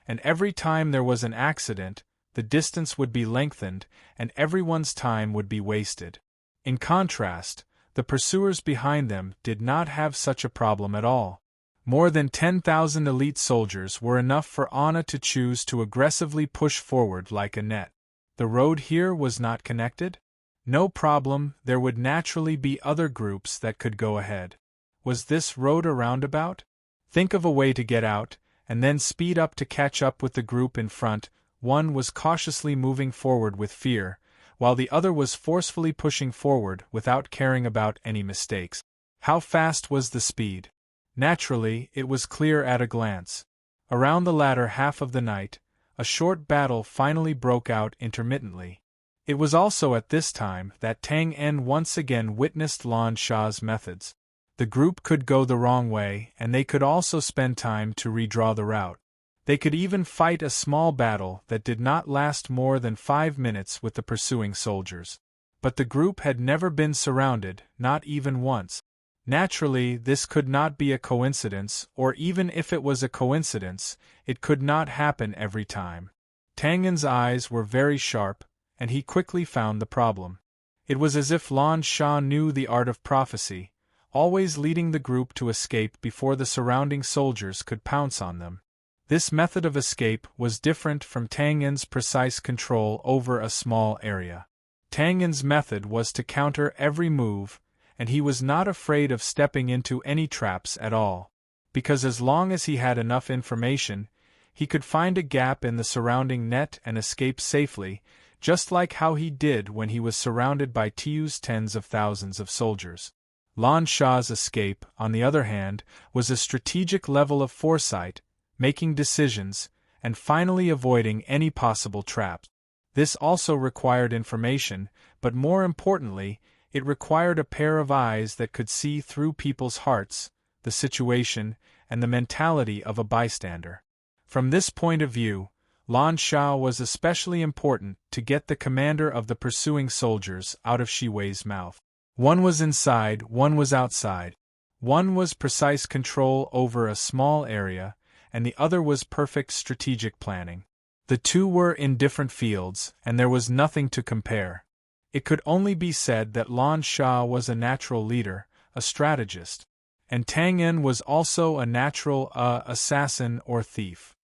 And every time there was an accident, the distance would be lengthened, and everyone's time would be wasted. In contrast, the pursuers behind them did not have such a problem at all. More than 10,000 elite soldiers were enough for Anna to choose to aggressively push forward like a net. The road here was not connected? No problem, there would naturally be other groups that could go ahead. Was this road a roundabout? Think of a way to get out, and then speed up to catch up with the group in front. One was cautiously moving forward with fear, while the other was forcefully pushing forward without caring about any mistakes. How fast was the speed? Naturally, it was clear at a glance. Around the latter half of the night, a short battle finally broke out intermittently. It was also at this time that Tang En once again witnessed Lan Sha's methods. The group could go the wrong way, and they could also spend time to redraw the route. They could even fight a small battle that did not last more than 5 minutes with the pursuing soldiers. But the group had never been surrounded, not even once. Naturally, this could not be a coincidence, or even if it was a coincidence, it could not happen every time. Tang En's eyes were very sharp, and he quickly found the problem. It was as if Lan Sha knew the art of prophecy, always leading the group to escape before the surrounding soldiers could pounce on them. This method of escape was different from Tang En's precise control over a small area. Tang En's method was to counter every move, and he was not afraid of stepping into any traps at all, because as long as he had enough information, he could find a gap in the surrounding net and escape safely, just like how he did when he was surrounded by Tiu's tens of thousands of soldiers. Lan Sha's escape, on the other hand, was a strategic level of foresight, making decisions, and finally avoiding any possible traps. This also required information, but more importantly, it required a pair of eyes that could see through people's hearts, the situation, and the mentality of a bystander. From this point of view, Lan Sha was especially important to get the commander of the pursuing soldiers out of Shi Wei's mouth. One was inside, one was outside. One was precise control over a small area, and the other was perfect strategic planning. The two were in different fields, and there was nothing to compare. It could only be said that Lan Sha was a natural leader, a strategist, and Tang En was also a natural assassin or thief.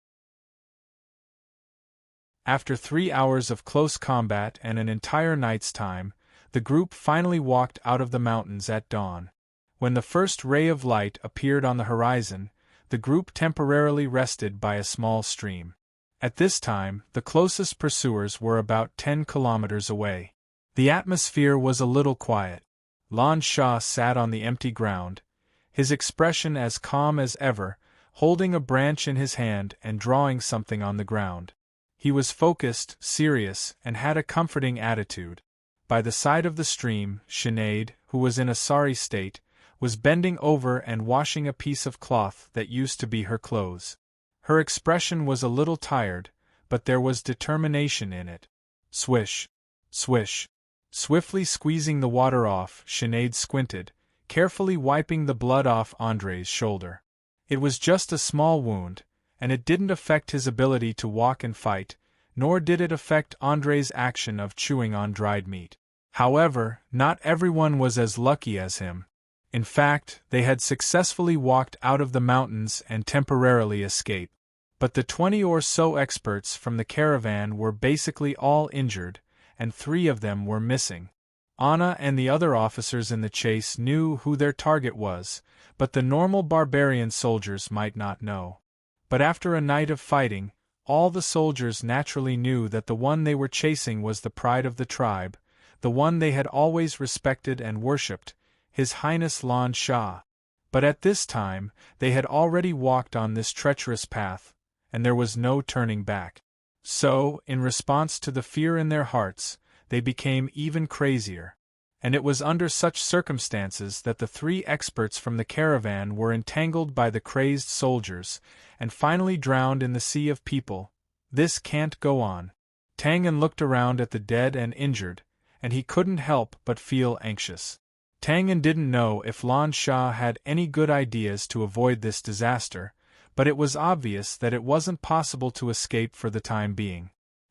After 3 hours of close combat and an entire night's time, the group finally walked out of the mountains at dawn. When the first ray of light appeared on the horizon, the group temporarily rested by a small stream. At this time, the closest pursuers were about 10 kilometers away. The atmosphere was a little quiet. Lan Sha sat on the empty ground, his expression as calm as ever, holding a branch in his hand and drawing something on the ground. He was focused, serious, and had a comforting attitude. By the side of the stream, Sinead, who was in a sorry state, was bending over and washing a piece of cloth that used to be her clothes. Her expression was a little tired, but there was determination in it. Swish! Swish! Swiftly squeezing the water off, Sinead squinted, carefully wiping the blood off Andre's shoulder. It was just a small wound, and it didn't affect his ability to walk and fight, nor did it affect Andre's action of chewing on dried meat. However, not everyone was as lucky as him. In fact, they had successfully walked out of the mountains and temporarily escaped. But the 20 or so experts from the caravan were basically all injured, and 3 of them were missing. Anna and the other officers in the chase knew who their target was, but the normal barbarian soldiers might not know. But after a night of fighting, all the soldiers naturally knew that the one they were chasing was the pride of the tribe, the one they had always respected and worshipped, His Highness Lan Sha. But at this time, they had already walked on this treacherous path, and there was no turning back. So, in response to the fear in their hearts, they became even crazier. And it was under such circumstances that the 3 experts from the caravan were entangled by the crazed soldiers, and finally drowned in the sea of people. This can't go on. Tang En looked around at the dead and injured, and he couldn't help but feel anxious. Tang En didn't know if Lan Sha had any good ideas to avoid this disaster, but it was obvious that it wasn't possible to escape for the time being.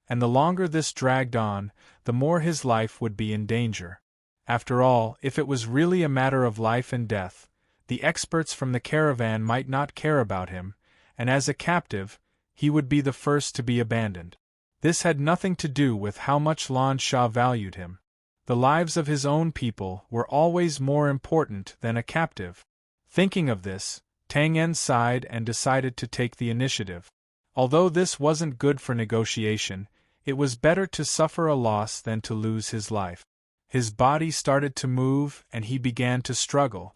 And the longer this dragged on, the more his life would be in danger. After all, if it was really a matter of life and death, the experts from the caravan might not care about him, and as a captive, he would be the first to be abandoned. This had nothing to do with how much Lan Sha valued him. The lives of his own people were always more important than a captive. Thinking of this, Tang En sighed and decided to take the initiative. Although this wasn't good for negotiation, it was better to suffer a loss than to lose his life. His body started to move and he began to struggle.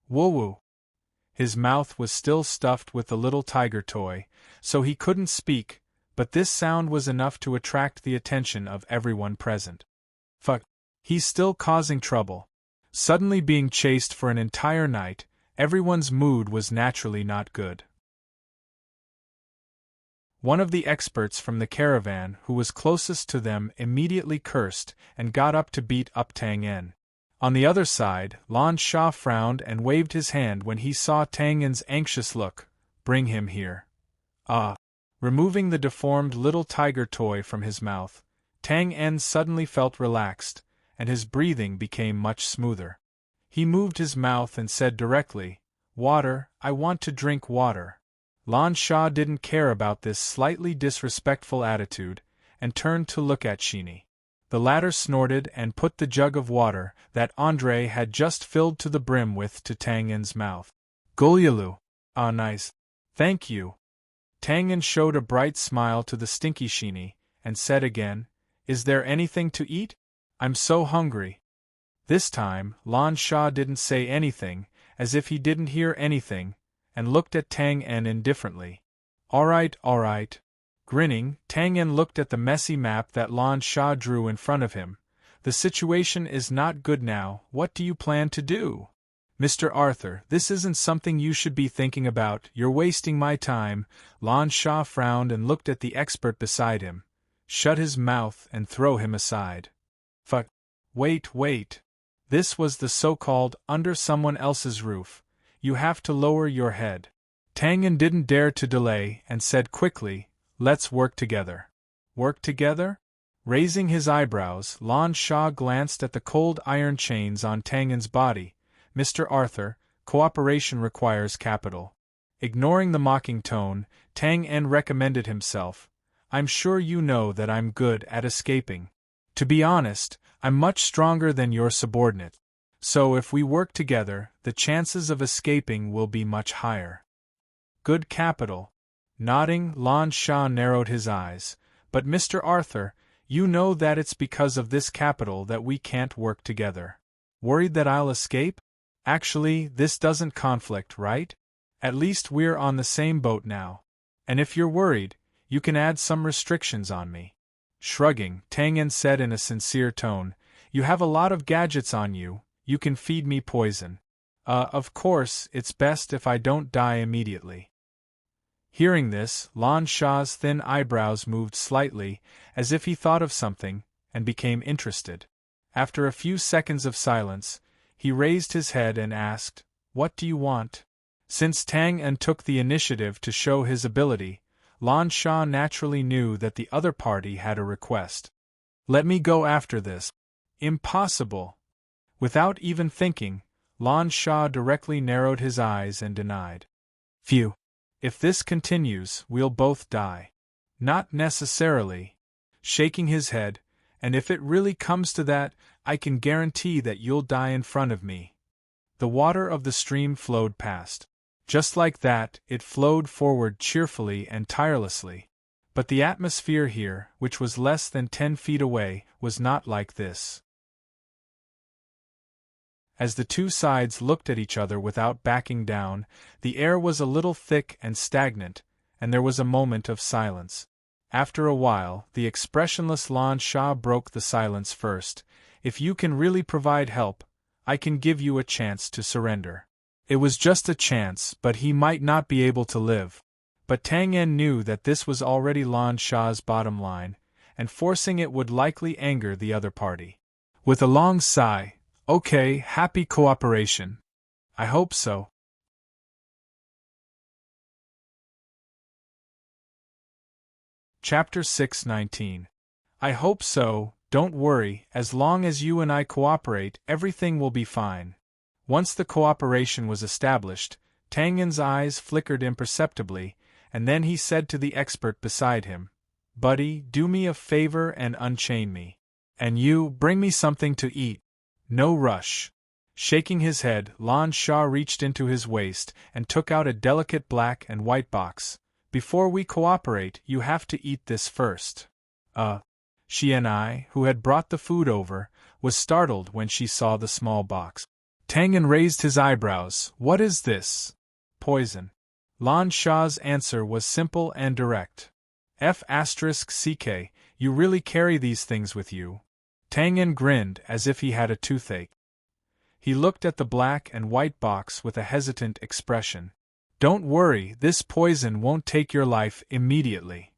Woo-woo! His mouth was still stuffed with the little tiger toy, so he couldn't speak, but this sound was enough to attract the attention of everyone present. Fuck! He's still causing trouble. Suddenly being chased for an entire night, everyone's mood was naturally not good. One of the experts from the caravan who was closest to them immediately cursed and got up to beat up Tang En. On the other side, Lan Sha frowned and waved his hand when he saw Tang En's anxious look. Bring him here. Removing the deformed little tiger toy from his mouth, Tang En suddenly felt relaxed, and his breathing became much smoother. He moved his mouth and said directly, "Water, I want to drink water." Lan Sha didn't care about this slightly disrespectful attitude, and turned to look at Shini. The latter snorted and put the jug of water that Andre had just filled to the brim with to Tang En's mouth. "Gulyalu. Ah, nice. Thank you." Tang En showed a bright smile to the stinky Shini, and said again, "Is there anything to eat? I'm so hungry." This time, Lan Sha didn't say anything, as if he didn't hear anything, and looked at Tang En indifferently. All right. Grinning, Tang En looked at the messy map that Lan Sha drew in front of him. "The situation is not good now. What do you plan to do?" "Mr. Arthur, this isn't something you should be thinking about. You're wasting my time." Lan Sha frowned and looked at the expert beside him. "Shut his mouth and throw him aside." Fuck. Wait. This was the so-called under someone else's roof. You have to lower your head. Tang En didn't dare to delay and said quickly, "Let's work together." "Work together?" Raising his eyebrows, Lan Sha glanced at the cold iron chains on Tang En's body. "Mr. Arthur, cooperation requires capital." Ignoring the mocking tone, Tang En recommended himself. "I'm sure you know that I'm good at escaping. To be honest, I'm much stronger than your subordinate. So if we work together, the chances of escaping will be much higher." "Good capital." Nodding, Lan Sha narrowed his eyes. "But Mr. Arthur, you know that it's because of this capital that we can't work together. Worried that I'll escape? Actually, this doesn't conflict, right? At least we're on the same boat now. And if you're worried, you can add some restrictions on me." Shrugging, Tang En said in a sincere tone, "You have a lot of gadgets on you. You can feed me poison. Of course, it's best if I don't die immediately." Hearing this, Lan Sha's thin eyebrows moved slightly, as if he thought of something, and became interested. After a few seconds of silence, he raised his head and asked, "What do you want?" Since Tang En took the initiative to show his ability, Lan Sha naturally knew that the other party had a request. "Let me go after this." "Impossible." Without even thinking, Lan Sha directly narrowed his eyes and denied. "Phew. If this continues, we'll both die." "Not necessarily." Shaking his head, "And if it really comes to that, I can guarantee that you'll die in front of me." The water of the stream flowed past. Just like that, it flowed forward cheerfully and tirelessly. But the atmosphere here, which was less than 10 feet away, was not like this. As the two sides looked at each other without backing down, the air was a little thick and stagnant, and there was a moment of silence. After a while, the expressionless Lan Sha broke the silence first. "If you can really provide help, I can give you a chance to surrender." It was just a chance, but he might not be able to live. But Tang En knew that this was already Lan Sha's bottom line, and forcing it would likely anger the other party. With a long sigh, "Okay, happy cooperation. I hope so." Chapter 619. I hope so. Don't worry, as long as you and I cooperate, everything will be fine. Once the cooperation was established, Tang En's eyes flickered imperceptibly, and then he said to the expert beside him, "Buddy, do me a favor and unchain me. And you, bring me something to eat. No rush." Shaking his head, Lan Sha reached into his waist and took out a delicate black and white box. "Before we cooperate, you have to eat this first." She and I, who had brought the food over, was startled when she saw the small box. Tang En raised his eyebrows. "What is this?" "Poison." Lan Sha's answer was simple and direct. "F***ck, you really carry these things with you?" Tang En grinned as if he had a toothache. He looked at the black and white box with a hesitant expression. "Don't worry, this poison won't take your life immediately."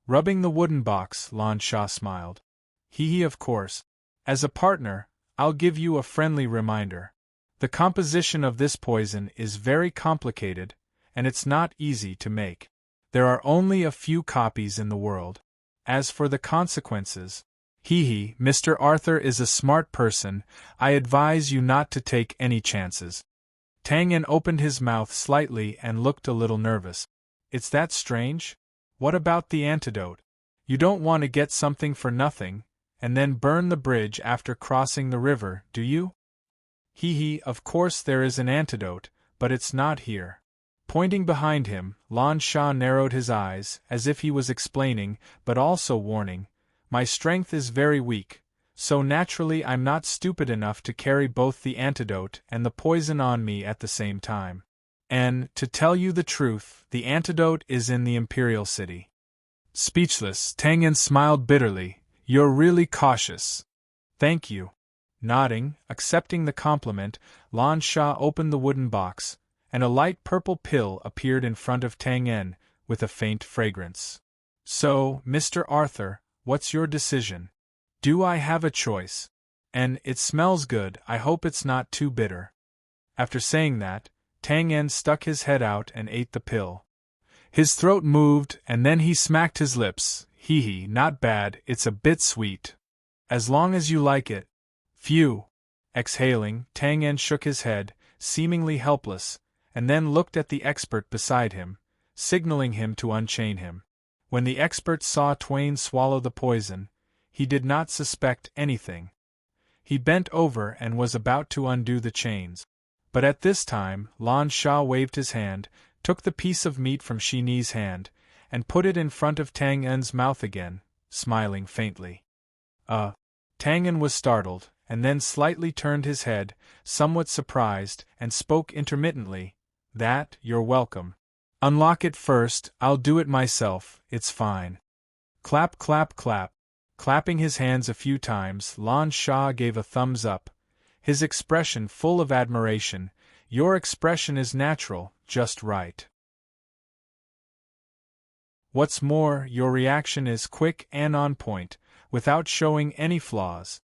Rubbing the wooden box, Lan Sha smiled. "Hee, of course. As a partner, I'll give you a friendly reminder. The composition of this poison is very complicated, and it's not easy to make. There are only a few copies in the world. As for the consequences, Mr. Arthur is a smart person, I advise you not to take any chances. Tang En opened his mouth slightly and looked a little nervous. It's that strange? What about the antidote? You don't want to get something for nothing, and then burn the bridge after crossing the river, do you? Of course there is an antidote, but it's not here. Pointing behind him, Lan Sha narrowed his eyes, as if he was explaining, but also warning. My strength is very weak, so naturally I'm not stupid enough to carry both the antidote and the poison on me at the same time. And, to tell you the truth, the antidote is in the Imperial City. Speechless, Tang En smiled bitterly. You're really cautious. Thank you. Nodding, accepting the compliment, Lan Sha opened the wooden box, and a light purple pill appeared in front of Tang En, with a faint fragrance. So, Mr. Arthur, what's your decision? Do I have a choice? And it smells good, I hope it's not too bitter. After saying that, Tang En stuck his head out and ate the pill. His throat moved, and then he smacked his lips. Not bad, it's a bit sweet. As long as you like it. Phew. Exhaling, Tang En shook his head, seemingly helpless, and then looked at the expert beside him, signaling him to unchain him. When the expert saw Twain swallow the poison, he did not suspect anything. He bent over and was about to undo the chains. But at this time, Lan Sha waved his hand, took the piece of meat from Shi Ni's hand, and put it in front of Tang En's mouth again, smiling faintly. Tang En was startled, and then slightly turned his head, somewhat surprised, and spoke intermittently. You're welcome. Unlock it first, I'll do it myself, it's fine. Clap, clap, clap. Clapping his hands a few times, Lan Sha gave a thumbs up, his expression full of admiration. Your expression is natural, just right. What's more, your reaction is quick and on point, without showing any flaws.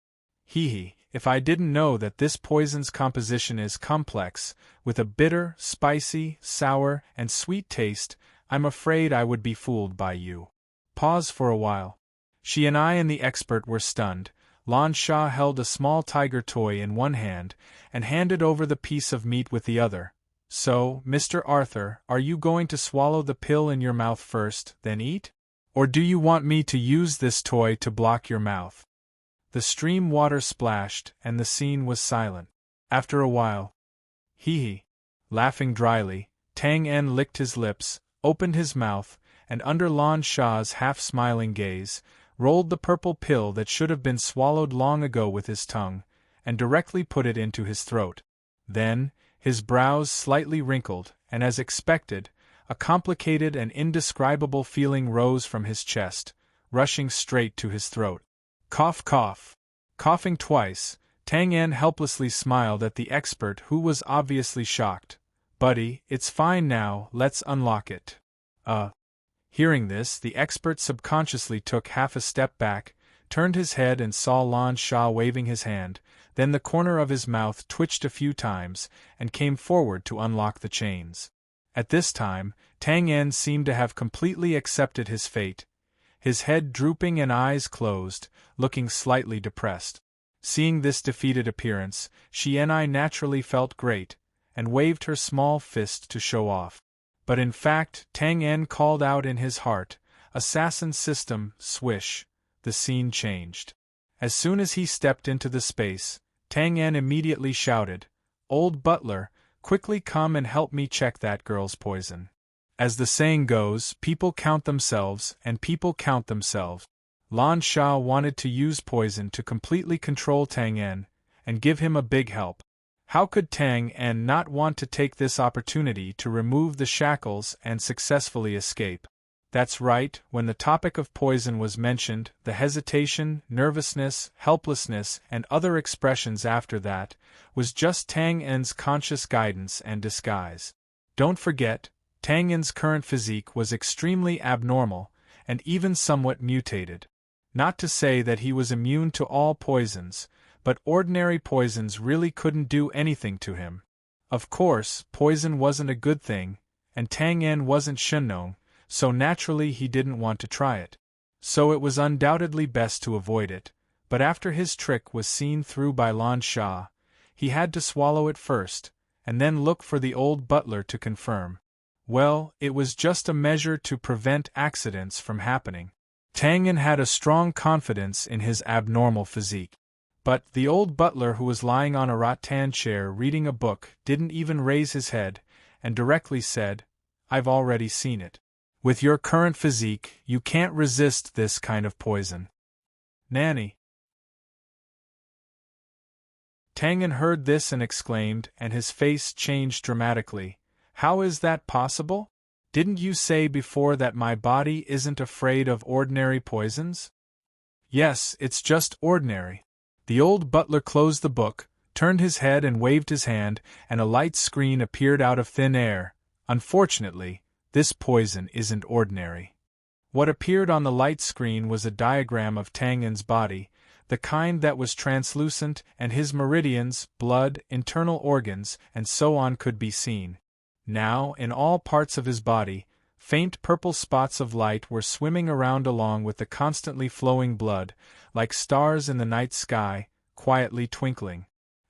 If I didn't know that this poison's composition is complex, with a bitter, spicy, sour, and sweet taste, I'm afraid I would be fooled by you. Pause for a while. She and I and the expert were stunned. Lan Sha held a small tiger toy in one hand, and handed over the piece of meat with the other. So, Mr. Arthur, are you going to swallow the pill in your mouth first, then eat? Or do you want me to use this toy to block your mouth? The stream water splashed, and the scene was silent. After a while, laughing dryly, Tang En licked his lips, opened his mouth, and under Lan Sha's half-smiling gaze, rolled the purple pill that should have been swallowed long ago with his tongue, and directly put it into his throat. Then, his brows slightly wrinkled, and as expected, a complicated and indescribable feeling rose from his chest, rushing straight to his throat. Cough, cough. Coughing twice, Tang En helplessly smiled at the expert, who was obviously shocked. Buddy, it's fine now, let's unlock it. Hearing this, the expert subconsciously took half a step back, turned his head and saw Lan Sha waving his hand, then the corner of his mouth twitched a few times, and came forward to unlock the chains. At this time, Tang En seemed to have completely accepted his fate, his head drooping and eyes closed, looking slightly depressed. Seeing this defeated appearance, Shi and I naturally felt great, and waved her small fist to show off. But in fact, Tang En called out in his heart, "Assassin system, swish." The scene changed. As soon as he stepped into the space, Tang En immediately shouted, "Old butler, quickly come and help me check that girl's poison." As the saying goes, people count themselves, and people count themselves. Lan Sha wanted to use poison to completely control Tang En, and give him a big help. How could Tang En not want to take this opportunity to remove the shackles and successfully escape? That's right, when the topic of poison was mentioned, the hesitation, nervousness, helplessness, and other expressions after that, was just Tang En's conscious guidance and disguise. Don't forget, Tang En's current physique was extremely abnormal, and even somewhat mutated. Not to say that he was immune to all poisons, but ordinary poisons really couldn't do anything to him. Of course, poison wasn't a good thing, and Tang En wasn't Shenong, so naturally he didn't want to try it. So it was undoubtedly best to avoid it, but after his trick was seen through by Lan Shah, he had to swallow it first, and then look for the old butler to confirm. Well, it was just a measure to prevent accidents from happening. Tang Yen had a strong confidence in his abnormal physique. But the old butler, who was lying on a rattan chair reading a book, didn't even raise his head, and directly said, "I've already seen it. With your current physique, you can't resist this kind of poison." "Nanny." Tang Yen heard this and exclaimed, and his face changed dramatically. "How is that possible? Didn't you say before that my body isn't afraid of ordinary poisons?" "Yes, it's just ordinary." The old butler closed the book, turned his head and waved his hand, and a light screen appeared out of thin air. "Unfortunately, this poison isn't ordinary." What appeared on the light screen was a diagram of Tang Yen's body, the kind that was translucent, and his meridians, blood, internal organs, and so on could be seen. Now, in all parts of his body, faint purple spots of light were swimming around along with the constantly flowing blood, like stars in the night sky, quietly twinkling.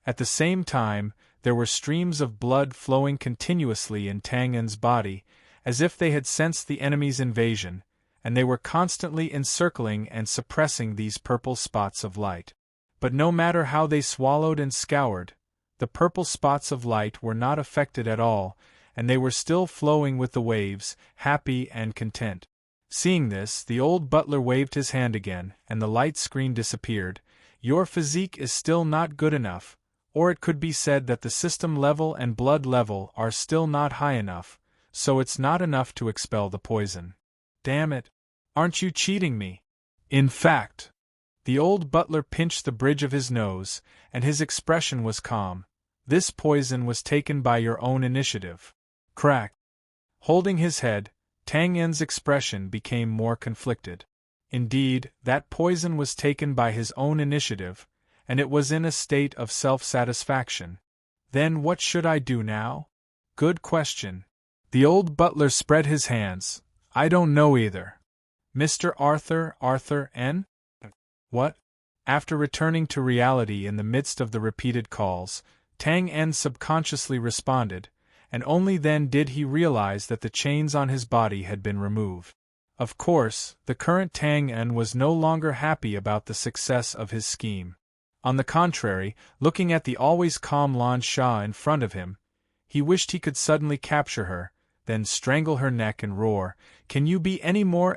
At the same time, there were streams of blood flowing continuously in Tang Yen's body, as if they had sensed the enemy's invasion, and they were constantly encircling and suppressing these purple spots of light. But no matter how they swallowed and scoured, the purple spots of light were not affected at all, and they were still flowing with the waves, happy and content. Seeing this, the old butler waved his hand again, and the light screen disappeared. "Your physique is still not good enough, or it could be said that the system level and blood level are still not high enough, so it's not enough to expel the poison." "Damn it! Aren't you cheating me?" "In fact," the old butler pinched the bridge of his nose, and his expression was calm, "this poison was taken by your own initiative." Crack! Holding his head, Tang Yen's expression became more conflicted. Indeed, that poison was taken by his own initiative, and it was in a state of self-satisfaction. "Then what should I do now?" "Good question." The old butler spread his hands. "I don't know either." "Mr. Arthur N? What?" After returning to reality in the midst of the repeated calls, Tang Yen subconsciously responded, and only then did he realize that the chains on his body had been removed. Of course, the current Tang Yen was no longer happy about the success of his scheme. On the contrary, looking at the always calm Lan Shah in front of him, he wished he could suddenly capture her, then strangle her neck and roar, "Can you be any more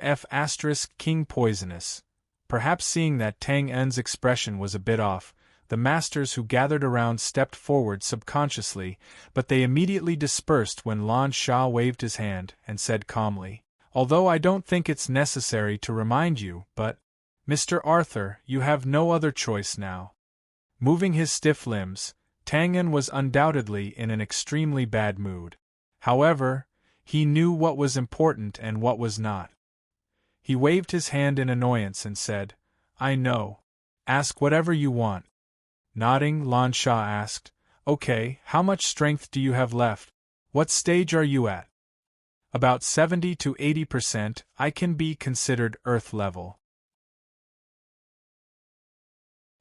King poisonous?" Perhaps seeing that Tang Yen's expression was a bit off, the masters who gathered around stepped forward subconsciously, but they immediately dispersed when Lan Shah waved his hand and said calmly, "Although I don't think it's necessary to remind you, but, Mr. Arthur, you have no other choice now." Moving his stiff limbs, Tang Yen was undoubtedly in an extremely bad mood. However, he knew what was important and what was not. He waved his hand in annoyance and said, "I know. Ask whatever you want." Nodding, Lan Shah asked, "Okay, how much strength do you have left? What stage are you at?" "About 70 to 80%, I can be considered Earth level."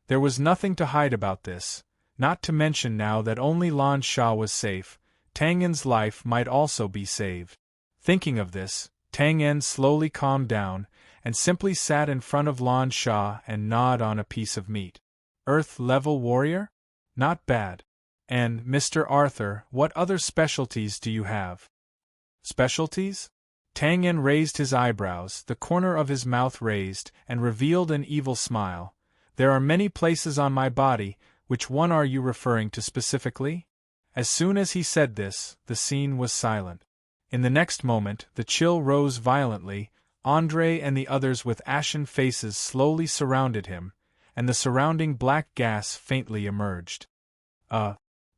There was nothing to hide about this, not to mention now that only Lan Shah was safe, Tang Yen's life might also be saved. Thinking of this, Tang Yen slowly calmed down, and simply sat in front of Lan Shah and gnawed on a piece of meat. "Earth-level warrior? Not bad. And, Mr. Arthur, what other specialties do you have?" "Specialties?" Tang Yen raised his eyebrows, the corner of his mouth raised, and revealed an evil smile. "There are many places on my body, which one are you referring to specifically?" As soon as he said this, the scene was silent. In the next moment, the chill rose violently, André and the others with ashen faces slowly surrounded him, and the surrounding black gas faintly emerged.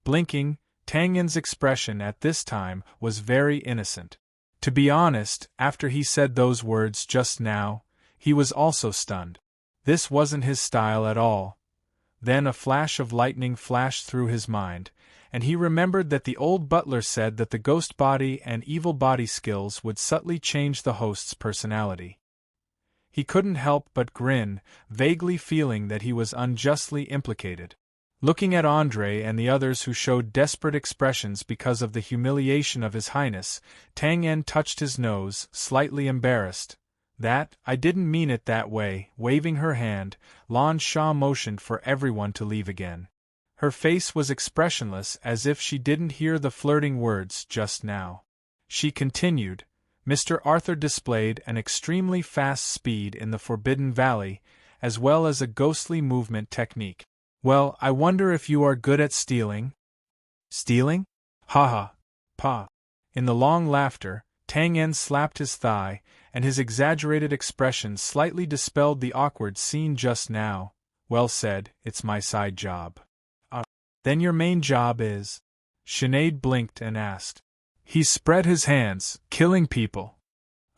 Blinking, Tang Yen's expression at this time was very innocent. To be honest, after he said those words just now, he was also stunned. This wasn't his style at all. Then a flash of lightning flashed through his mind, and he remembered that the old butler said that the ghost body and evil body skills would subtly change the host's personality. He couldn't help but grin, vaguely feeling that he was unjustly implicated. Looking at Andre and the others who showed desperate expressions because of the humiliation of His Highness, Tang En touched his nose, slightly embarrassed. I didn't mean it that way." Waving her hand, Lan Sha motioned for everyone to leave again. Her face was expressionless, as if she didn't hear the flirting words just now. She continued, "Mr. Arthur displayed an extremely fast speed in the Forbidden Valley, as well as a ghostly movement technique. Well, I wonder if you are good at stealing?" "Stealing? Ha ha! Pa!" In the long laughter, Tang En slapped his thigh, and his exaggerated expression slightly dispelled the awkward scene just now. "Well said, it's my side job." Then your main job is?" Sinead blinked and asked. He spread his hands, "Killing people."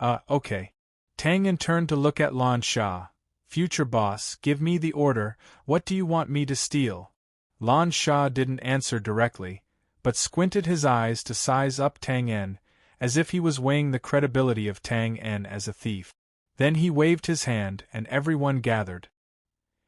Okay." Tang En turned to look at Lan Sha. "Future boss, give me the order, what do you want me to steal?" Lan Sha didn't answer directly, but squinted his eyes to size up Tang En, as if he was weighing the credibility of Tang En as a thief. Then he waved his hand, and everyone gathered.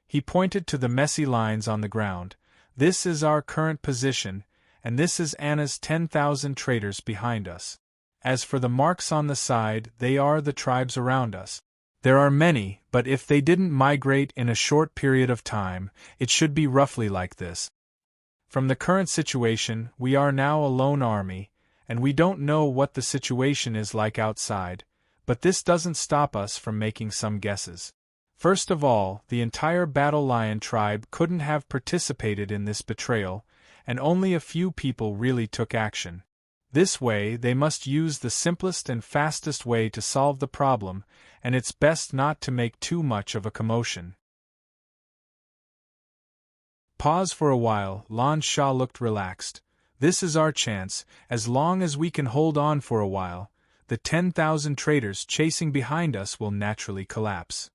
He pointed to the messy lines on the ground. "This is our current position, and this is Anna's 10,000 traitors behind us. As for the marks on the side, they are the tribes around us. There are many, but if they didn't migrate in a short period of time, it should be roughly like this. From the current situation, we are now a lone army, and we don't know what the situation is like outside, but this doesn't stop us from making some guesses. First of all, the entire Battle Lion tribe couldn't have participated in this betrayal, and only a few people really took action. This way, they must use the simplest and fastest way to solve the problem, and it's best not to make too much of a commotion." Pause for a while. Lan Sha looked relaxed. "This is our chance, as long as we can hold on for a while. The 10,000 traitors chasing behind us will naturally collapse."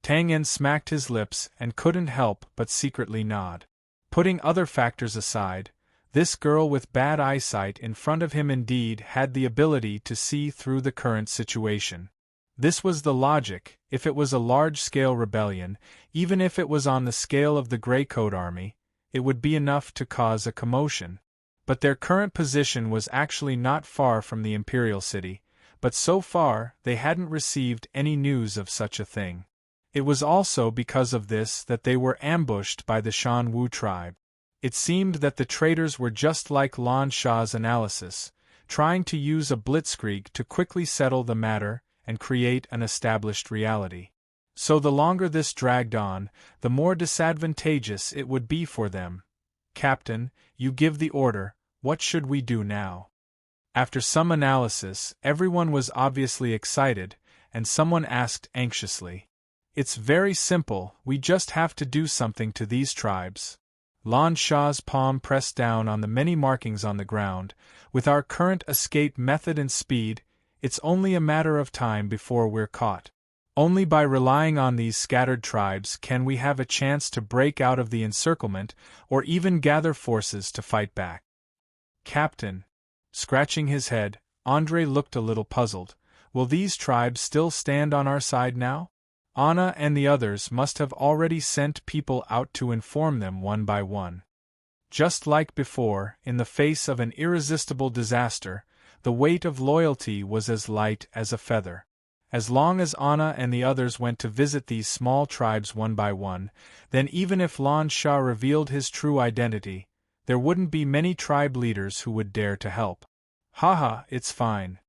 Tang En smacked his lips and couldn't help but secretly nod. Putting other factors aside, this girl with bad eyesight in front of him indeed had the ability to see through the current situation. This was the logic. If it was a large-scale rebellion, even if it was on the scale of the Grey Coat Army, it would be enough to cause a commotion. But their current position was actually not far from the Imperial City, but so far they hadn't received any news of such a thing. It was also because of this that they were ambushed by the Shan Wu tribe. It seemed that the traitors were just like Lan Sha's analysis, trying to use a blitzkrieg to quickly settle the matter and create an established reality. So the longer this dragged on, the more disadvantageous it would be for them. "Captain, you give the order, what should we do now?" After some analysis, everyone was obviously excited, and someone asked anxiously. "It's very simple, we just have to do something to these tribes." Lan Sha's palm pressed down on the many markings on the ground. "With our current escape method and speed, it's only a matter of time before we're caught. Only by relying on these scattered tribes can we have a chance to break out of the encirclement or even gather forces to fight back." "Captain." Scratching his head, Andre looked a little puzzled. "Will these tribes still stand on our side now? Anna and the others must have already sent people out to inform them one by one." Just like before, in the face of an irresistible disaster, the weight of loyalty was as light as a feather. As long as Anna and the others went to visit these small tribes one by one, then even if Lan Sha revealed his true identity, there wouldn't be many tribe leaders who would dare to help. "Haha, it's fine."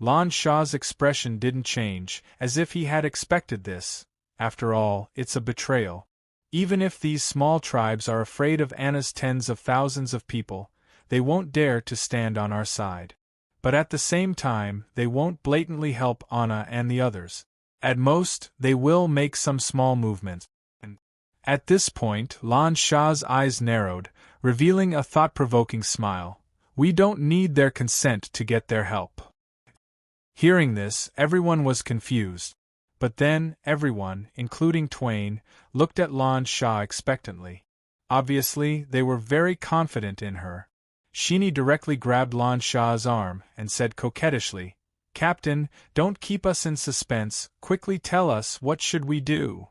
Lan Sha's expression didn't change, as if he had expected this. After all, it's a betrayal. Even if these small tribes are afraid of Anna's tens of thousands of people, they won't dare to stand on our side. But at the same time, they won't blatantly help Anna and the others. At most, they will make some small movement. At this point, Lan Sha's eyes narrowed, revealing a thought-provoking smile. "We don't need their consent to get their help." Hearing this, everyone was confused. But then, everyone, including Twain, looked at Lan Sha expectantly. Obviously, they were very confident in her. Sheeny directly grabbed Lan Shah's arm and said coquettishly, "Captain, don't keep us in suspense, quickly tell us what should we do."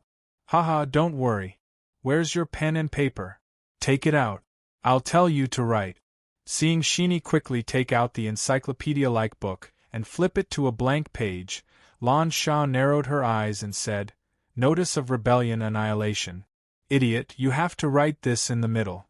"Haha, don't worry. Where's your pen and paper? Take it out. I'll tell you to write." Seeing Sheeny quickly take out the encyclopedia-like book and flip it to a blank page, Lan Shah narrowed her eyes and said, "Notice of rebellion annihilation. Idiot, you have to write this in the middle.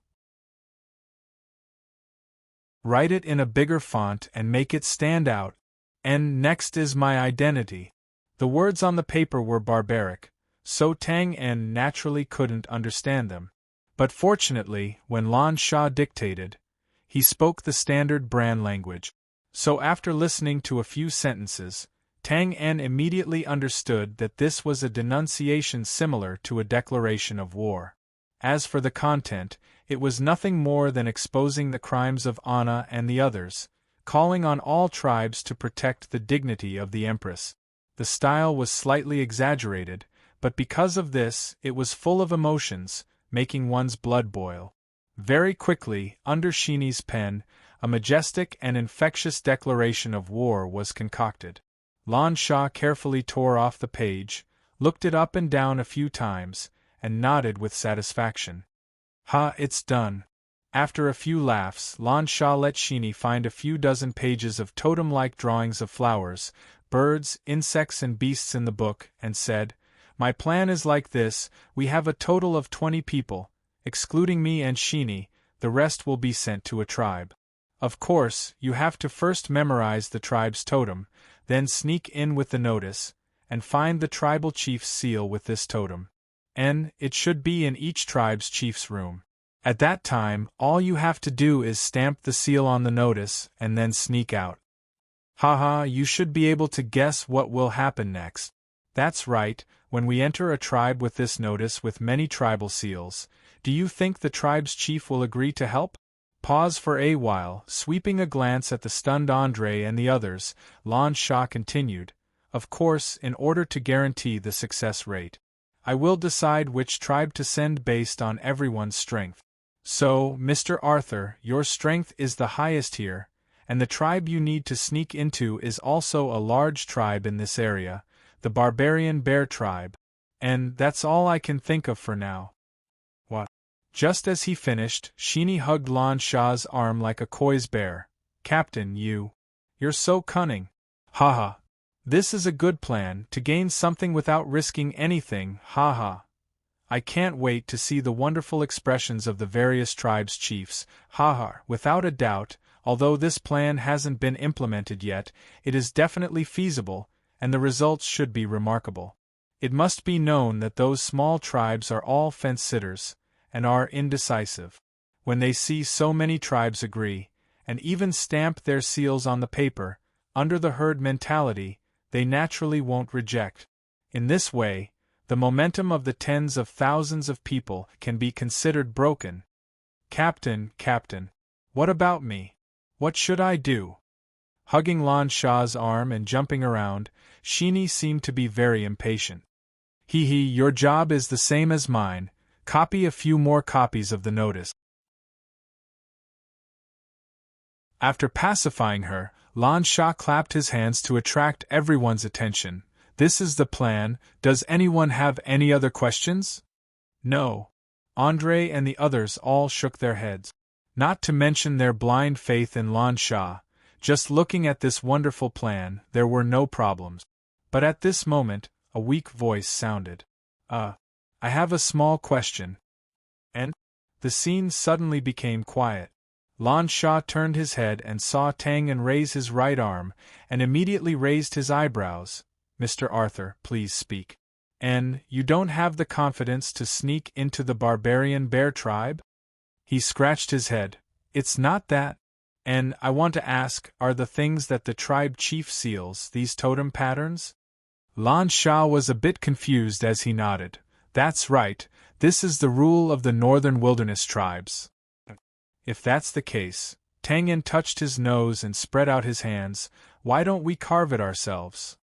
Write it in a bigger font and make it stand out. And next is my identity." The words on the paper were barbaric, so Tang En naturally couldn't understand them. But fortunately, when Lan Shah dictated, he spoke the standard Bran language. So after listening to a few sentences, Tang En immediately understood that this was a denunciation similar to a declaration of war. As for the content, it was nothing more than exposing the crimes of Anna and the others, calling on all tribes to protect the dignity of the Empress. The style was slightly exaggerated, but because of this, it was full of emotions, making one's blood boil. Very quickly, under Sheeny's pen, a majestic and infectious declaration of war was concocted. Lan Shah carefully tore off the page, looked it up and down a few times, and nodded with satisfaction. "Ha, it's done." After a few laughs, Lan Shah let Sheeny find a few dozen pages of totem-like drawings of flowers, birds, insects and beasts in the book, and said, "My plan is like this: we have a total of 20 people, excluding me and Sheeny, the rest will be sent to a tribe. Of course, you have to first memorize the tribe's totem, then sneak in with the notice, and find the tribal chief's seal with this totem. And it should be in each tribe's chief's room. At that time, all you have to do is stamp the seal on the notice and then sneak out." "Haha, you should be able to guess what will happen next." "That's right, when we enter a tribe with this notice with many tribal seals, do you think the tribe's chief will agree to help?" Pause for a while, sweeping a glance at the stunned Andre and the others, Lan Shah continued, "Of course, in order to guarantee the success rate, I will decide which tribe to send based on everyone's strength. So, Mr. Arthur, your strength is the highest here, and the tribe you need to sneak into is also a large tribe in this area, the Barbarian Bear Tribe. And that's all I can think of for now." "What?" Just as he finished, Sheeny hugged Lan Shah's arm like a coy's bear. "Captain, you're so cunning. Haha. This is a good plan, to gain something without risking anything, haha. I can't wait to see the wonderful expressions of the various tribes' chiefs, haha. Without a doubt, although this plan hasn't been implemented yet, it is definitely feasible, and the results should be remarkable. It must be known that those small tribes are all fence-sitters, and are indecisive. When they see so many tribes agree, and even stamp their seals on the paper, under the herd mentality, they naturally won't reject. In this way, the momentum of the tens of thousands of people can be considered broken. Captain, what about me? What should I do?" Hugging Lan Shah's arm and jumping around, Sheeny seemed to be very impatient. "Hee, your job is the same as mine. Copy a few more copies of the notice." After pacifying her, Lan Shah clapped his hands to attract everyone's attention. "This is the plan. Does anyone have any other questions?" "No." Andre and the others all shook their heads. Not to mention their blind faith in Lan Shah, just looking at this wonderful plan, there were no problems. But at this moment, a weak voice sounded. I have a small question." And the scene suddenly became quiet. Lan Shah turned his head and saw Tang En raise his right arm, and immediately raised his eyebrows. "Mr. Arthur, please speak. And you don't have the confidence to sneak into the Barbarian Bear Tribe?" He scratched his head. "It's not that. And I want to ask, are the things that the tribe chief seals these totem patterns?" Lan Shah was a bit confused as he nodded. "That's right, this is the rule of the northern wilderness tribes." "If that's the case," Tang En touched his nose and spread out his hands, "why don't we carve it ourselves?"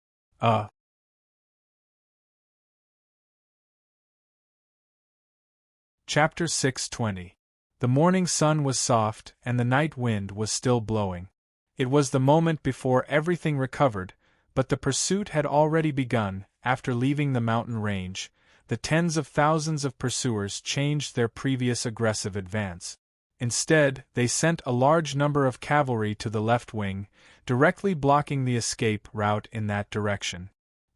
Chapter 620. The morning sun was soft and the night wind was still blowing. It was the moment before everything recovered, but the pursuit had already begun. After leaving the mountain range, the tens of thousands of pursuers changed their previous aggressive advance. Instead, they sent a large number of cavalry to the left wing, directly blocking the escape route in that direction.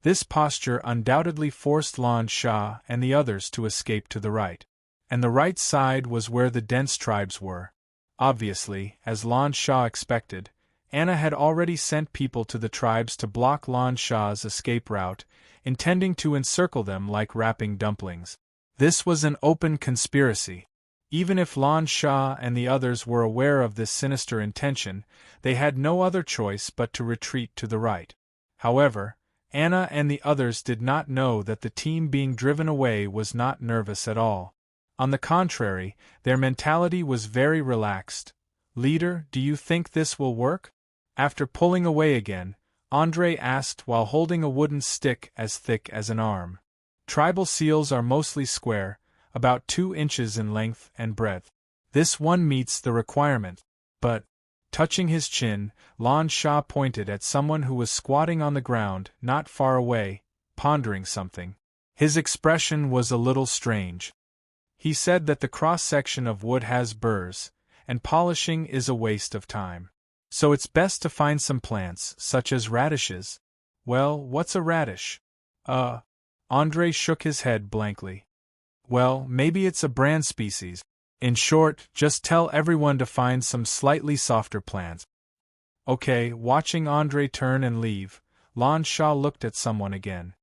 This posture undoubtedly forced Lan Sha and the others to escape to the right. And the right side was where the dense tribes were. Obviously, as Lan Sha expected, Anna had already sent people to the tribes to block Lan Sha's escape route, intending to encircle them like wrapping dumplings. This was an open conspiracy. Even if Lan Sha and the others were aware of this sinister intention, they had no other choice but to retreat to the right. However, Anna and the others did not know that the team being driven away was not nervous at all. On the contrary, their mentality was very relaxed. "Leader, do you think this will work?" After pulling away again, André asked while holding a wooden stick as thick as an arm. Tribal seals are mostly square, about 2 inches in length and breadth. This one meets the requirement. But, touching his chin, Lan Sha pointed at someone who was squatting on the ground not far away, pondering something. His expression was a little strange. He said that the cross-section of wood has burrs, and polishing is a waste of time. So it's best to find some plants, such as radishes. Well, what's a radish? André shook his head blankly. Well, maybe it's a brand species. In short, just tell everyone to find some slightly softer plants. Okay, watching André turn and leave, Lan Sha looked at someone again.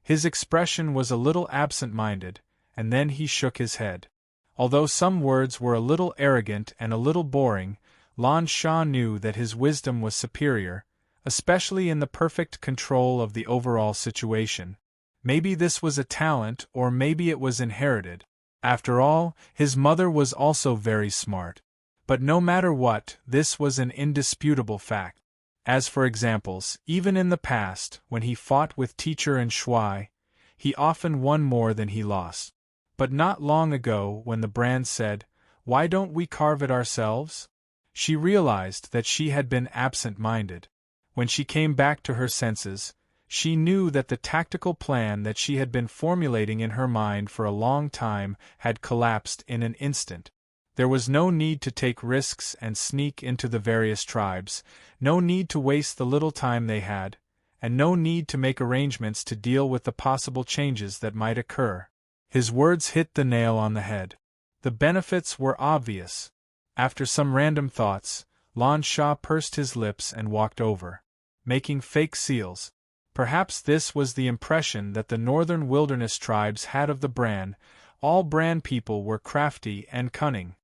His expression was a little absent-minded, and then he shook his head. Although some words were a little arrogant and a little boring, Lan Sha knew that his wisdom was superior, especially in the perfect control of the overall situation. Maybe this was a talent, or maybe it was inherited. After all, his mother was also very smart. But no matter what, this was an indisputable fact. As for examples, even in the past, when he fought with Teacher and Shuai, he often won more than he lost. But not long ago, when the brand said, "Why don't we carve it ourselves?" she realized that she had been absent-minded. When she came back to her senses, she knew that the tactical plan that she had been formulating in her mind for a long time had collapsed in an instant. There was no need to take risks and sneak into the various tribes, no need to waste the little time they had, and no need to make arrangements to deal with the possible changes that might occur. His words hit the nail on the head. The benefits were obvious. After some random thoughts, Lan Sha pursed his lips and walked over. Making fake seals. Perhaps this was the impression that the northern wilderness tribes had of the Bran. All Bran people were crafty and cunning.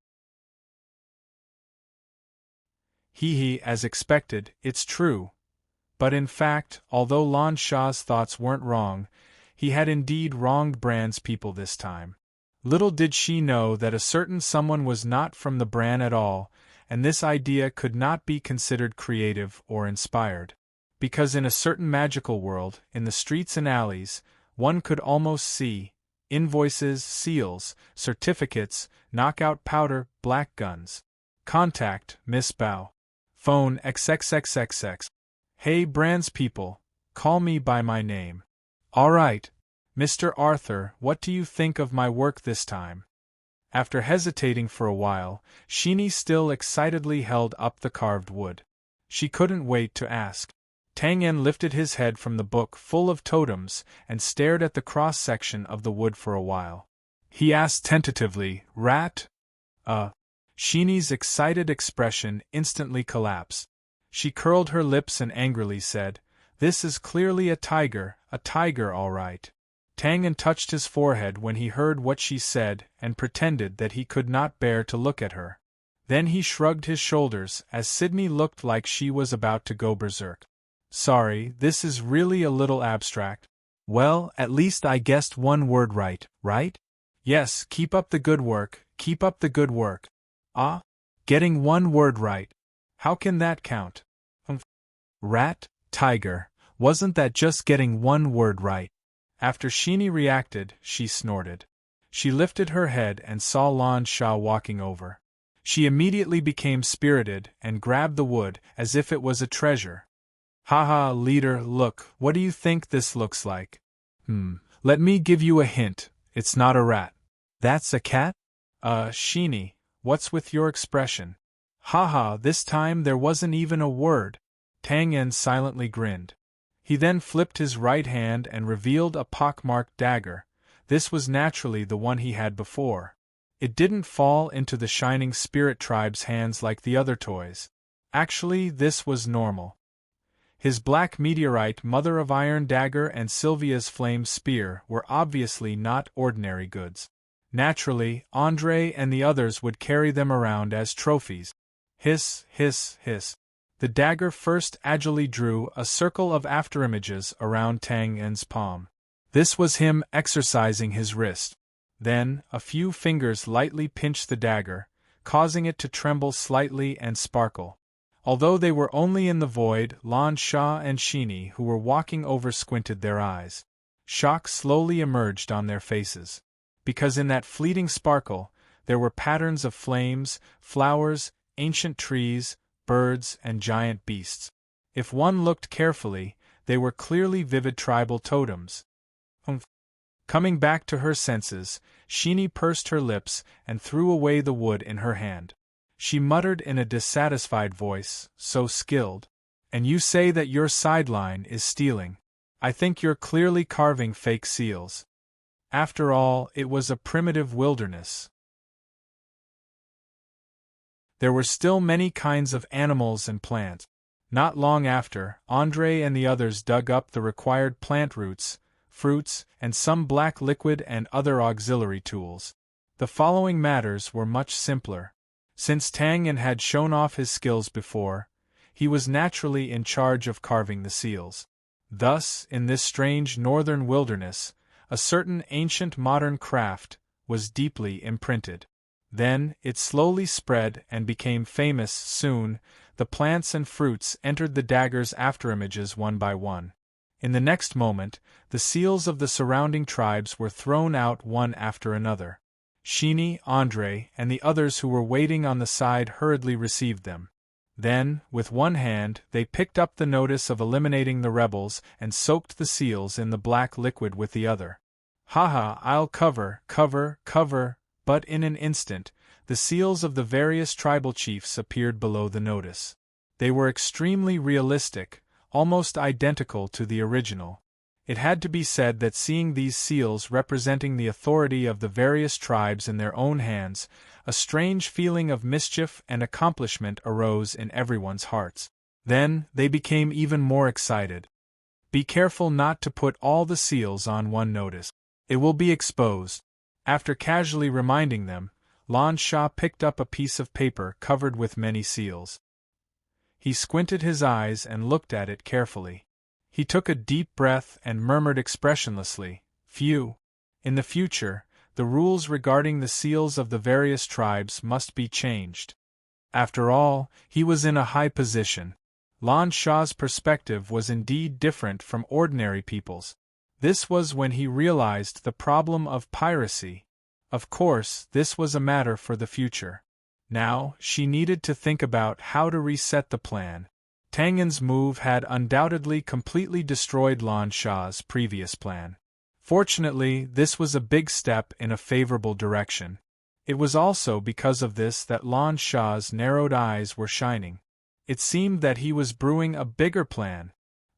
He, as expected, it's true. But in fact, although Lan Sha's thoughts weren't wrong, he had indeed wronged Bran's people this time. Little did she know that a certain someone was not from the Bran at all, and this idea could not be considered creative or inspired. Because in a certain magical world, in the streets and alleys, one could almost see invoices, seals, certificates, knockout powder, black guns. Contact, Miss Bao. Phone XXXXX. Hey Bran's people, call me by my name. All right, Mr. Arthur, what do you think of my work this time? After hesitating for a while, Sheeny still excitedly held up the carved wood. She couldn't wait to ask. Tang Yen lifted his head from the book full of totems and stared at the cross-section of the wood for a while. He asked tentatively, "Rat?" Sheeny's excited expression instantly collapsed. She curled her lips and angrily said, "This is clearly a tiger all right." Tang Yen touched his forehead when he heard what she said and pretended that he could not bear to look at her. Then he shrugged his shoulders as Sydney looked like she was about to go berserk. "Sorry, this is really a little abstract." "Well, at least I guessed one word right, right?" "Yes, keep up the good work, keep up the good work." "Ah? Getting one word right. How can that count?" "Rat, tiger, wasn't that just getting one word right?" After Sheeny reacted, she snorted. She lifted her head and saw Lan Sha walking over. She immediately became spirited and grabbed the wood as if it was a treasure. Haha, leader, look, what do you think this looks like? Let me give you a hint, it's not a rat. That's a cat? Sheenie, what's with your expression? Haha, this time there wasn't even a word. Tang Yen silently grinned. He then flipped his right hand and revealed a pockmarked dagger. This was naturally the one he had before. It didn't fall into the Shining Spirit Tribe's hands like the other toys. Actually, this was normal. His black meteorite Mother of Iron dagger and Sylvia's flame spear were obviously not ordinary goods. Naturally, Andre and the others would carry them around as trophies. Hiss, hiss, hiss. The dagger first agilely drew a circle of afterimages around Tang Yen's palm. This was him exercising his wrist. Then, a few fingers lightly pinched the dagger, causing it to tremble slightly and sparkle. Although they were only in the void, Lan Sha and Sheenie, who were walking over, squinted their eyes. Shock slowly emerged on their faces. Because in that fleeting sparkle, there were patterns of flames, flowers, ancient trees, birds, and giant beasts. If one looked carefully, they were clearly vivid tribal totems. Coming back to her senses, Sheenie pursed her lips and threw away the wood in her hand. She muttered in a dissatisfied voice, so skilled. And you say that your sideline is stealing. I think you're clearly carving fake seals. After all, it was a primitive wilderness. There were still many kinds of animals and plants. Not long after, Andre and the others dug up the required plant roots, fruits, and some black liquid and other auxiliary tools. The following matters were much simpler. Since Tang Yen had shown off his skills before, he was naturally in charge of carving the seals. Thus, in this strange northern wilderness, a certain ancient modern craft was deeply imprinted. Then, it slowly spread and became famous. Soon, the plants and fruits entered the dagger's afterimages one by one. In the next moment, the seals of the surrounding tribes were thrown out one after another. Sheenie, Andre, and the others who were waiting on the side hurriedly received them. Then, with one hand, they picked up the notice of eliminating the rebels and soaked the seals in the black liquid with the other. Haha, I'll cover, but in an instant, the seals of the various tribal chiefs appeared below the notice. They were extremely realistic, almost identical to the original. It had to be said that seeing these seals representing the authority of the various tribes in their own hands, a strange feeling of mischief and accomplishment arose in everyone's hearts. Then, they became even more excited. Be careful not to put all the seals on one notice. It will be exposed. After casually reminding them, Lan Sha picked up a piece of paper covered with many seals. He squinted his eyes and looked at it carefully. He took a deep breath and murmured expressionlessly, "Phew. In the future, the rules regarding the seals of the various tribes must be changed." After all, he was in a high position. Lan Sha's perspective was indeed different from ordinary people's. This was when he realized the problem of piracy. Of course, this was a matter for the future. Now, she needed to think about how to reset the plan. Tang Yen's move had undoubtedly completely destroyed Lan Sha's previous plan. Fortunately, this was a big step in a favorable direction. It was also because of this that Lan Sha's narrowed eyes were shining. It seemed that he was brewing a bigger plan.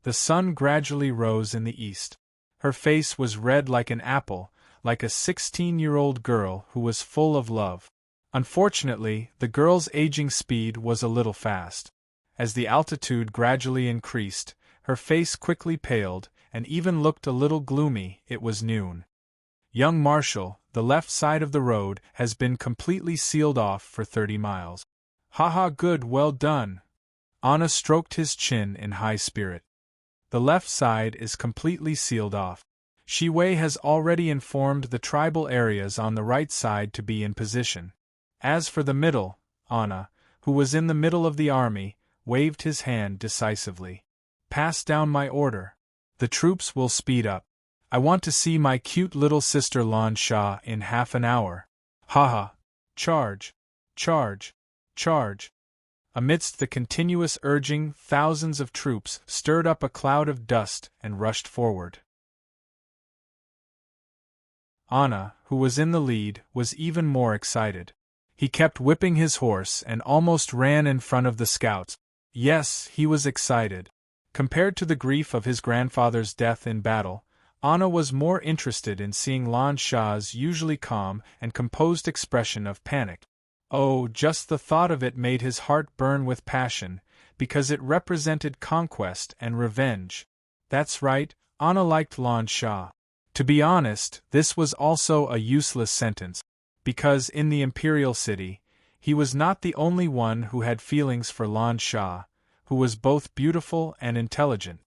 The sun gradually rose in the east. Her face was red like an apple, like a 16-year-old girl who was full of love. Unfortunately, the girl's aging speed was a little fast. As the altitude gradually increased, her face quickly paled, and even looked a little gloomy. It was noon. Young Marshal, the left side of the road has been completely sealed off for 30 miles. Haha, good, well done. Anna stroked his chin in high spirit. The left side is completely sealed off. Shi Wei has already informed the tribal areas on the right side to be in position. As for the middle, Anna, who was in the middle of the army, waved his hand decisively. Pass down my order. The troops will speed up. I want to see my cute little sister Lan Sha in half an hour. Haha. Charge! Charge! Charge! Amidst the continuous urging, thousands of troops stirred up a cloud of dust and rushed forward. Anna, who was in the lead, was even more excited. He kept whipping his horse and almost ran in front of the scouts. Yes, he was excited. Compared to the grief of his grandfather's death in battle, Anna was more interested in seeing Lan Sha's usually calm and composed expression of panic. Oh, just the thought of it made his heart burn with passion, because it represented conquest and revenge. That's right, Anna liked Lan Sha. To be honest, this was also a useless sentence, because in the imperial city, he was not the only one who had feelings for Lan Sha, who was both beautiful and intelligent,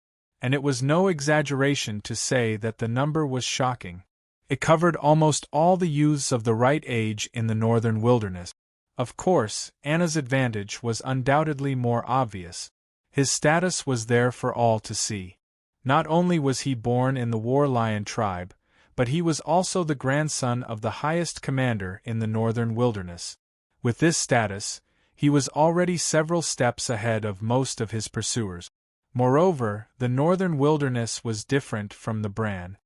and it was no exaggeration to say that the number was shocking. It covered almost all the youths of the right age in the northern wilderness. Of course, Anna's advantage was undoubtedly more obvious. His status was there for all to see. Not only was he born in the War Lion tribe, but he was also the grandson of the highest commander in the northern wilderness. With this status, he was already several steps ahead of most of his pursuers. Moreover, the northern wilderness was different from the Bran.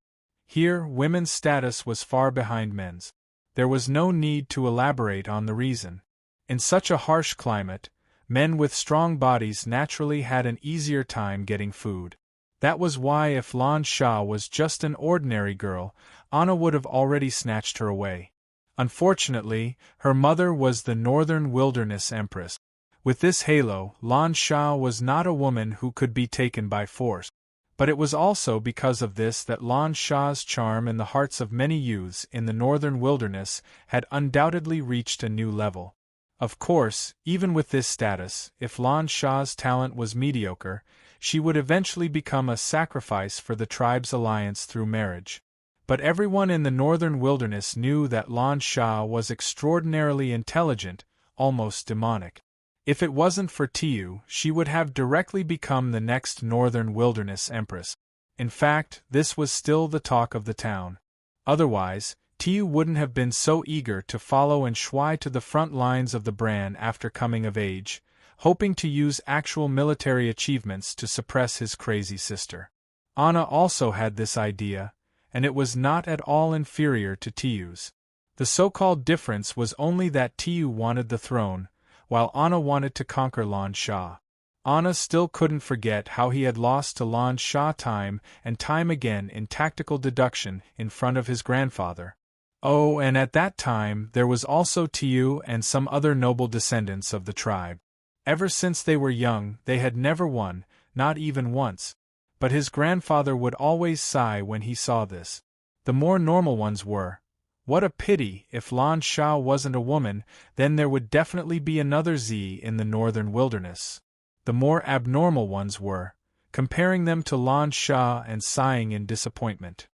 Here, women's status was far behind men's. There was no need to elaborate on the reason. In such a harsh climate, men with strong bodies naturally had an easier time getting food. That was why if Lan Sha was just an ordinary girl, Anna would have already snatched her away. Unfortunately, her mother was the Northern Wilderness Empress. With this halo, Lan Sha was not a woman who could be taken by force. But it was also because of this that Lan Sha's charm in the hearts of many youths in the northern wilderness had undoubtedly reached a new level. Of course, even with this status, if Lan Sha's talent was mediocre, she would eventually become a sacrifice for the tribe's alliance through marriage. But everyone in the northern wilderness knew that Lan Sha was extraordinarily intelligent, almost demonic. If it wasn't for Tiu, she would have directly become the next northern wilderness empress. In fact, this was still the talk of the town. Otherwise, Tiu wouldn't have been so eager to follow and Shui to the front lines of the Bran after coming of age, hoping to use actual military achievements to suppress his crazy sister. Anna also had this idea, and it was not at all inferior to Tiu's. The so-called difference was only that Tiu wanted the throne, while Anna wanted to conquer Lan Sha. Anna still couldn't forget how he had lost to Lan Sha time and time again in tactical deduction in front of his grandfather. Oh, and at that time there was also Tiu and some other noble descendants of the tribe. Ever since they were young, they had never won, not even once. But his grandfather would always sigh when he saw this. The more normal ones were. What a pity, if Lan Sha wasn't a woman, then there would definitely be another Z in the northern wilderness. The more abnormal ones were, comparing them to Lan Sha and sighing in disappointment.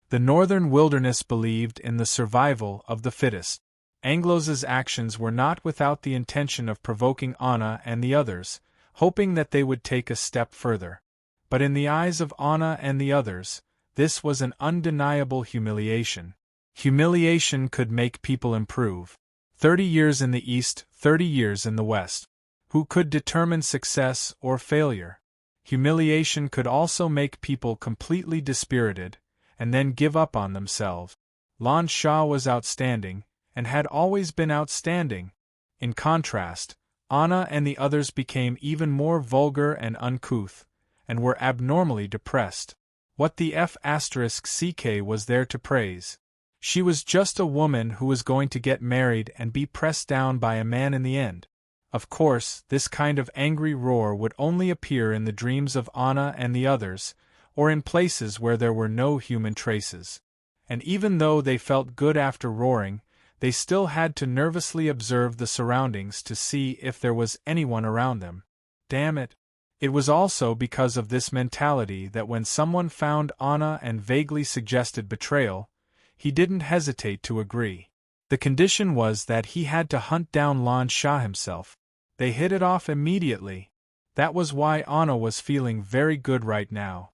The northern wilderness believed in the survival of the fittest. Anglos's actions were not without the intention of provoking Anna and the others, hoping that they would take a step further. But in the eyes of Anna and the others, this was an undeniable humiliation. Humiliation could make people improve. 30 years in the East, 30 years in the West. Who could determine success or failure? Humiliation could also make people completely dispirited, and then give up on themselves. Lan Sha was outstanding, and had always been outstanding. In contrast, Anna and the others became even more vulgar and uncouth, and were abnormally depressed. What the F***ck was there to praise? She was just a woman who was going to get married and be pressed down by a man in the end. Of course, this kind of angry roar would only appear in the dreams of Anna and the others, or in places where there were no human traces. And even though they felt good after roaring, they still had to nervously observe the surroundings to see if there was anyone around them. Damn it! It was also because of this mentality that when someone found Anna and vaguely suggested betrayal, he didn't hesitate to agree. The condition was that he had to hunt down Lan Sha himself. They hit it off immediately. That was why Anna was feeling very good right now.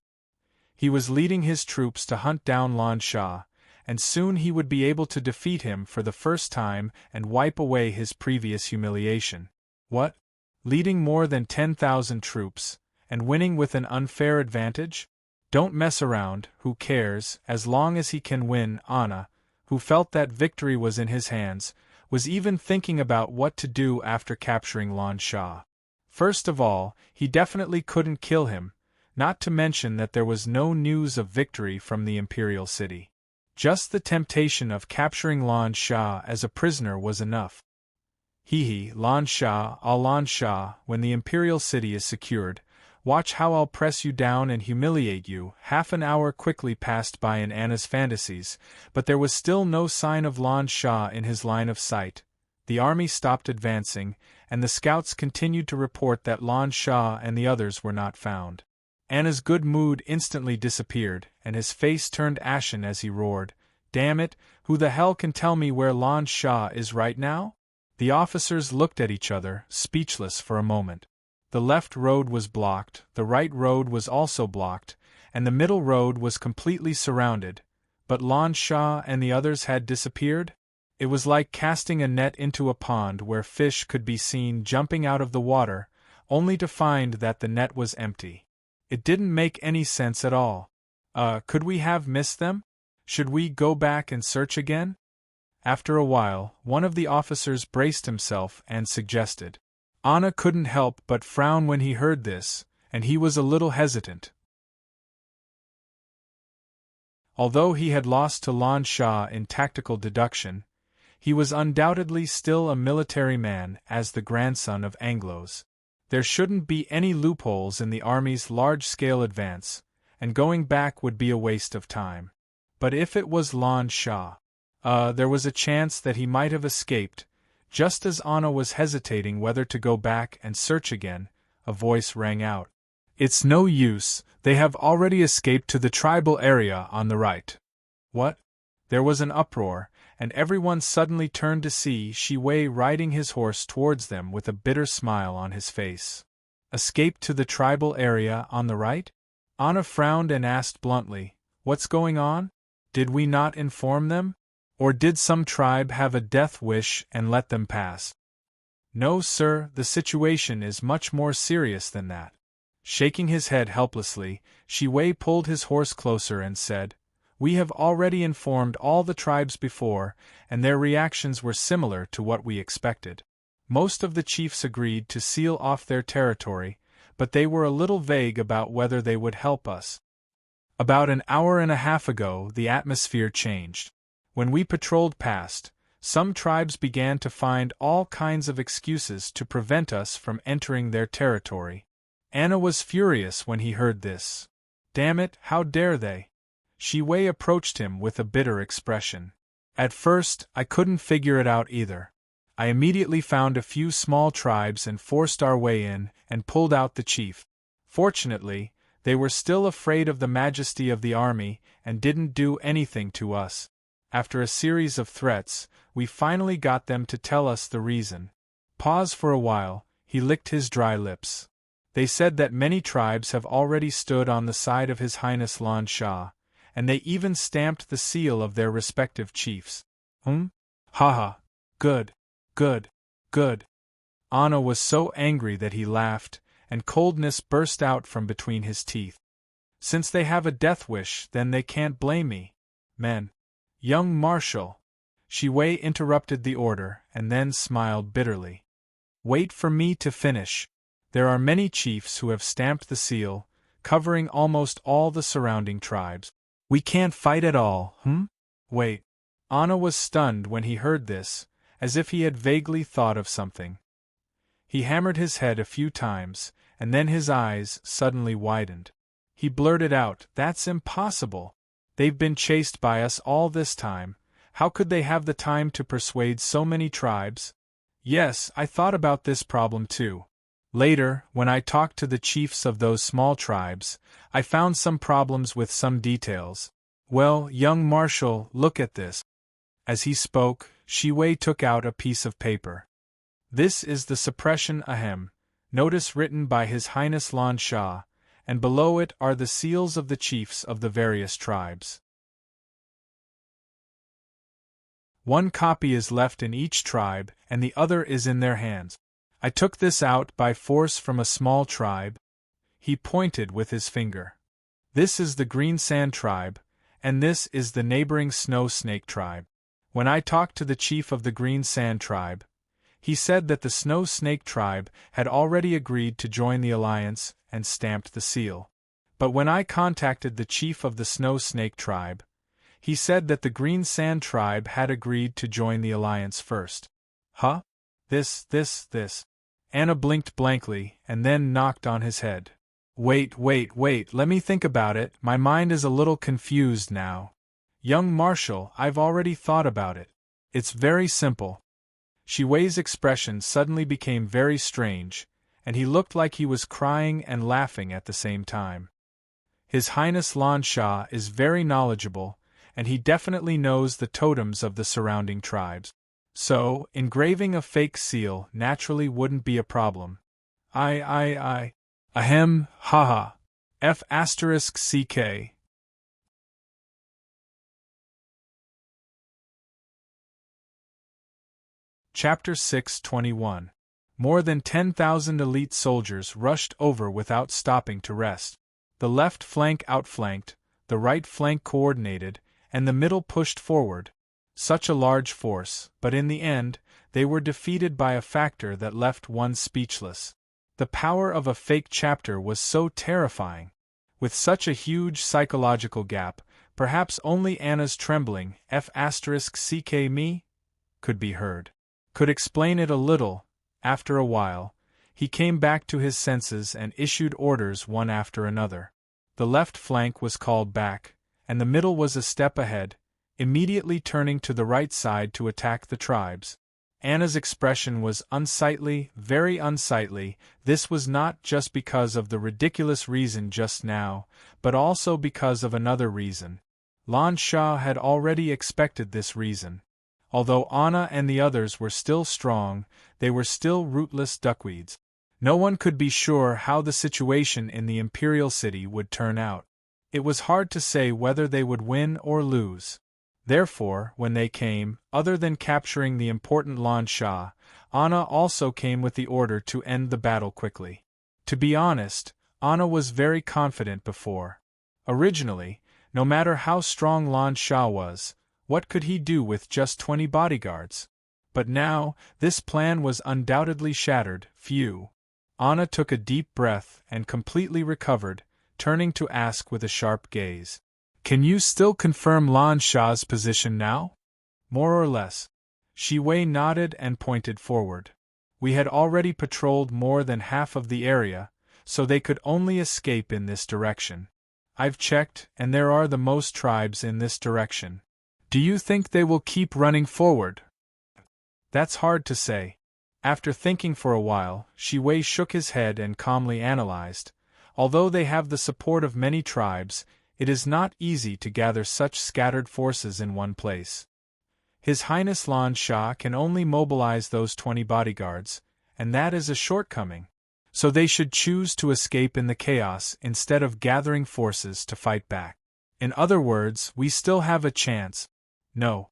He was leading his troops to hunt down Lan Shah, and soon he would be able to defeat him for the first time and wipe away his previous humiliation. What? Leading more than 10,000 troops, and winning with an unfair advantage? Don't mess around, who cares, as long as he can win. Anna, who felt that victory was in his hands, was even thinking about what to do after capturing Lan Shah. First of all, he definitely couldn't kill him, not to mention that there was no news of victory from the imperial city. Just the temptation of capturing Lan Shah as a prisoner was enough. Lan Shah, when the imperial city is secured, watch how I'll press you down and humiliate you. Half an hour quickly passed by in Anna's fantasies, but there was still no sign of Lan Shah in his line of sight. The army stopped advancing, and the scouts continued to report that Lan Shah and the others were not found. Anna's good mood instantly disappeared, and his face turned ashen as he roared, "Damn it, who the hell can tell me where Lan Shah is right now?" The officers looked at each other, speechless for a moment. The left road was blocked, the right road was also blocked, and the middle road was completely surrounded. But Lan Shah and the others had disappeared? It was like casting a net into a pond where fish could be seen jumping out of the water, only to find that the net was empty. It didn't make any sense at all. Could we have missed them? Should we go back and search again? After a while, one of the officers braced himself and suggested. Anna couldn't help but frown when he heard this, and he was a little hesitant. Although he had lost to Lan Shah in tactical deduction, he was undoubtedly still a military man as the grandson of Anglos. There shouldn't be any loopholes in the army's large-scale advance, and going back would be a waste of time. But if it was Lan Shah, there was a chance that he might have escaped. Just as Anna was hesitating whether to go back and search again, a voice rang out. "It's no use, they have already escaped to the tribal area on the right." What? There was an uproar, and everyone suddenly turned to see Shi Wei riding his horse towards them with a bitter smile on his face. "Escaped to the tribal area on the right?" Anna frowned and asked bluntly, "What's going on? Did we not inform them? Or did some tribe have a death wish and let them pass?" "No, sir, the situation is much more serious than that." Shaking his head helplessly, Shi Wei pulled his horse closer and said, "We have already informed all the tribes before, and their reactions were similar to what we expected. Most of the chiefs agreed to seal off their territory, but they were a little vague about whether they would help us. About an hour and a half ago, the atmosphere changed. When we patrolled past, some tribes began to find all kinds of excuses to prevent us from entering their territory." Anna was furious when he heard this. "Damn it, how dare they?" Shi Wei approached him with a bitter expression. "At first, I couldn't figure it out either. I immediately found a few small tribes and forced our way in and pulled out the chief. Fortunately, they were still afraid of the majesty of the army and didn't do anything to us. After a series of threats, we finally got them to tell us the reason." Pause for a while, he licked his dry lips. "They said that many tribes have already stood on the side of His Highness Lan Shah, and they even stamped the seal of their respective chiefs." Ha. Good. Anna was so angry that he laughed, and coldness burst out from between his teeth. "Since they have a death wish, then they can't blame me. Men. Young Marshal." Shi Wei interrupted the order and then smiled bitterly. "Wait for me to finish. There are many chiefs who have stamped the seal, covering almost all the surrounding tribes. We can't fight at all, Wait." Anna was stunned when he heard this, as if he had vaguely thought of something. He hammered his head a few times, and then his eyes suddenly widened. He blurted out, "That's impossible. They've been chased by us all this time. How could they have the time to persuade so many tribes?" "Yes, I thought about this problem too. Later, when I talked to the chiefs of those small tribes, I found some problems with some details. Well, young Marshal, look at this." As he spoke, Shi Wei took out a piece of paper. "This is the suppression notice written by His Highness Lan Shah, and below it are the seals of the chiefs of the various tribes. One copy is left in each tribe, and the other is in their hands. I took this out by force from a small tribe. He pointed with his finger. This is the Green Sand tribe, and this is the neighboring Snow Snake tribe. When I talked to the chief of the Green Sand tribe, he said that the Snow Snake tribe had already agreed to join the alliance and stamped the seal. But when I contacted the chief of the Snow Snake tribe, he said that the Green Sand tribe had agreed to join the alliance first. Huh? This. Anna blinked blankly and then knocked on his head. Wait, let me think about it, my mind is a little confused now. Young Marshal, I've already thought about it. It's very simple. Shiwei's expression suddenly became very strange, and he looked like he was crying and laughing at the same time. His Highness Lan Sha is very knowledgeable, and he definitely knows the totems of the surrounding tribes. So, engraving a fake seal naturally wouldn't be a problem. Ahem, haha. F***ck. Chapter 621. More than 10,000 elite soldiers rushed over without stopping to rest. The left flank outflanked, the right flank coordinated, and the middle pushed forward. Such a large force, but in the end, they were defeated by a factor that left one speechless. The power of a fake chapter was so terrifying. With such a huge psychological gap, perhaps only Anna's trembling F***ck me could be heard. Could explain it a little. After a while, he came back to his senses and issued orders one after another. The left flank was called back, and the middle was a step ahead, immediately turning to the right side to attack the tribes. Anna's expression was unsightly, very unsightly. This was not just because of the ridiculous reason just now, but also because of another reason. Lan Sha had already expected this reason. Although Anna and the others were still strong, they were still rootless duckweeds. No one could be sure how the situation in the Imperial City would turn out. It was hard to say whether they would win or lose. Therefore, when they came, other than capturing the important Lan Sha, Anna also came with the order to end the battle quickly. To be honest, Anna was very confident before. Originally, no matter how strong Lan Sha was, what could he do with just 20 bodyguards? But now, this plan was undoubtedly shattered. Phew. Anna took a deep breath and completely recovered, turning to ask with a sharp gaze. Can you still confirm Lan Sha's position now? More or less. Shiwei nodded and pointed forward. We had already patrolled more than half of the area, so they could only escape in this direction. I've checked, and there are the most tribes in this direction. Do you think they will keep running forward? That's hard to say. After thinking for a while, Shiwei shook his head and calmly analyzed. Although they have the support of many tribes, it is not easy to gather such scattered forces in one place. His Highness Lan Sha can only mobilize those 20 bodyguards, and that is a shortcoming. So they should choose to escape in the chaos instead of gathering forces to fight back. In other words, we still have a chance. No.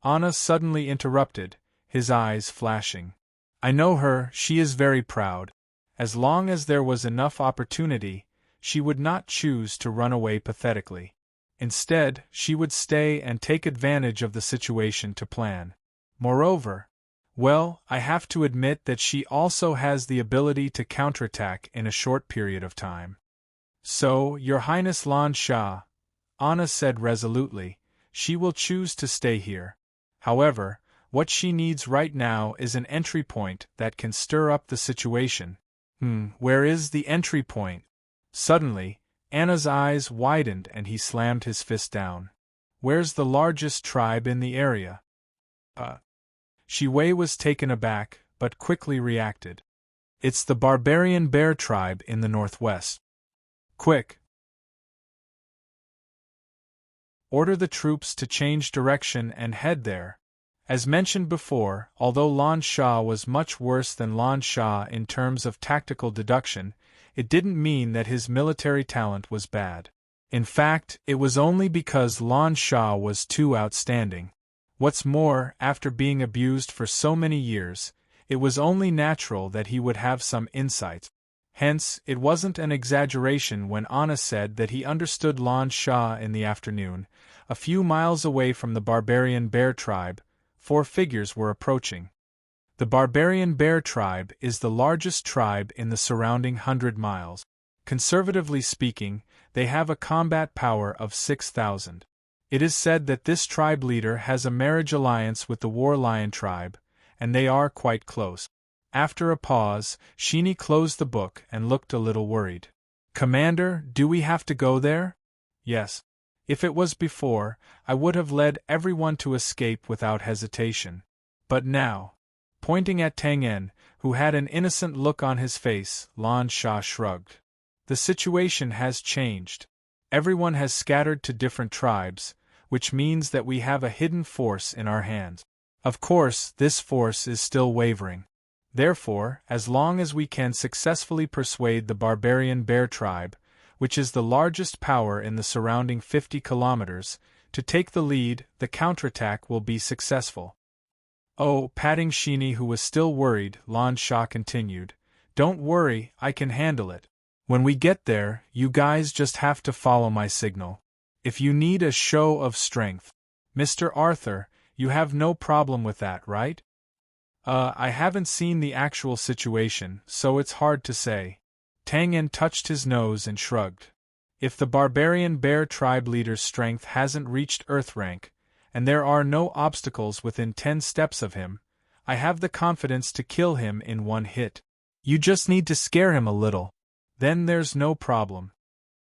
Anna suddenly interrupted, his eyes flashing. I know her, she is very proud. As long as there was enough opportunity, she would not choose to run away pathetically. Instead, she would stay and take advantage of the situation to plan. Moreover, well, I have to admit that she also has the ability to counterattack in a short period of time. So, Your Highness Lan Sha, Anna said resolutely, she will choose to stay here. However, what she needs right now is an entry point that can stir up the situation. Where is the entry point? Suddenly, Anna's eyes widened and he slammed his fist down. Where's the largest tribe in the area? Shiwei was taken aback, but quickly reacted. It's the barbarian bear tribe in the northwest. Quick! Order the troops to change direction and head there. As mentioned before, although Lan Sha was much worse than Lan Sha in terms of tactical deduction, it didn't mean that his military talent was bad. In fact, it was only because Lan Sha was too outstanding. What's more, after being abused for so many years, it was only natural that he would have some insight. Hence, it wasn't an exaggeration when Anna said that he understood Lan Sha in the afternoon. A few miles away from the barbarian bear tribe, 4 figures were approaching. The barbarian bear tribe is the largest tribe in the surrounding 100 miles. Conservatively speaking, they have a combat power of 6,000. It is said that this tribe leader has a marriage alliance with the war lion tribe, and they are quite close. After a pause, Sheeny closed the book and looked a little worried. "Commander, do we have to go there?" "Yes. If it was before, I would have led everyone to escape without hesitation. But now," pointing at Tang En, who had an innocent look on his face, Lan Sha shrugged. "The situation has changed. Everyone has scattered to different tribes, which means that we have a hidden force in our hands. Of course, this force is still wavering. Therefore, as long as we can successfully persuade the barbarian bear tribe, which is the largest power in the surrounding 50 kilometers, to take the lead, the counterattack will be successful." "Oh," patting Sheeny, who was still worried, Lan Sha continued, "don't worry, I can handle it. When we get there, you guys just have to follow my signal. If you need a show of strength, Mr. Arthur, you have no problem with that, right?" I haven't seen the actual situation, so it's hard to say." Tang En touched his nose and shrugged. "If the barbarian bear tribe leader's strength hasn't reached Earth rank, and there are no obstacles within 10 steps of him, I have the confidence to kill him in one hit. You just need to scare him a little. Then there's no problem."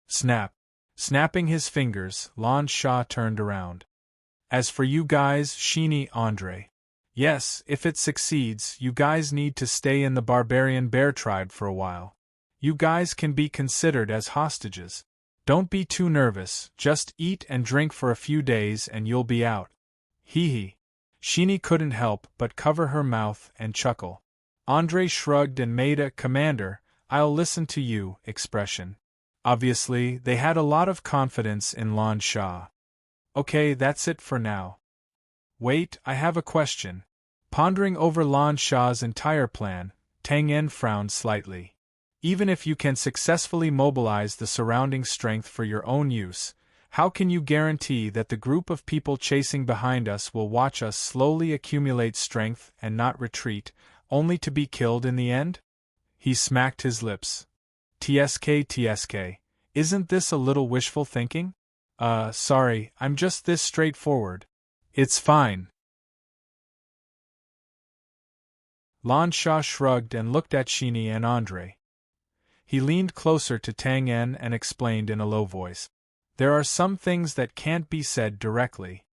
Snap. Snapping his fingers, Lan Sha turned around. "As for you guys, Sheeny, Andre. Yes, if it succeeds, you guys need to stay in the barbarian bear tribe for a while. You guys can be considered as hostages. Don't be too nervous, just eat and drink for a few days and you'll be out." "Hee hee." Sheeny couldn't help but cover her mouth and chuckle. Andre shrugged and made a "Commander, I'll listen to you" expression. Obviously, they had a lot of confidence in Lan Sha. "Okay, that's it for now." "Wait, I have a question." Pondering over Lan Sha's entire plan, Tang En frowned slightly. "Even if you can successfully mobilize the surrounding strength for your own use, how can you guarantee that the group of people chasing behind us will watch us slowly accumulate strength and not retreat, only to be killed in the end?" He smacked his lips. TSK, isn't this a little wishful thinking? Sorry, I'm just this straightforward." "It's fine." Lan Sha shrugged and looked at Sheeny and Andre. He leaned closer to Tang En and explained in a low voice. "There are some things that can't be said directly.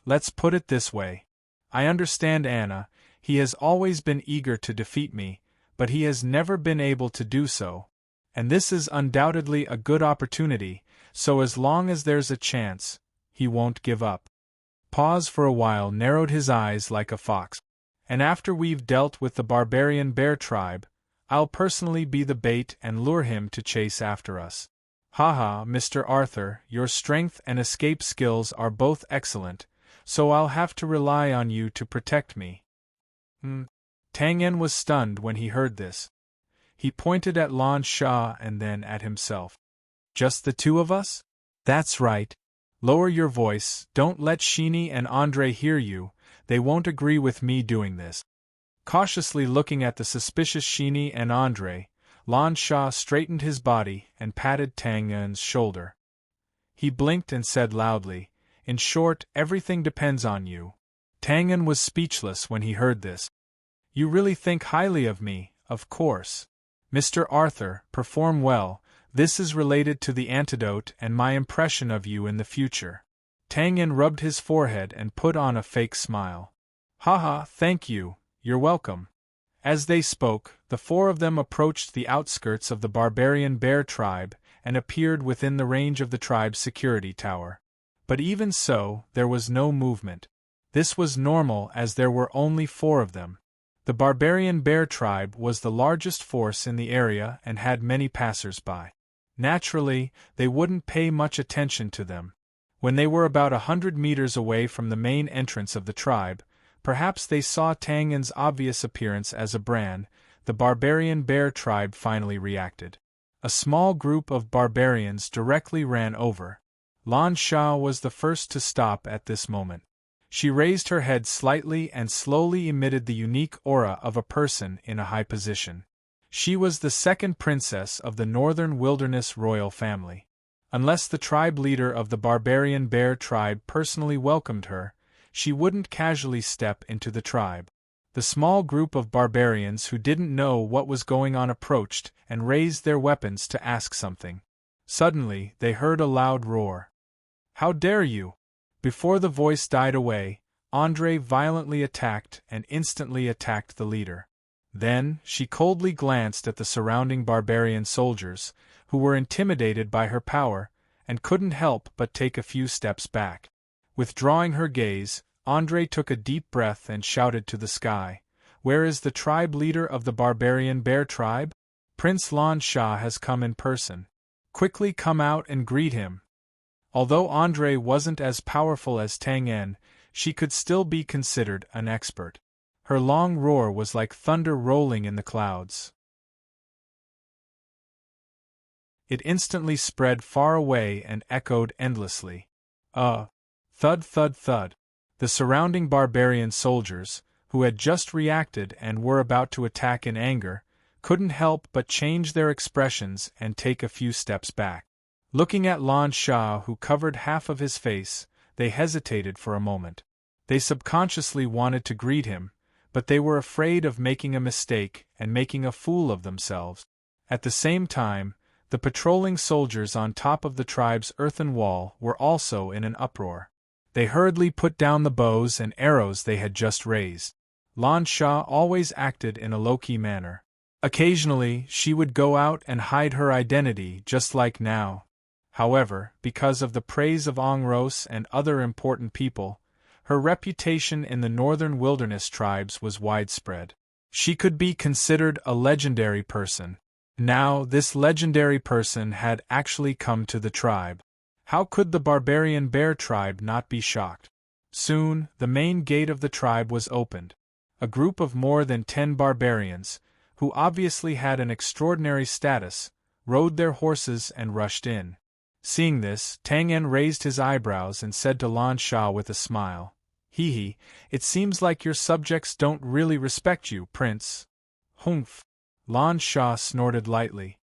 Let's put it this way. I understand Anna, he has always been eager to defeat me, but he has never been able to do so. And this is undoubtedly a good opportunity, so as long as there's a chance, he won't give up." Pause for a while, narrowed his eyes like a fox. "And after we've dealt with the barbarian bear tribe, I'll personally be the bait and lure him to chase after us. Haha, Mr. Arthur, your strength and escape skills are both excellent, so I'll have to rely on you to protect me." Tang En was stunned when he heard this. He pointed at Lan Sha and then at himself. "Just the two of us?" "That's right. Lower your voice, don't let Sheeny and Andre hear you, they won't agree with me doing this." Cautiously looking at the suspicious Sheeny and Andre, Lan Sha straightened his body and patted Tang En's shoulder. He blinked and said loudly, "In short, everything depends on you." Tang En was speechless when he heard this. "You really think highly of me, of course. Mr. Arthur, perform well, this is related to the antidote and my impression of you in the future." Tang En rubbed his forehead and put on a fake smile. "Haha, thank you, you're welcome." As they spoke, the 4 of them approached the outskirts of the barbarian bear tribe and appeared within the range of the tribe's security tower. But even so, there was no movement. This was normal as there were only 4 of them. The barbarian bear tribe was the largest force in the area and had many passers-by. Naturally, they wouldn't pay much attention to them. When they were about 100 meters away from the main entrance of the tribe, perhaps they saw Tang En's obvious appearance as a brand. The barbarian bear tribe finally reacted. A small group of barbarians directly ran over. Lan Sha was the first to stop at this moment. She raised her head slightly and slowly emitted the unique aura of a person in a high position. She was the second princess of the Northern Wilderness royal family. Unless the tribe leader of the barbarian bear tribe personally welcomed her, she wouldn't casually step into the tribe. The small group of barbarians who didn't know what was going on approached and raised their weapons to ask something. Suddenly, they heard a loud roar. "How dare you!" Before the voice died away, Andre violently attacked and instantly attacked the leader. Then, she coldly glanced at the surrounding barbarian soldiers, who were intimidated by her power, and couldn't help but take a few steps back. Withdrawing her gaze, Andre took a deep breath and shouted to the sky, "Where is the tribe leader of the barbarian bear tribe? Prince Lan Sha has come in person. Quickly come out and greet him." Although Andre wasn't as powerful as Tang En, she could still be considered an expert. Her long roar was like thunder rolling in the clouds. It instantly spread far away and echoed endlessly. Thud thud thud. The surrounding barbarian soldiers, who had just reacted and were about to attack in anger, couldn't help but change their expressions and take a few steps back. Looking at Lan Sha, who covered half of his face, they hesitated for a moment. They subconsciously wanted to greet him, but they were afraid of making a mistake and making a fool of themselves. At the same time, the patrolling soldiers on top of the tribe's earthen wall were also in an uproar. They hurriedly put down the bows and arrows they had just raised. Lan Sha always acted in a low-key manner. Occasionally, she would go out and hide her identity just like now. However, because of the praise of Ongros and other important people, her reputation in the northern wilderness tribes was widespread. She could be considered a legendary person. Now, this legendary person had actually come to the tribe. How could the barbarian bear tribe not be shocked? Soon, the main gate of the tribe was opened. A group of more than 10 barbarians, who obviously had an extraordinary status, rode their horses and rushed in. Seeing this, Tang En raised his eyebrows and said to Lan Sha with a smile, "Hee, it seems like your subjects don't really respect you, Prince." "Humph." Lan Sha snorted lightly.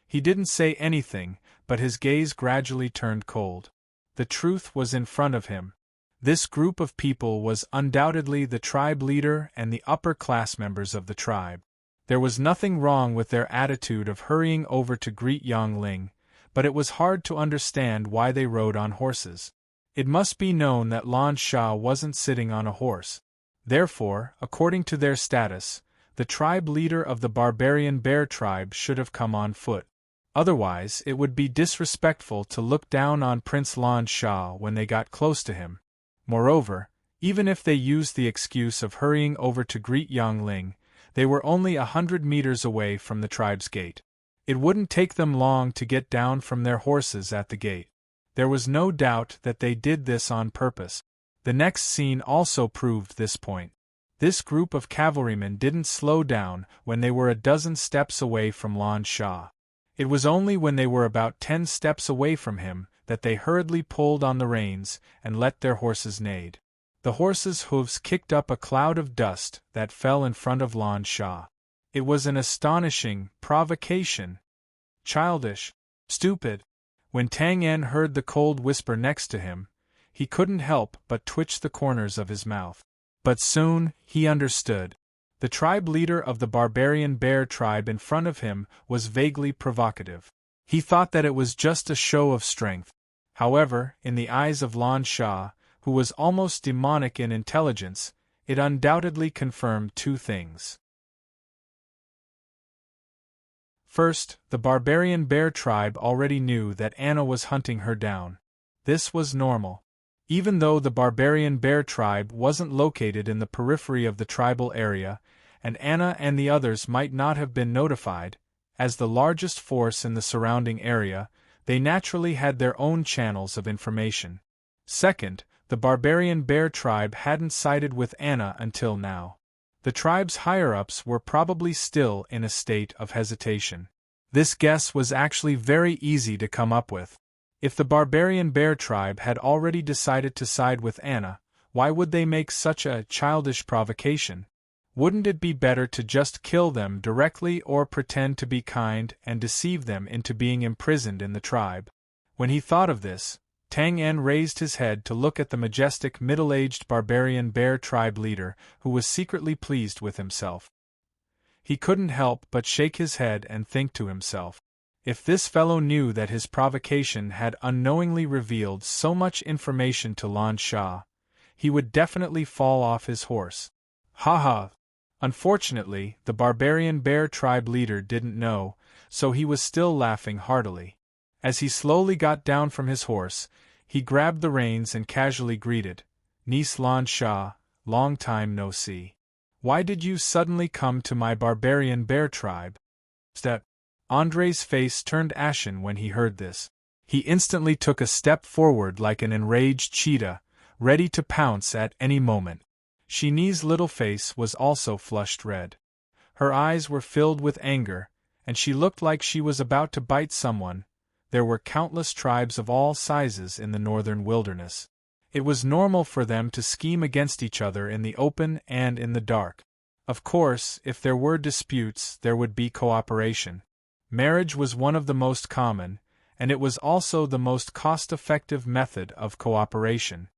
He didn't say anything, but his gaze gradually turned cold. The truth was in front of him. This group of people was undoubtedly the tribe leader and the upper class members of the tribe. There was nothing wrong with their attitude of hurrying over to greet Yang Ling, but it was hard to understand why they rode on horses. It must be known that Lan Sha wasn't sitting on a horse. Therefore, according to their status, the tribe leader of the barbarian bear tribe should have come on foot. Otherwise, it would be disrespectful to look down on Prince Lan Sha when they got close to him. Moreover, even if they used the excuse of hurrying over to greet Yang Ling, they were only 100 meters away from the tribe's gate. It wouldn't take them long to get down from their horses at the gate. There was no doubt that they did this on purpose. The next scene also proved this point. This group of cavalrymen didn't slow down when they were a dozen steps away from Lan Sha. It was only when they were about 10 steps away from him that they hurriedly pulled on the reins and let their horses neigh. The horses' hooves kicked up a cloud of dust that fell in front of Lan Sha. It was an astonishing provocation. Childish. Stupid. When Tang En heard the cold whisper next to him, he couldn't help but twitch the corners of his mouth. But soon, he understood. The tribe leader of the barbarian bear tribe in front of him was vaguely provocative. He thought that it was just a show of strength. However, in the eyes of Lan Sha, who was almost demonic in intelligence, it undoubtedly confirmed two things. First, the barbarian bear tribe already knew that Anna was hunting her down. This was normal. Even though the barbarian bear tribe wasn't located in the periphery of the tribal area, and Anna and the others might not have been notified. As the largest force in the surrounding area, they naturally had their own channels of information. Second, the barbarian bear tribe hadn't sided with Anna until now. The tribe's higher-ups were probably still in a state of hesitation. This guess was actually very easy to come up with. If the barbarian bear tribe had already decided to side with Anna, why would they make such a childish provocation? Wouldn't it be better to just kill them directly or pretend to be kind and deceive them into being imprisoned in the tribe? When he thought of this, Tang En raised his head to look at the majestic middle-aged barbarian bear tribe leader who was secretly pleased with himself. He couldn't help but shake his head and think to himself, if this fellow knew that his provocation had unknowingly revealed so much information to Lan Sha, he would definitely fall off his horse. Ha ha! Unfortunately, the barbarian bear tribe leader didn't know, so he was still laughing heartily. As he slowly got down from his horse, he grabbed the reins and casually greeted, "Niece Lan Sha, long time no see. Why did you suddenly come to my barbarian bear tribe?" Andre's face turned ashen when he heard this. He instantly took a step forward like an enraged cheetah, ready to pounce at any moment. Shini's little face was also flushed red. Her eyes were filled with anger, and she looked like she was about to bite someone. There were countless tribes of all sizes in the northern wilderness. It was normal for them to scheme against each other in the open and in the dark. Of course, if there were disputes, there would be cooperation. Marriage was one of the most common, and it was also the most cost-effective method of cooperation.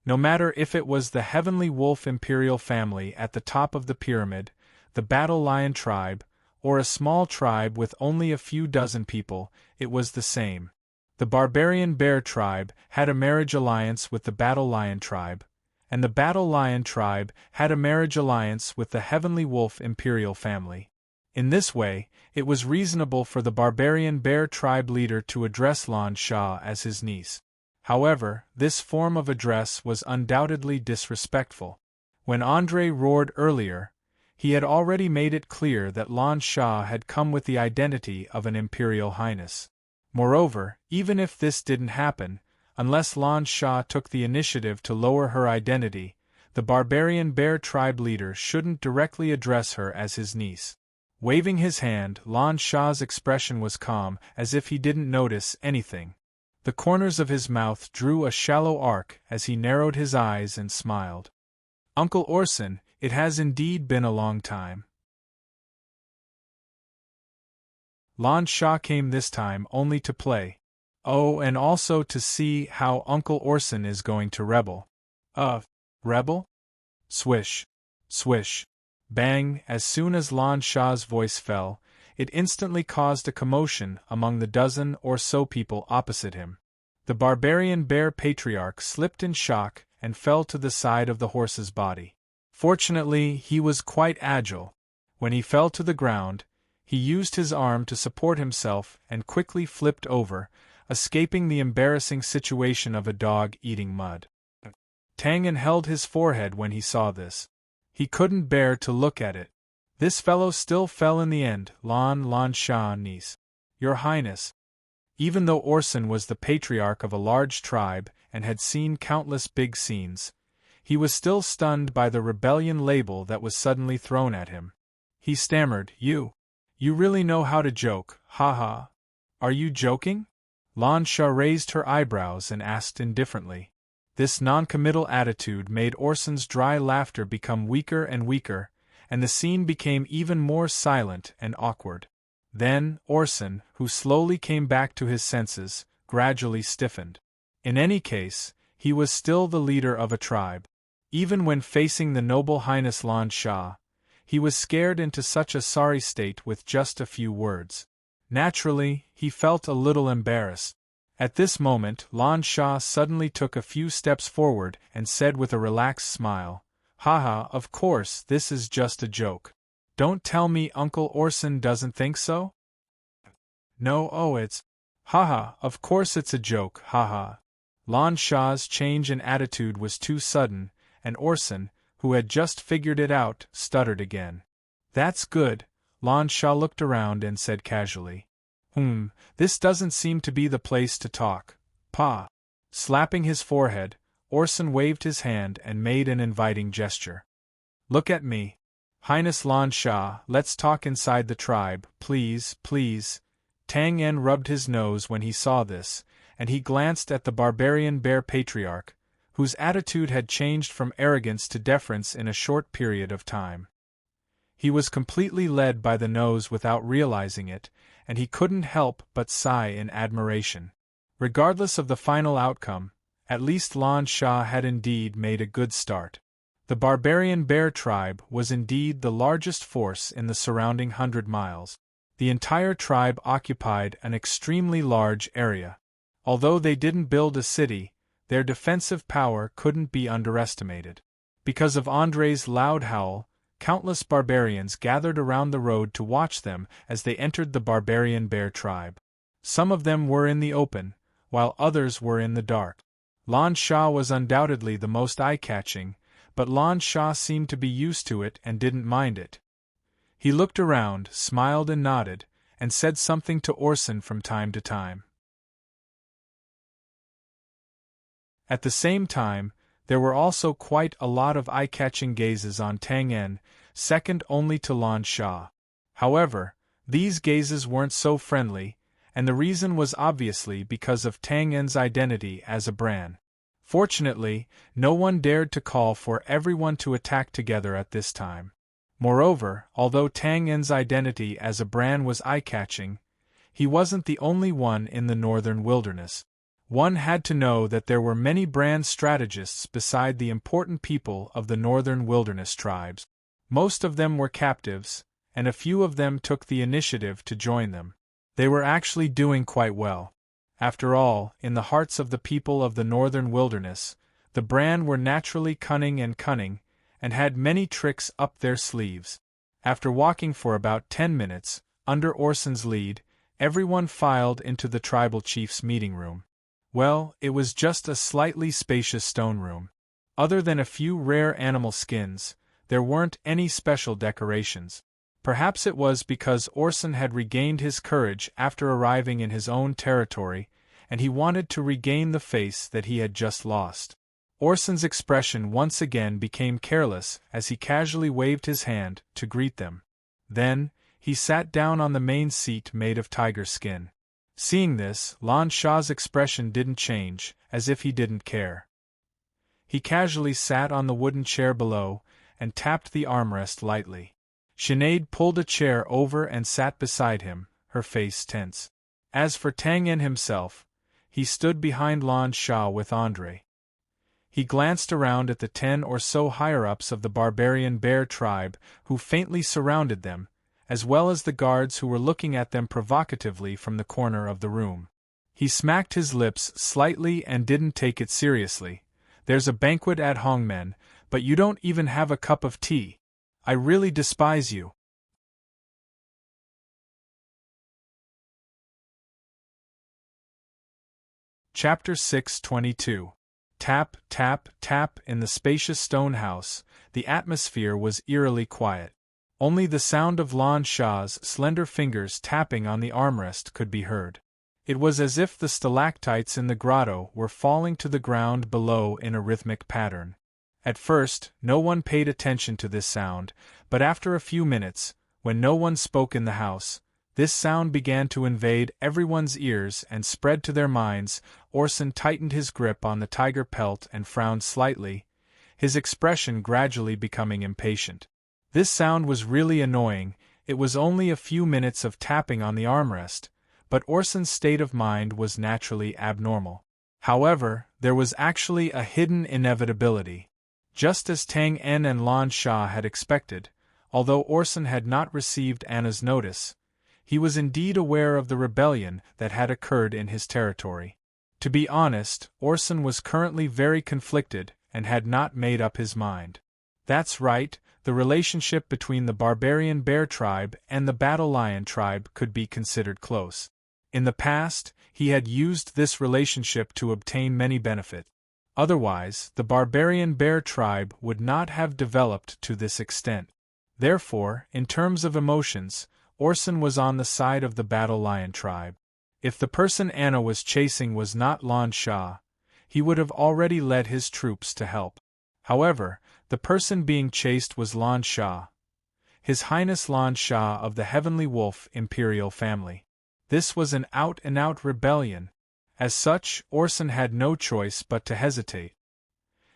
No matter if it was the Heavenly Wolf imperial family at the top of the pyramid, the Battle Lion tribe, or a small tribe with only a few dozen people, it was the same. The barbarian bear tribe had a marriage alliance with the Battle Lion tribe, and the Battle Lion tribe had a marriage alliance with the Heavenly Wolf imperial family. In this way, it was reasonable for the barbarian bear tribe leader to address Lan Sha as his niece. However, this form of address was undoubtedly disrespectful. When Andre roared earlier, he had already made it clear that Lan Sha had come with the identity of an imperial highness. Moreover, even if this didn't happen, unless Lan Sha took the initiative to lower her identity, the barbarian bear tribe leader shouldn't directly address her as his niece. Waving his hand, Lan Sha's expression was calm, as if he didn't notice anything. The corners of his mouth drew a shallow arc as he narrowed his eyes and smiled. "Uncle Orson, it has indeed been a long time." Lan Sha came this time only to play. Oh, and also to see how Uncle Orson is going to rebel. Rebel? Swish. Swish. Bang! As soon as Lan Sha's voice fell, it instantly caused a commotion among the dozen or so people opposite him. The barbarian bear patriarch slipped in shock and fell to the side of the horse's body. Fortunately, he was quite agile. When he fell to the ground, he used his arm to support himself and quickly flipped over, escaping the embarrassing situation of a dog eating mud. Tang En held his forehead when he saw this. He couldn't bear to look at it. This fellow still fell in the end. Lan Sha, niece. Your Highness. Even though Orson was the patriarch of a large tribe and had seen countless big scenes, he was still stunned by the rebellion label that was suddenly thrown at him. He stammered, You really know how to joke, ha. Are you joking? Lan Sha raised her eyebrows and asked indifferently. This non-committal attitude made Orson's dry laughter become weaker and weaker, and the scene became even more silent and awkward. Then, Orson, who slowly came back to his senses, gradually stiffened. In any case, he was still the leader of a tribe. Even when facing the noble Highness Lan Sha, he was scared into such a sorry state with just a few words. Naturally, he felt a little embarrassed. At this moment, Lan Sha suddenly took a few steps forward and said with a relaxed smile, Haha, of course, this is just a joke. Don't tell me Uncle Orson doesn't think so? No, it's... Haha, of course it's a joke, haha. Lan Sha's change in attitude was too sudden, and Orson, who had just figured it out, stuttered again. That's good. Lan Sha looked around and said casually. This doesn't seem to be the place to talk. Pa. Slapping his forehead, Orson waved his hand and made an inviting gesture. Look at me. Highness Lan Sha, let's talk inside the tribe, please, please. Tang En rubbed his nose when he saw this, and he glanced at the barbarian bear patriarch, whose attitude had changed from arrogance to deference in a short period of time. He was completely led by the nose without realizing it, and he couldn't help but sigh in admiration. Regardless of the final outcome, at least Lan Sha had indeed made a good start. The barbarian bear tribe was indeed the largest force in the surrounding 100 miles. The entire tribe occupied an extremely large area. Although they didn't build a city, their defensive power couldn't be underestimated. Because of Andre's loud howl, countless barbarians gathered around the road to watch them as they entered the barbarian bear tribe. Some of them were in the open, while others were in the dark. Lan Sha was undoubtedly the most eye-catching, but Lan Sha seemed to be used to it and didn't mind it. He looked around, smiled and nodded, and said something to Orson from time to time. At the same time, there were also quite a lot of eye-catching gazes on Tang En, second only to Lan Sha. However, these gazes weren't so friendly, and the reason was obviously because of Tang En's identity as a Bran. Fortunately, no one dared to call for everyone to attack together at this time. Moreover, although Tang En's identity as a Bran was eye-catching, he wasn't the only one in the northern wilderness. One had to know that there were many Bran strategists beside the important people of the northern wilderness tribes. Most of them were captives, and a few of them took the initiative to join them. They were actually doing quite well. After all, in the hearts of the people of the northern wilderness, the Bran were naturally cunning, and had many tricks up their sleeves. After walking for about 10 minutes, under Orson's lead, everyone filed into the tribal chief's meeting room. Well, it was just a slightly spacious stone room. Other than a few rare animal skins, there weren't any special decorations. Perhaps it was because Orson had regained his courage after arriving in his own territory, and he wanted to regain the face that he had just lost. Orson's expression once again became careless as he casually waved his hand to greet them. Then, he sat down on the main seat made of tiger skin. Seeing this, Lan Sha's expression didn't change, as if he didn't care. He casually sat on the wooden chair below, and tapped the armrest lightly. Sinead pulled a chair over and sat beside him, her face tense. As for Tang En himself, he stood behind Lan Sha with Andre. He glanced around at the 10 or so higher-ups of the barbarian bear tribe who faintly surrounded them, as well as the guards who were looking at them provocatively from the corner of the room. He smacked his lips slightly and didn't take it seriously. There's a banquet at Hongmen, but you don't even have a cup of tea. I really despise you. Chapter 6:22. Tap, tap, tap. In the spacious stone house, the atmosphere was eerily quiet. Only the sound of Lan Sha's slender fingers tapping on the armrest could be heard. It was as if the stalactites in the grotto were falling to the ground below in a rhythmic pattern. At first, no one paid attention to this sound, but after a few minutes, when no one spoke in the house, this sound began to invade everyone's ears and spread to their minds. Orson tightened his grip on the tiger pelt and frowned slightly, his expression gradually becoming impatient. This sound was really annoying. It was only a few minutes of tapping on the armrest, but Orson's state of mind was naturally abnormal. However, there was actually a hidden inevitability. Just as Tang En and Lan Sha had expected, although Orson had not received Anna's notice, he was indeed aware of the rebellion that had occurred in his territory. To be honest, Orson was currently very conflicted and had not made up his mind. That's right, the relationship between the barbarian bear tribe and the battle lion tribe could be considered close. In the past, he had used this relationship to obtain many benefits. Otherwise, the barbarian bear tribe would not have developed to this extent. Therefore, in terms of emotions, Orson was on the side of the battle lion tribe. If the person Anna was chasing was not Lan Shah, he would have already led his troops to help. However, the person being chased was Lan Shah, His Highness Lan Shah of the Heavenly Wolf Imperial family. This was an out-and-out rebellion. As such, Orson had no choice but to hesitate.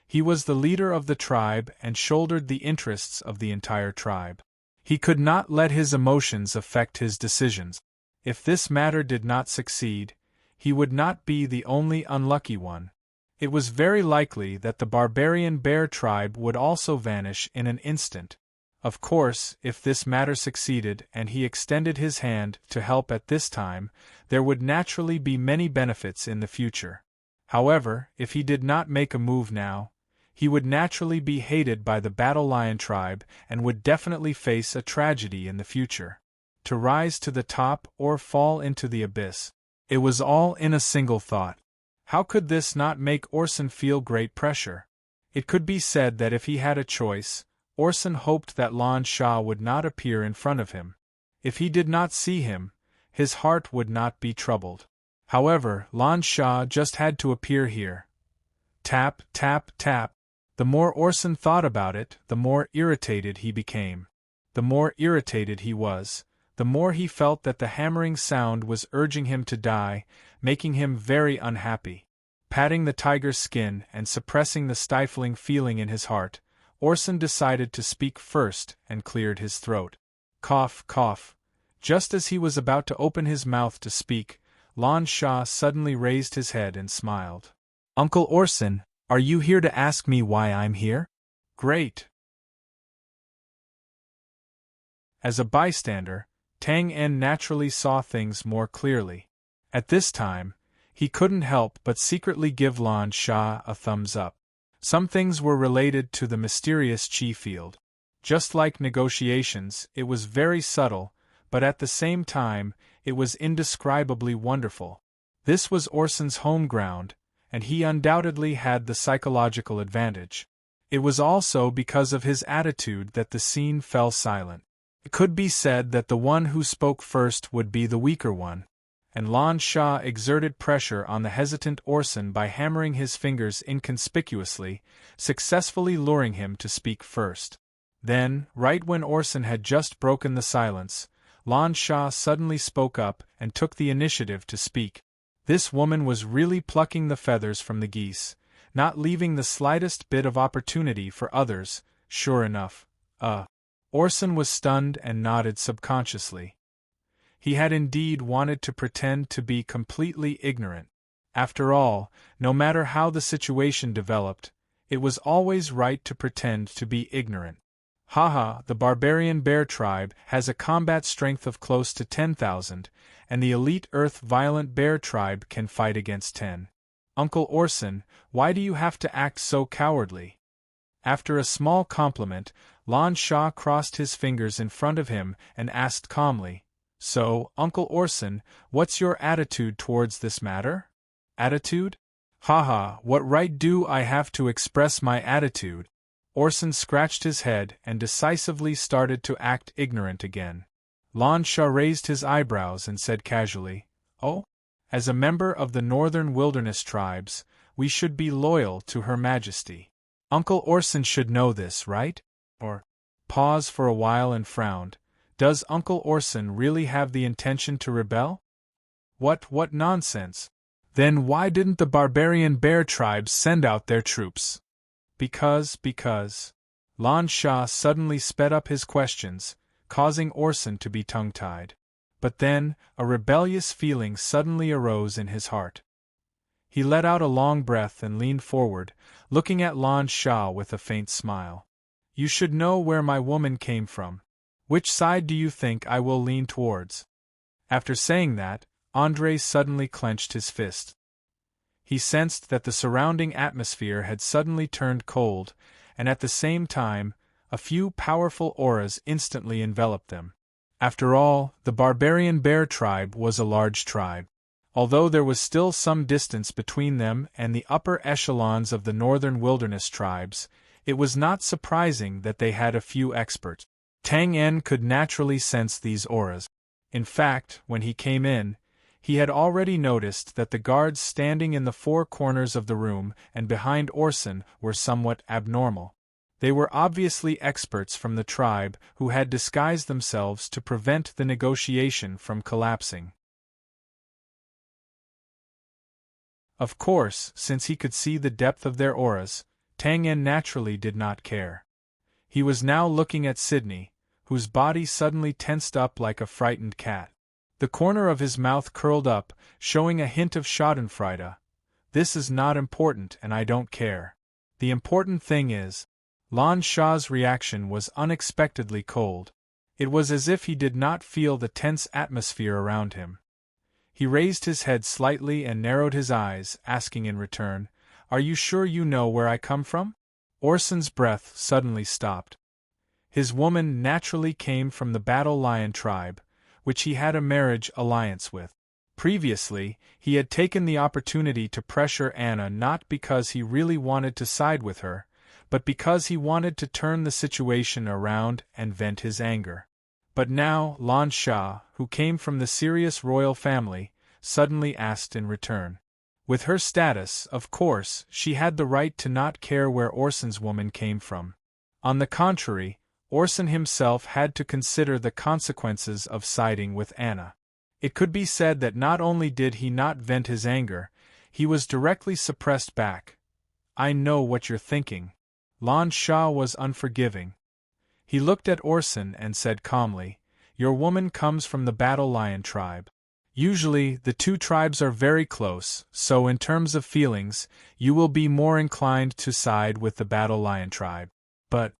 He was the leader of the tribe and shouldered the interests of the entire tribe. He could not let his emotions affect his decisions. If this matter did not succeed, he would not be the only unlucky one. It was very likely that the barbarian bear tribe would also vanish in an instant. Of course, if this matter succeeded and he extended his hand to help at this time, there would naturally be many benefits in the future. However, if he did not make a move now, he would naturally be hated by the battle lion tribe and would definitely face a tragedy in the future. To rise to the top or fall into the abyss. It was all in a single thought. How could this not make Orson feel great pressure? It could be said that if he had a choice, Orson hoped that Lan Shah would not appear in front of him. If he did not see him, his heart would not be troubled. However, Lan Shah just had to appear here. Tap, tap, tap. The more Orson thought about it, the more irritated he became. The more irritated he was, the more he felt that the hammering sound was urging him to die, making him very unhappy. Patting the tiger's skin and suppressing the stifling feeling in his heart, Orson decided to speak first and cleared his throat. Cough, cough. Just as he was about to open his mouth to speak, Lan Shah suddenly raised his head and smiled. "Uncle Orson, are you here to ask me why I'm here? Great." As a bystander, Tang En naturally saw things more clearly. At this time, he couldn't help but secretly give Lan Shah a thumbs up. Some things were related to the mysterious chi field. Just like negotiations, it was very subtle, but at the same time, it was indescribably wonderful. This was Orson's home ground, and he undoubtedly had the psychological advantage. It was also because of his attitude that the scene fell silent. It could be said that the one who spoke first would be the weaker one, and Lan Shah exerted pressure on the hesitant Orson by hammering his fingers inconspicuously, successfully luring him to speak first. Then, right when Orson had just broken the silence, Lan Shah suddenly spoke up and took the initiative to speak. This woman was really plucking the feathers from the geese, not leaving the slightest bit of opportunity for others. Sure enough, Orson was stunned and nodded subconsciously. He had indeed wanted to pretend to be completely ignorant. After all, no matter how the situation developed, it was always right to pretend to be ignorant. Haha, the barbarian bear tribe has a combat strength of close to 10,000, and the elite earth violent bear tribe can fight against 10. Uncle Orson, why do you have to act so cowardly? After a small compliment, Lan Shah crossed his fingers in front of him and asked calmly, "So, Uncle Orson, what's your attitude towards this matter?" Attitude? Haha, what right do I have to express my attitude? Orson scratched his head and decisively started to act ignorant again. Lan Shah raised his eyebrows and said casually, "Oh? As a member of the Northern Wilderness tribes, we should be loyal to Her Majesty. Uncle Orson should know this, right?" Or, pause for a while and frowned. Does Uncle Orson really have the intention to rebel? What nonsense! Then why didn't the barbarian bear tribes send out their troops? Because. Lan Shah suddenly sped up his questions, causing Orson to be tongue-tied. But then, a rebellious feeling suddenly arose in his heart. He let out a long breath and leaned forward, looking at Lan Shah with a faint smile. "You should know where my woman came from. Which side do you think I will lean towards?" After saying that, André suddenly clenched his fist. He sensed that the surrounding atmosphere had suddenly turned cold, and at the same time, a few powerful auras instantly enveloped them. After all, the barbarian bear tribe was a large tribe. Although there was still some distance between them and the upper echelons of the northern wilderness tribes, it was not surprising that they had a few experts. Tang En could naturally sense these auras. In fact, when he came in, he had already noticed that the guards standing in the four corners of the room and behind Orson were somewhat abnormal. They were obviously experts from the tribe who had disguised themselves to prevent the negotiation from collapsing. Of course, since he could see the depth of their auras, Tang En naturally did not care. He was now looking at Sydney, whose body suddenly tensed up like a frightened cat. The corner of his mouth curled up, showing a hint of schadenfreude. This is not important and I don't care. The important thing is, Lan Sha's reaction was unexpectedly cold. It was as if he did not feel the tense atmosphere around him. He raised his head slightly and narrowed his eyes, asking in return, "Are you sure you know where I come from?" Orson's breath suddenly stopped. His woman naturally came from the Battle Lion tribe, which he had a marriage alliance with. Previously, he had taken the opportunity to pressure Anna not because he really wanted to side with her, but because he wanted to turn the situation around and vent his anger. But now Lan Sha, who came from the serious royal family, suddenly asked in return. With her status, of course, she had the right to not care where Orson's woman came from. On the contrary, Orson himself had to consider the consequences of siding with Anna. It could be said that not only did he not vent his anger, he was directly suppressed back. "I know what you're thinking." Lan Sha was unforgiving. He looked at Orson and said calmly, "Your woman comes from the Battle Lion tribe. Usually, the two tribes are very close, so in terms of feelings, you will be more inclined to side with the Battle Lion tribe. But,"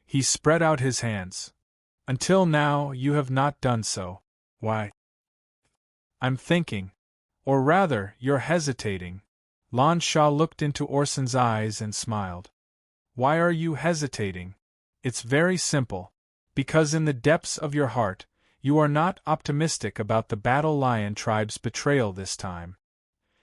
he spread out his hands, "until now you have not done so. Why?" "I'm thinking. Or rather, you're hesitating." Lan Sha looked into Orson's eyes and smiled. "Why are you hesitating? It's very simple. Because in the depths of your heart, you are not optimistic about the Battle Lion tribe's betrayal this time."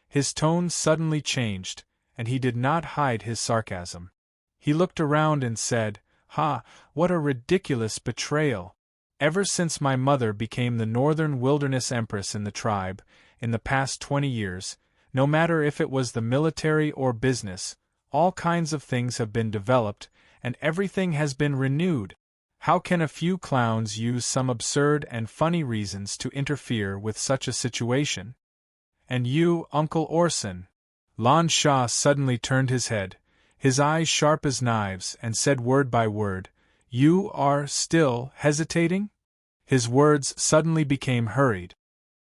His tone suddenly changed, and he did not hide his sarcasm. He looked around and said, "Ha, what a ridiculous betrayal! Ever since my mother became the Northern Wilderness Empress in the tribe, in the past 20 years, no matter if it was the military or business, all kinds of things have been developed, and everything has been renewed. How can a few clowns use some absurd and funny reasons to interfere with such a situation? And you, Uncle Orson?" Lan Sha suddenly turned his head, his eyes sharp as knives, and said word by word, "You are still hesitating?" His words suddenly became hurried.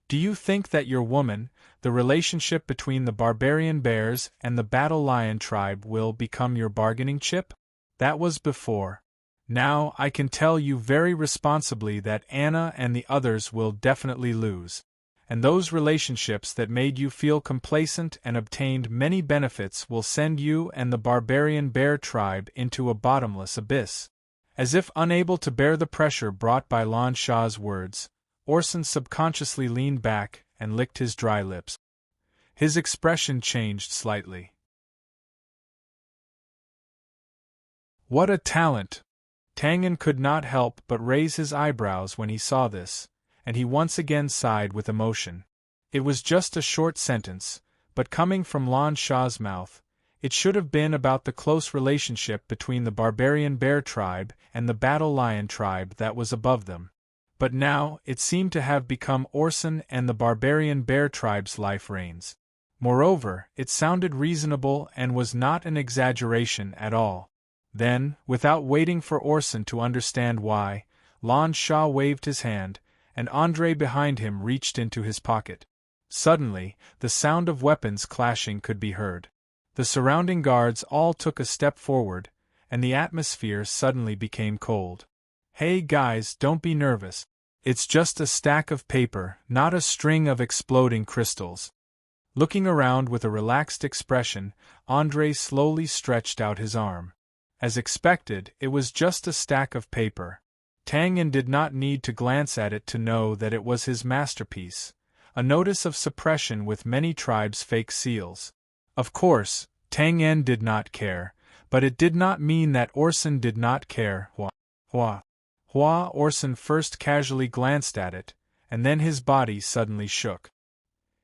"Do you think that your woman, the relationship between the barbarian bears and the Battle Lion tribe will become your bargaining chip? That was before. Now I can tell you very responsibly that Anna and the others will definitely lose. And those relationships that made you feel complacent and obtained many benefits will send you and the barbarian bear tribe into a bottomless abyss." As if unable to bear the pressure brought by Lan Sha's words, Orson subconsciously leaned back and licked his dry lips. His expression changed slightly. "What a talent!" Tang En could not help but raise his eyebrows when he saw this, and he once again sighed with emotion. It was just a short sentence, but coming from Lan Sha's mouth, it should have been about the close relationship between the barbarian bear tribe and the Battle Lion tribe that was above them. But now, it seemed to have become Orson and the barbarian bear tribe's life reigns. Moreover, it sounded reasonable and was not an exaggeration at all. Then, without waiting for Orson to understand why, Lan Sha waved his hand, and Andre behind him reached into his pocket. Suddenly, the sound of weapons clashing could be heard. The surrounding guards all took a step forward, and the atmosphere suddenly became cold. "Hey guys, don't be nervous. It's just a stack of paper, not a string of exploding crystals." Looking around with a relaxed expression, Andre slowly stretched out his arm. As expected, it was just a stack of paper. Tang En did not need to glance at it to know that it was his masterpiece, a notice of suppression with many tribes' fake seals. Of course, Tang En did not care, but it did not mean that Orson did not care. Hua Orson first casually glanced at it, and then his body suddenly shook.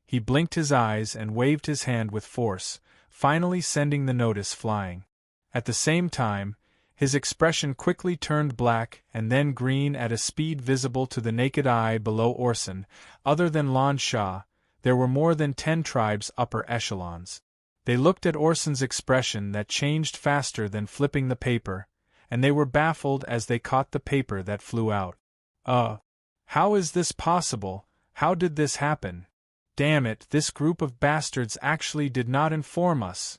He blinked his eyes and waved his hand with force, finally sending the notice flying. At the same time, his expression quickly turned black and then green at a speed visible to the naked eye below Orson. Other than Lan Sha, there were more than 10 tribes upper echelons. They looked at Orson's expression that changed faster than flipping the paper, and they were baffled as they caught the paper that flew out. How is this possible? How did this happen? Damn it, this group of bastards actually did not inform us.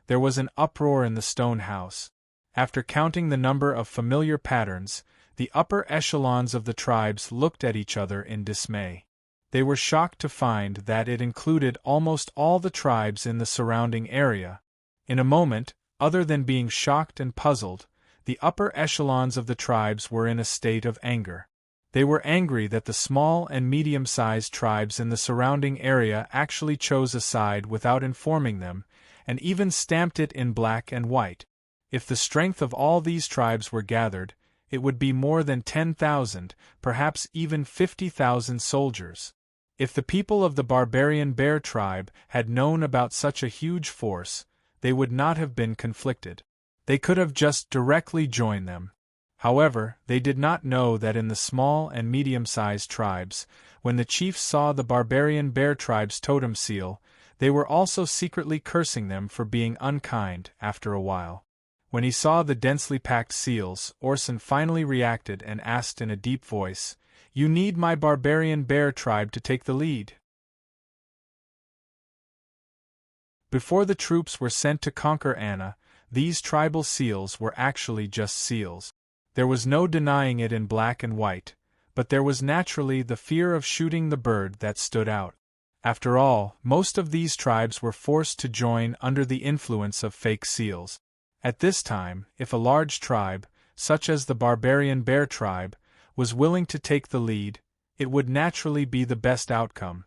There was an uproar in the stone house. After counting the number of familiar patterns, the upper echelons of the tribes looked at each other in dismay. They were shocked to find that it included almost all the tribes in the surrounding area. In a moment, other than being shocked and puzzled, the upper echelons of the tribes were in a state of anger. They were angry that the small and medium-sized tribes in the surrounding area actually chose a side without informing them, and even stamped it in black and white. If the strength of all these tribes were gathered, it would be more than 10,000, perhaps even 50,000 soldiers. If the people of the barbarian bear tribe had known about such a huge force, they would not have been conflicted. They could have just directly joined them. However, they did not know that in the small and medium-sized tribes, when the chiefs saw the barbarian bear tribe's totem seal, they were also secretly cursing them for being unkind. After a while, when he saw the densely packed seals, Orson finally reacted and asked in a deep voice, "You need my barbarian bear tribe to take the lead?" Before the troops were sent to conquer Anna, these tribal seals were actually just seals. There was no denying it in black and white, but there was naturally the fear of shooting the bird that stood out. After all, most of these tribes were forced to join under the influence of fake seals. At this time, if a large tribe, such as the barbarian bear tribe, was willing to take the lead, it would naturally be the best outcome.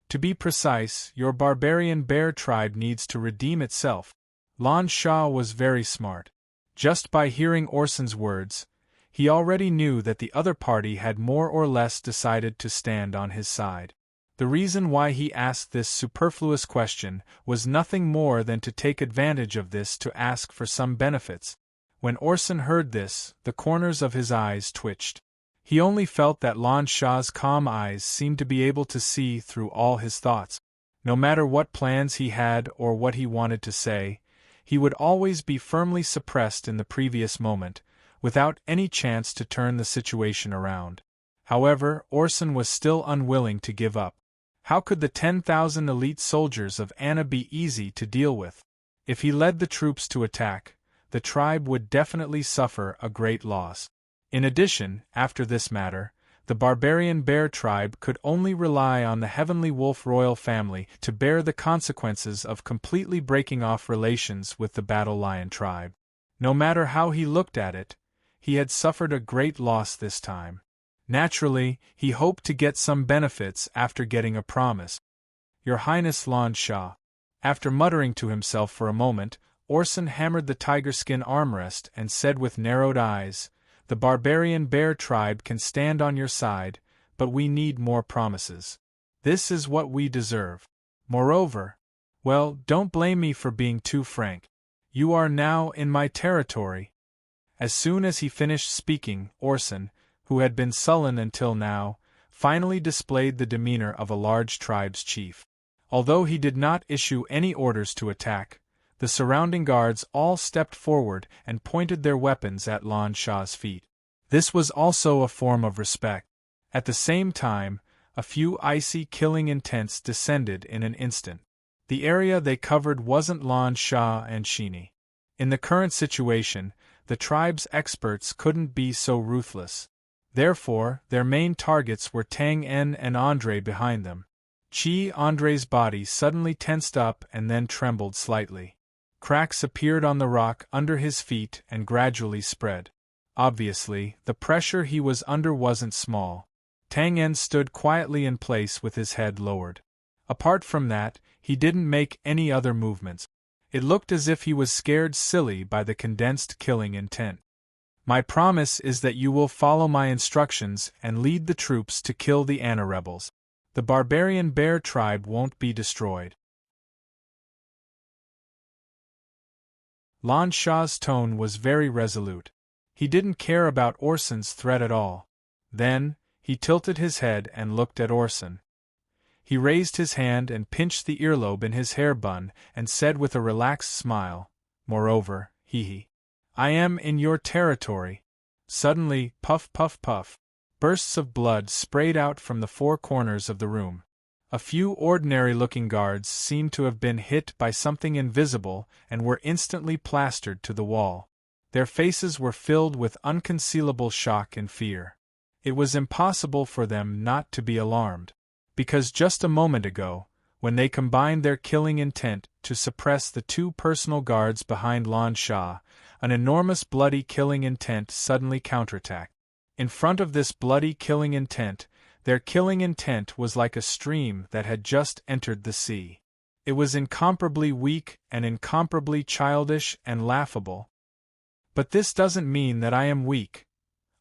To be precise, your barbarian bear tribe needs to redeem itself. Lan Sha was very smart. Just by hearing Orson's words, he already knew that the other party had more or less decided to stand on his side. The reason why he asked this superfluous question was nothing more than to take advantage of this to ask for some benefits. When Orson heard this, the corners of his eyes twitched. He only felt that Lan Sha's calm eyes seemed to be able to see through all his thoughts. No matter what plans he had or what he wanted to say, he would always be firmly suppressed in the previous moment, without any chance to turn the situation around. However, Orson was still unwilling to give up. How could the 10,000 elite soldiers of Anna be easy to deal with? If he led the troops to attack, the tribe would definitely suffer a great loss. In addition, after this matter, the barbarian bear tribe could only rely on the heavenly wolf royal family to bear the consequences of completely breaking off relations with the battle lion tribe. No matter how he looked at it, he had suffered a great loss this time. Naturally, he hoped to get some benefits after getting a promise. "Your Highness Lan Sha." After muttering to himself for a moment, Orson hammered the tiger-skin armrest and said with narrowed eyes, "The barbarian bear tribe can stand on your side, but we need more promises. This is what we deserve. Moreover, well, don't blame me for being too frank. You are now in my territory." As soon as he finished speaking, Orson, who had been sullen until now, finally displayed the demeanor of a large tribe's chief. Although he did not issue any orders to attack, the surrounding guards all stepped forward and pointed their weapons at Lan Sha's feet. This was also a form of respect. At the same time, a few icy killing intents descended in an instant. The area they covered wasn't Lan Sha and Shini. In the current situation, the tribe's experts couldn't be so ruthless. Therefore, their main targets were Tang En and Andre behind them. Andre's body suddenly tensed up and then trembled slightly. Cracks appeared on the rock under his feet and gradually spread. Obviously, the pressure he was under wasn't small. Tang En stood quietly in place with his head lowered. Apart from that, he didn't make any other movements. It looked as if he was scared silly by the condensed killing intent. My promise is that you will follow my instructions and lead the troops to kill the Ana rebels. The barbarian bear tribe won't be destroyed. Lan Shah's tone was very resolute. He didn't care about Orson's threat at all. Then, he tilted his head and looked at Orson. He raised his hand and pinched the earlobe in his hair bun and said with a relaxed smile, "Moreover, I am in your territory." Suddenly, puff puff puff, bursts of blood sprayed out from the four corners of the room. A few ordinary-looking guards seemed to have been hit by something invisible and were instantly plastered to the wall. Their faces were filled with unconcealable shock and fear. It was impossible for them not to be alarmed, because just a moment ago, when they combined their killing intent to suppress the two personal guards behind Lan Shah, an enormous bloody killing intent suddenly counterattacked. In front of this bloody killing intent, their killing intent was like a stream that had just entered the sea. It was incomparably weak and incomparably childish and laughable. But this doesn't mean that I am weak.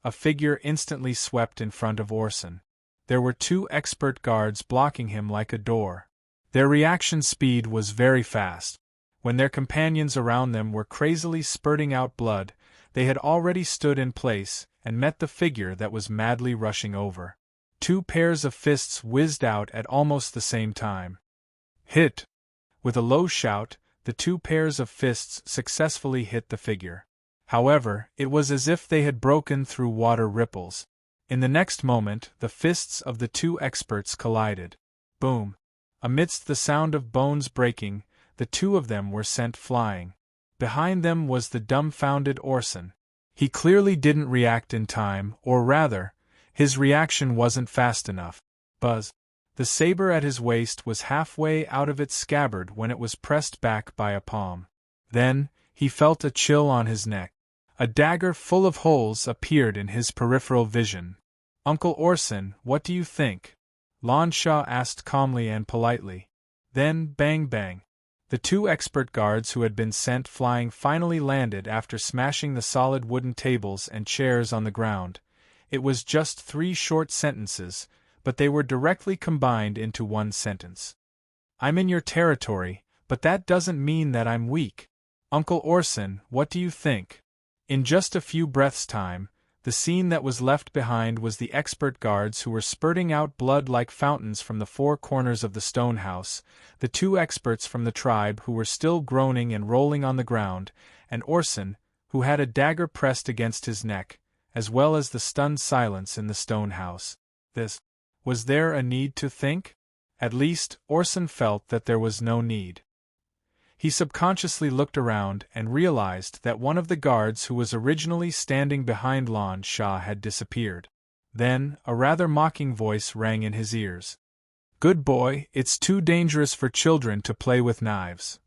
A figure instantly swept in front of Orson. There were two expert guards blocking him like a door. Their reaction speed was very fast. When their companions around them were crazily spurting out blood, they had already stood in place and met the figure that was madly rushing over. Two pairs of fists whizzed out at almost the same time. Hit! With a low shout, the two pairs of fists successfully hit the figure. However, it was as if they had broken through water ripples. In the next moment, the fists of the two experts collided. Boom! Amidst the sound of bones breaking, the two of them were sent flying. Behind them was the dumbfounded Orson. He clearly didn't react in time, or rather, his reaction wasn't fast enough. Buzz! The saber at his waist was halfway out of its scabbard when it was pressed back by a palm. Then, he felt a chill on his neck. A dagger full of holes appeared in his peripheral vision. "Uncle Orson, what do you think?" Lan Shah asked calmly and politely. Then, bang bang. The two expert guards who had been sent flying finally landed after smashing the solid wooden tables and chairs on the ground. It was just 3 short sentences, but they were directly combined into one sentence. "I'm in your territory, but that doesn't mean that I'm weak. Uncle Orson, what do you think?" In just a few breaths' time, the scene that was left behind was the expert guards who were spurting out blood like fountains from the four corners of the stone house, the two experts from the tribe who were still groaning and rolling on the ground, and Orson, who had a dagger pressed against his neck, as well as the stunned silence in the stone house. Was there a need to think? At least, Orson felt that there was no need. He subconsciously looked around and realized that one of the guards who was originally standing behind Lan Shah had disappeared. Then, a rather mocking voice rang in his ears. "Good boy, it's too dangerous for children to play with knives.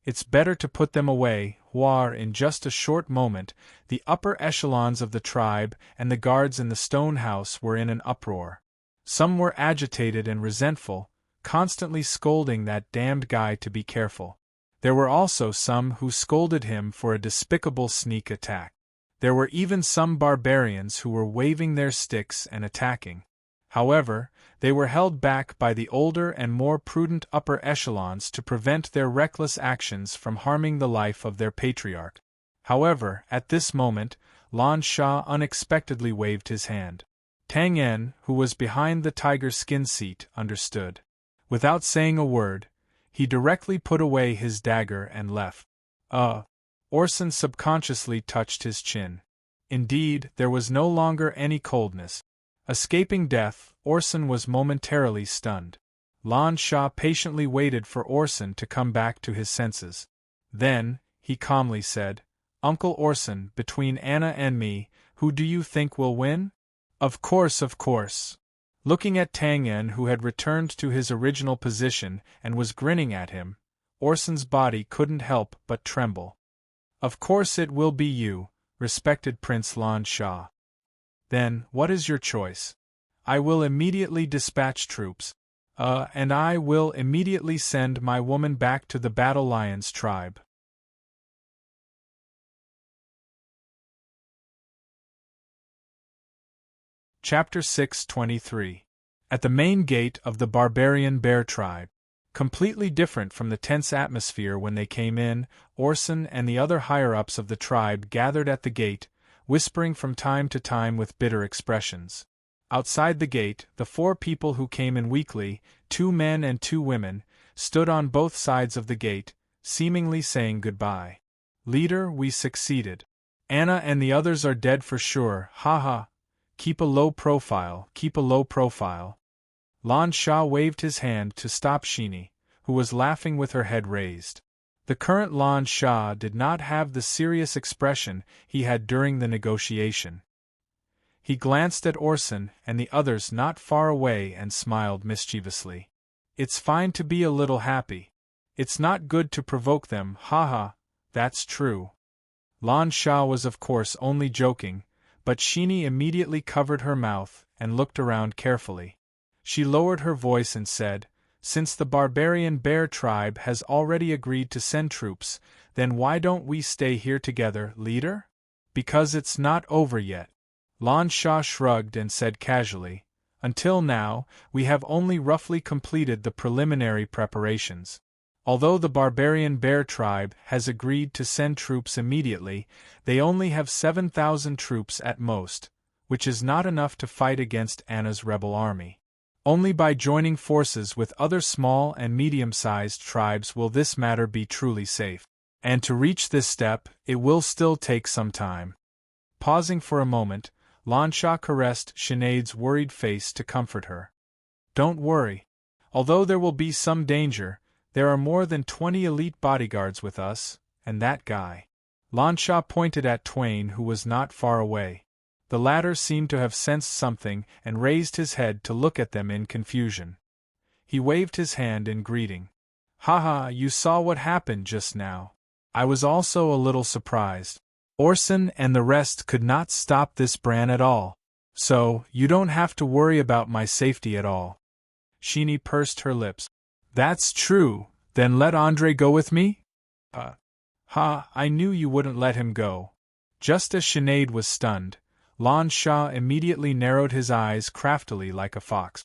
It's better to put them away." In just a short moment, the upper echelons of the tribe and the guards in the stone house were in an uproar. Some were agitated and resentful, constantly scolding that damned guy to be careful. There were also some who scolded him for a despicable sneak attack. There were even some barbarians who were waving their sticks and attacking. However, they were held back by the older and more prudent upper echelons to prevent their reckless actions from harming the life of their patriarch. However, at this moment, Lan Shah unexpectedly waved his hand. Tang En, who was behind the tiger skin seat, understood. Without saying a word, he directly put away his dagger and left. Orson subconsciously touched his chin. Indeed, there was no longer any coldness. Escaping death, Orson was momentarily stunned. Lan Shah patiently waited for Orson to come back to his senses. Then, he calmly said, "Uncle Orson, between Anna and me, who do you think will win?" Of course. Looking at Tang En, who had returned to his original position and was grinning at him, Orson's body couldn't help but tremble. "Of course it will be you, respected Prince Lan Shah. Then, what is your choice?" "I will immediately dispatch troops. And I will immediately send my woman back to the Battle Lion's tribe." Chapter 6:23. At the main gate of the barbarian bear tribe. Completely different from the tense atmosphere when they came in, Orson and the other higher-ups of the tribe gathered at the gate, whispering from time to time with bitter expressions. Outside the gate, the 4 people who came in weekly, 2 men and 2 women, stood on both sides of the gate, seemingly saying goodbye. Leader, we succeeded. Anna and the others are dead for sure, haha. Keep a low profile, keep a low profile. Lan Sha waved his hand to stop Sheeny, who was laughing with her head raised. The current Lan Sha did not have the serious expression he had during the negotiation. He glanced at Orson and the others not far away and smiled mischievously. It's fine to be a little happy. It's not good to provoke them, haha, that's true. Lan Sha was of course only joking, but Sheeny immediately covered her mouth and looked around carefully. She lowered her voice and said, "Since the barbarian bear tribe has already agreed to send troops, then why don't we stay here together, leader? Because it's not over yet." Lan Sha shrugged and said casually, "Until now, we have only roughly completed the preliminary preparations. Although the barbarian bear tribe has agreed to send troops immediately, they only have 7,000 troops at most, which is not enough to fight against Anna's rebel army. Only by joining forces with other small and medium-sized tribes will this matter be truly safe. And to reach this step, it will still take some time." Pausing for a moment, Lan Sha caressed Sinead's worried face to comfort her. "Don't worry. Although there will be some danger, there are more than 20 elite bodyguards with us, and that guy." Lan Sha pointed at Twain, who was not far away. The latter seemed to have sensed something and raised his head to look at them in confusion. He waved his hand in greeting. "Haha, you saw what happened just now. I was also a little surprised. Orson and the rest could not stop this Bran at all. So, you don't have to worry about my safety at all." Sheeny pursed her lips. "That's true, then let Andre go with me?" I knew you wouldn't let him go." Just as Sinead was stunned, Lan Sha immediately narrowed his eyes craftily like a fox.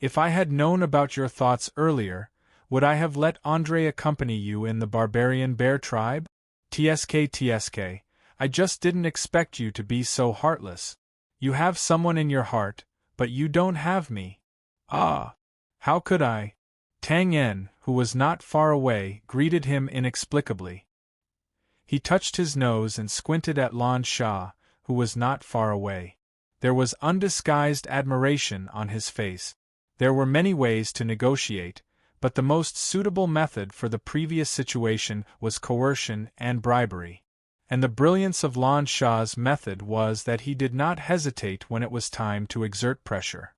"If I had known about your thoughts earlier, would I have let Andre accompany you in the barbarian bear tribe? TSK, I just didn't expect you to be so heartless. You have someone in your heart, but you don't have me." "Ah! How could I?" Tang En, who was not far away, greeted him inexplicably. He touched his nose and squinted at Lan Sha, who was not far away. There was undisguised admiration on his face. There were many ways to negotiate, but the most suitable method for the previous situation was coercion and bribery. And the brilliance of Lan Sha's method was that he did not hesitate when it was time to exert pressure.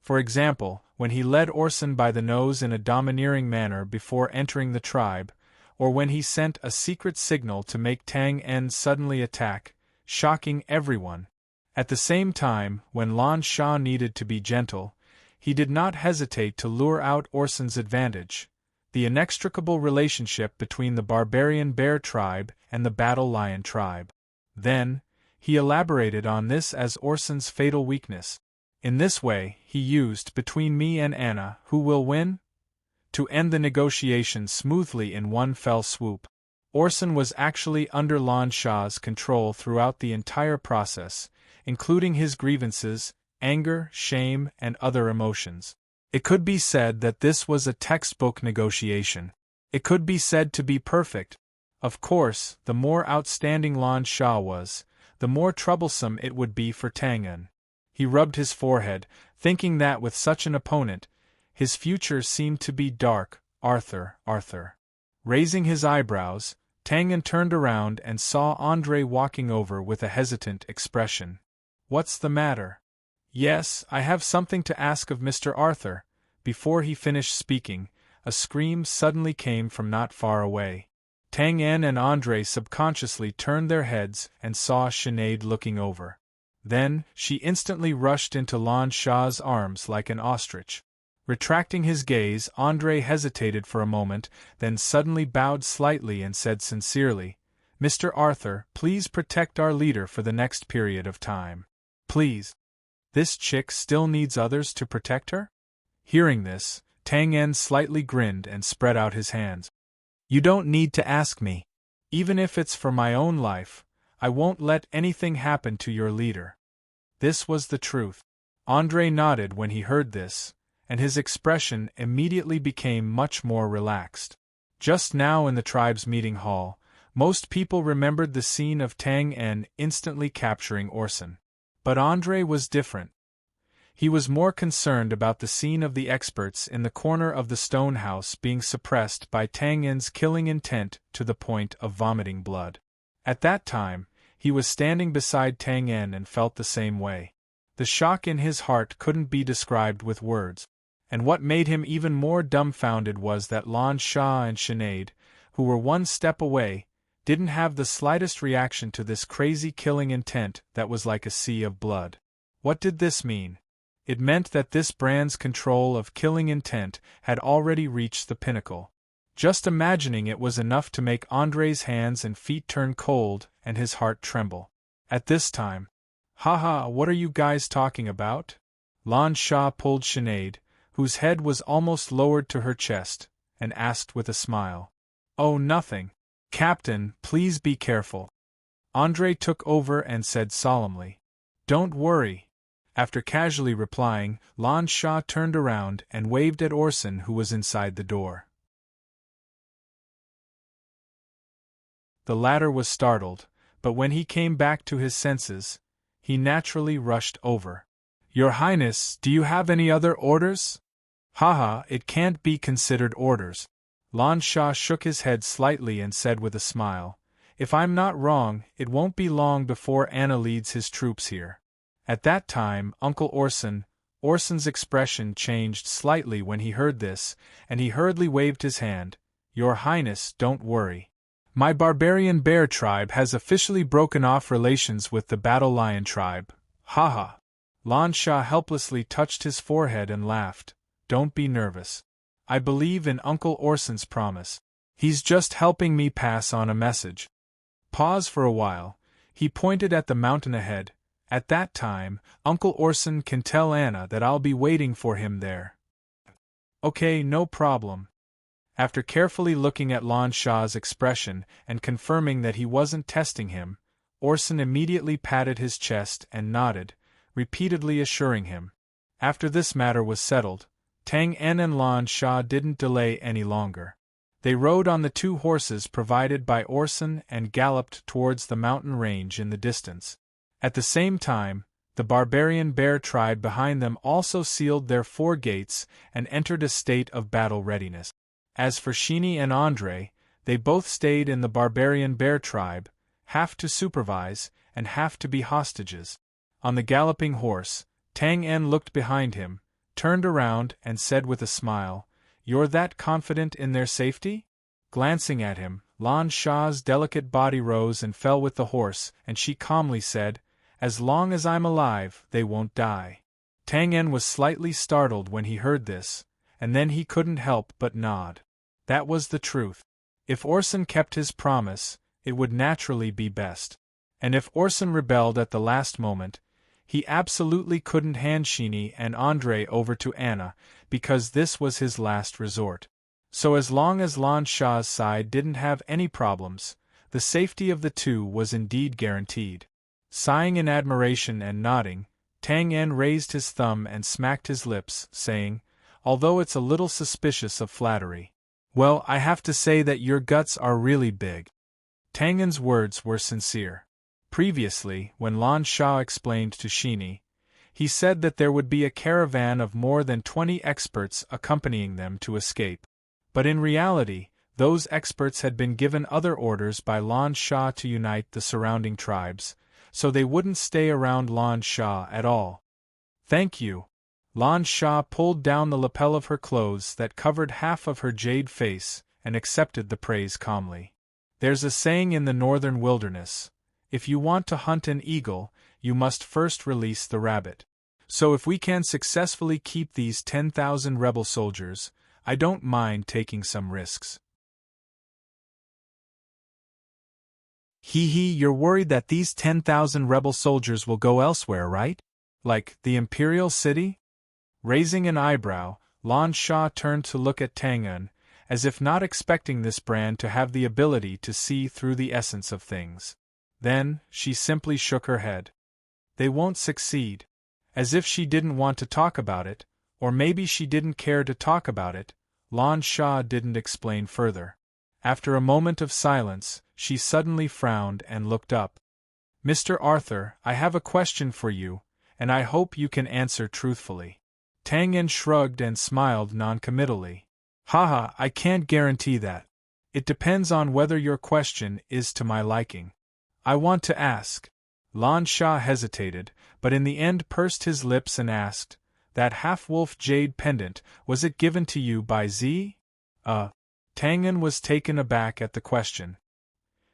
For example, when he led Orson by the nose in a domineering manner before entering the tribe, or when he sent a secret signal to make Tang En suddenly attack, shocking everyone. At the same time, when Lan Sha needed to be gentle, he did not hesitate to lure out Orson's advantage, the inextricable relationship between the barbarian bear tribe and the battle lion tribe. Then, he elaborated on this as Orson's fatal weakness. In this way, he used "between me and Anna, who will win?" to end the negotiations smoothly in one fell swoop. Orson was actually under Lan Sha's control throughout the entire process, including his grievances, anger, shame, and other emotions. It could be said that this was a textbook negotiation. It could be said to be perfect. Of course, the more outstanding Lan Sha was, the more troublesome it would be for Tang En. He rubbed his forehead, thinking that with such an opponent, his future seemed to be dark. Arthur. Raising his eyebrows, Tang En turned around and saw Andre walking over with a hesitant expression. "What's the matter?" "Yes, I have something to ask of Mr. Arthur." Before he finished speaking, a scream suddenly came from not far away. Tang En and Andre subconsciously turned their heads and saw Sinead looking over. Then, she instantly rushed into Lan Sha's arms like an ostrich. Retracting his gaze, Andre hesitated for a moment, then suddenly bowed slightly and said sincerely, Mr. Arthur, please protect our leader for the next period of time. Please. This chick still needs others to protect her? Hearing this, Tang En slightly grinned and spread out his hands. You don't need to ask me. Even if it's for my own life, I won't let anything happen to your leader. This was the truth. Andre nodded when he heard this, and his expression immediately became much more relaxed. Just now in the tribe's meeting hall, most people remembered the scene of Tang En instantly capturing Orson. But Andre was different. He was more concerned about the scene of the experts in the corner of the stone house being suppressed by Tang En's killing intent to the point of vomiting blood. At that time, he was standing beside Tang En and felt the same way. The shock in his heart couldn't be described with words. And what made him even more dumbfounded was that Lan Sha and Sinead, who were one step away, didn't have the slightest reaction to this crazy killing intent that was like a sea of blood. What did this mean? It meant that this brand's control of killing intent had already reached the pinnacle. Just imagining it was enough to make Andre's hands and feet turn cold and his heart tremble. At this time, "Haha, what are you guys talking about?" Lan Sha pulled Sinead, whose head was almost lowered to her chest, and asked with a smile. "Oh, nothing. Captain, please be careful." Andre took over and said solemnly, "Don't worry." After casually replying, Lan Sha turned around and waved at Orson, who was inside the door. The latter was startled, but when he came back to his senses, he naturally rushed over. "Your Highness, do you have any other orders?" "Haha, it can't be considered orders." Lan Sha shook his head slightly and said with a smile, "If I'm not wrong, it won't be long before Anna leads his troops here." At that time, Uncle Orson's expression changed slightly when he heard this, and he hurriedly waved his hand. "Your Highness, don't worry. My barbarian bear tribe has officially broken off relations with the battle lion tribe. Haha." Lan Sha helplessly touched his forehead and laughed. "Don't be nervous. I believe in Uncle Orson's promise. He's just helping me pass on a message." Pause for a while. He pointed at the mountain ahead. "At that time, Uncle Orson can tell Anna that I'll be waiting for him there." "Okay, no problem." After carefully looking at Lan Sha's expression and confirming that he wasn't testing him, Orson immediately patted his chest and nodded, repeatedly assuring him. After this matter was settled, Tang En and Lan Sha didn't delay any longer. They rode on the two horses provided by Orson and galloped towards the mountain range in the distance. At the same time, the barbarian bear tribe behind them also sealed their 4 gates and entered a state of battle readiness. As for Sheeny and Andre, they both stayed in the barbarian bear tribe, half to supervise and half to be hostages. On the galloping horse, Tang En looked behind him, turned around and said with a smile, "You're that confident in their safety?" Glancing at him, Lan Sha's delicate body rose and fell with the horse, and she calmly said, "As long as I'm alive, they won't die." Tang En was slightly startled when he heard this, and then he couldn't help but nod. That was the truth. If Orson kept his promise, it would naturally be best. And if Orson rebelled at the last moment, he absolutely couldn't hand Sheeny and Andre over to Anna, because this was his last resort. So as long as Lan Sha's side didn't have any problems, the safety of the two was indeed guaranteed. Sighing in admiration and nodding, Tang En raised his thumb and smacked his lips, saying, "Although it's a little suspicious of flattery. Well, I have to say that your guts are really big." Tang En's words were sincere. Previously, when Lan Sha explained to Sheeny, he said that there would be a caravan of more than 20 experts accompanying them to escape. But in reality, those experts had been given other orders by Lan Sha to unite the surrounding tribes, so they wouldn't stay around Lan Sha at all. "Thank you." Lan Sha pulled down the lapel of her clothes that covered half of her jade face and accepted the praise calmly. There's a saying in the northern wilderness, if you want to hunt an eagle, you must first release the rabbit. So if we can successfully keep these 10,000 rebel soldiers, I don't mind taking some risks. Hee hee, you're worried that these 10,000 rebel soldiers will go elsewhere, right? Like, the Imperial City? Raising an eyebrow, Lan Sha turned to look at Tang En, as if not expecting this brand to have the ability to see through the essence of things. Then, she simply shook her head. They won't succeed. As if she didn't want to talk about it, or maybe she didn't care to talk about it, Lan Sha didn't explain further. After a moment of silence, she suddenly frowned and looked up. Mr. Arthur, I have a question for you, and I hope you can answer truthfully. Tang En shrugged and smiled noncommittally. Haha, I can't guarantee that. It depends on whether your question is to my liking. I want to ask. Lan Sha hesitated, but in the end pursed his lips and asked, that half-wolf jade pendant, was it given to you by Z? Tang En was taken aback at the question.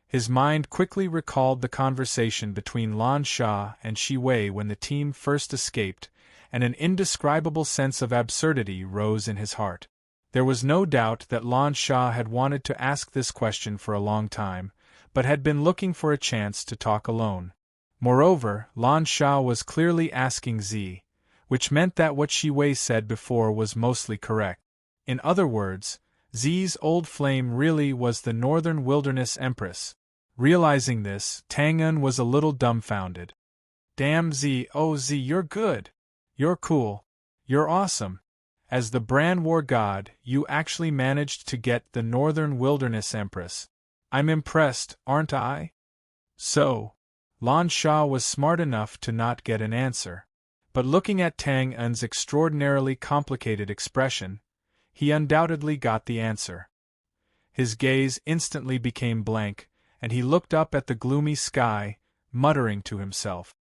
His mind quickly recalled the conversation between Lan Sha and Shi Wei when the team first escaped, and an indescribable sense of absurdity rose in his heart. There was no doubt that Lan Sha had wanted to ask this question for a long time, but had been looking for a chance to talk alone. Moreover, Lan Sha was clearly asking Z, which meant that what Shi Wei said before was mostly correct. In other words, Z's old flame really was the Northern Wilderness Empress. Realizing this, Tang En was a little dumbfounded. Damn Z, oh Z, you're good. You're cool. You're awesome. As the Bran War God, you actually managed to get the Northern Wilderness Empress. I'm impressed, aren't I? So, Lan Sha was smart enough to not get an answer. But looking at Tang En's extraordinarily complicated expression, he undoubtedly got the answer. His gaze instantly became blank, and he looked up at the gloomy sky, muttering to himself.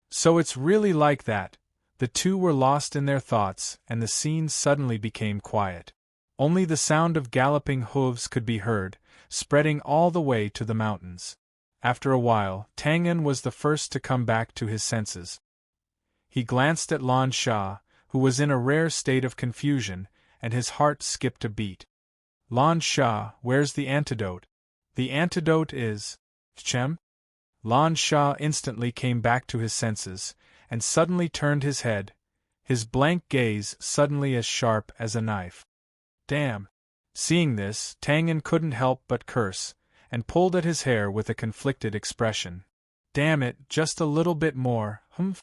So it's really like that. The two were lost in their thoughts, and the scene suddenly became quiet. Only the sound of galloping hooves could be heard, spreading all the way to the mountains. After a while, Tang En was the first to come back to his senses. He glanced at Lan Sha, who was in a rare state of confusion, and his heart skipped a beat. Lan Sha, where's the antidote? The antidote is... Chem? Lan Sha instantly came back to his senses, and suddenly turned his head, his blank gaze suddenly as sharp as a knife. Damn! Seeing this, Tang En couldn't help but curse, and pulled at his hair with a conflicted expression. Damn it, just a little bit more, humph!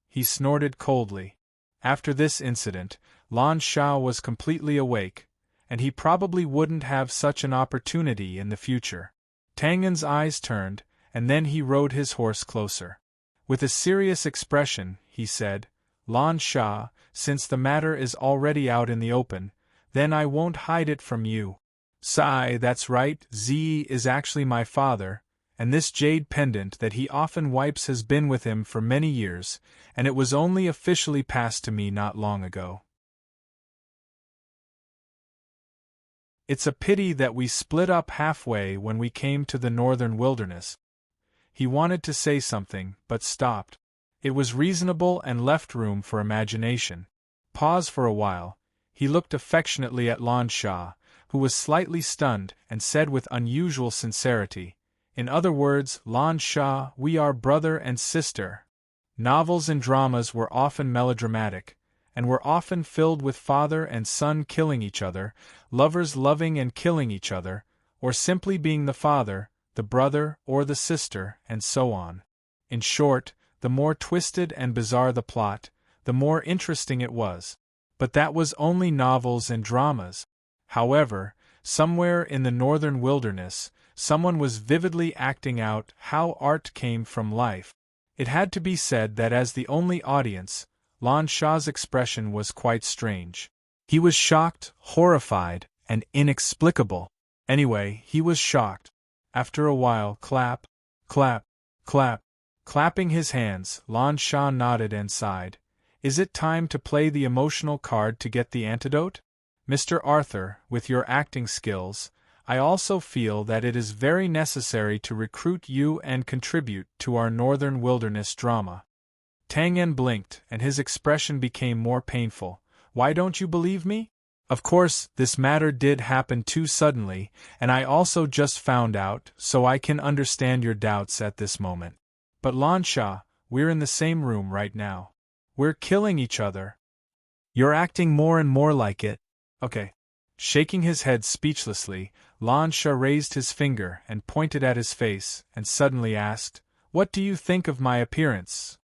He snorted coldly. After this incident, Lan Sha was completely awake, and he probably wouldn't have such an opportunity in the future. Tang En's eyes turned, and then he rode his horse closer. With a serious expression, he said, Lan Sha, since the matter is already out in the open, then I won't hide it from you. Sigh, that's right, Z is actually my father, and this jade pendant that he often wipes has been with him for many years, and it was only officially passed to me not long ago. It's a pity that we split up halfway when we came to the Northern Wilderness. He wanted to say something, but stopped. It was reasonable and left room for imagination. Pause for a while. He looked affectionately at Lan Sha, who was slightly stunned, and said with unusual sincerity, in other words, Lan Sha, we are brother and sister. Novels and dramas were often melodramatic, and were often filled with father and son killing each other, lovers loving and killing each other, or simply being the father, the brother, or the sister, and so on. In short, the more twisted and bizarre the plot, the more interesting it was. But that was only novels and dramas. However, somewhere in the Northern Wilderness, someone was vividly acting out how art came from life. It had to be said that as the only audience, Lan Sha's expression was quite strange. He was shocked, horrified, and inexplicable. Anyway, he was shocked. After a while, clap, clap, clap. Clapping his hands, Lan Sha nodded and sighed. Is it time to play the emotional card to get the antidote? Mr. Arthur, with your acting skills, I also feel that it is very necessary to recruit you and contribute to our Northern Wilderness drama. Tang En blinked, and his expression became more painful. Why don't you believe me? Of course, this matter did happen too suddenly, and I also just found out, so I can understand your doubts at this moment. But Lansha, we're in the same room right now. We're killing each other. You're acting more and more like it. Okay. Shaking his head speechlessly, Lansha raised his finger and pointed at his face, and suddenly asked, "What do you think of my appearance?"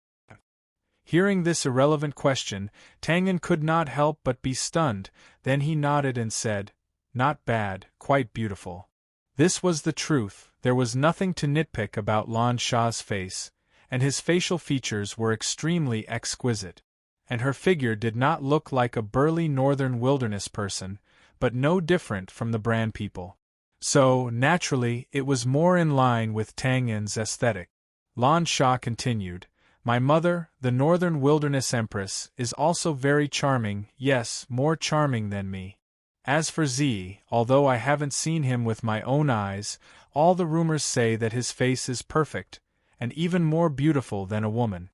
Hearing this irrelevant question, Tangan could not help but be stunned. Then he nodded and said, "Not bad, quite beautiful." This was the truth. There was nothing to nitpick about Lansha's face, and his facial features were extremely exquisite. And her figure did not look like a burly northern wilderness person, but no different from the Bran people. So, naturally, it was more in line with Tangan's aesthetic. Lansha continued, "My mother, the Northern Wilderness Empress, is also very charming, yes, more charming than me. As for Z, although I haven't seen him with my own eyes, all the rumors say that his face is perfect, and even more beautiful than a woman."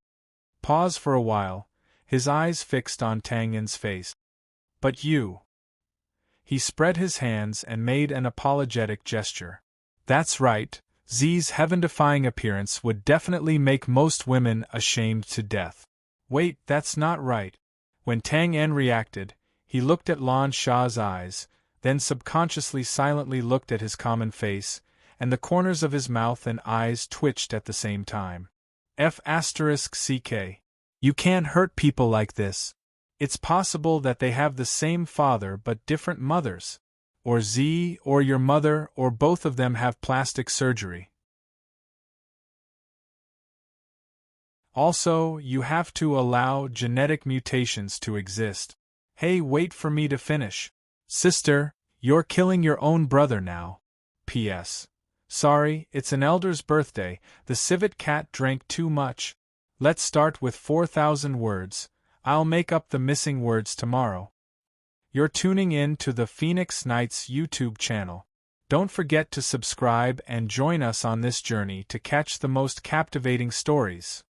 Pause for a while, his eyes fixed on Tangan's face. "But you..." He spread his hands and made an apologetic gesture. "That's right. Z's heaven-defying appearance would definitely make most women ashamed to death." "Wait, that's not right." When Tang En reacted, he looked at Lan Sha's eyes, then subconsciously silently looked at his common face, and the corners of his mouth and eyes twitched at the same time. F***ck. You can't hurt people like this. It's possible that they have the same father but different mothers. Or Z, or your mother, or both of them have plastic surgery. Also, you have to allow genetic mutations to exist. Hey, wait for me to finish. Sister, you're killing your own brother now. P.S. Sorry, it's an elder's birthday, the civet cat drank too much. Let's start with 4,000 words. I'll make up the missing words tomorrow. You're tuning in to the Phoenix Nights YouTube channel. Don't forget to subscribe and join us on this journey to catch the most captivating stories.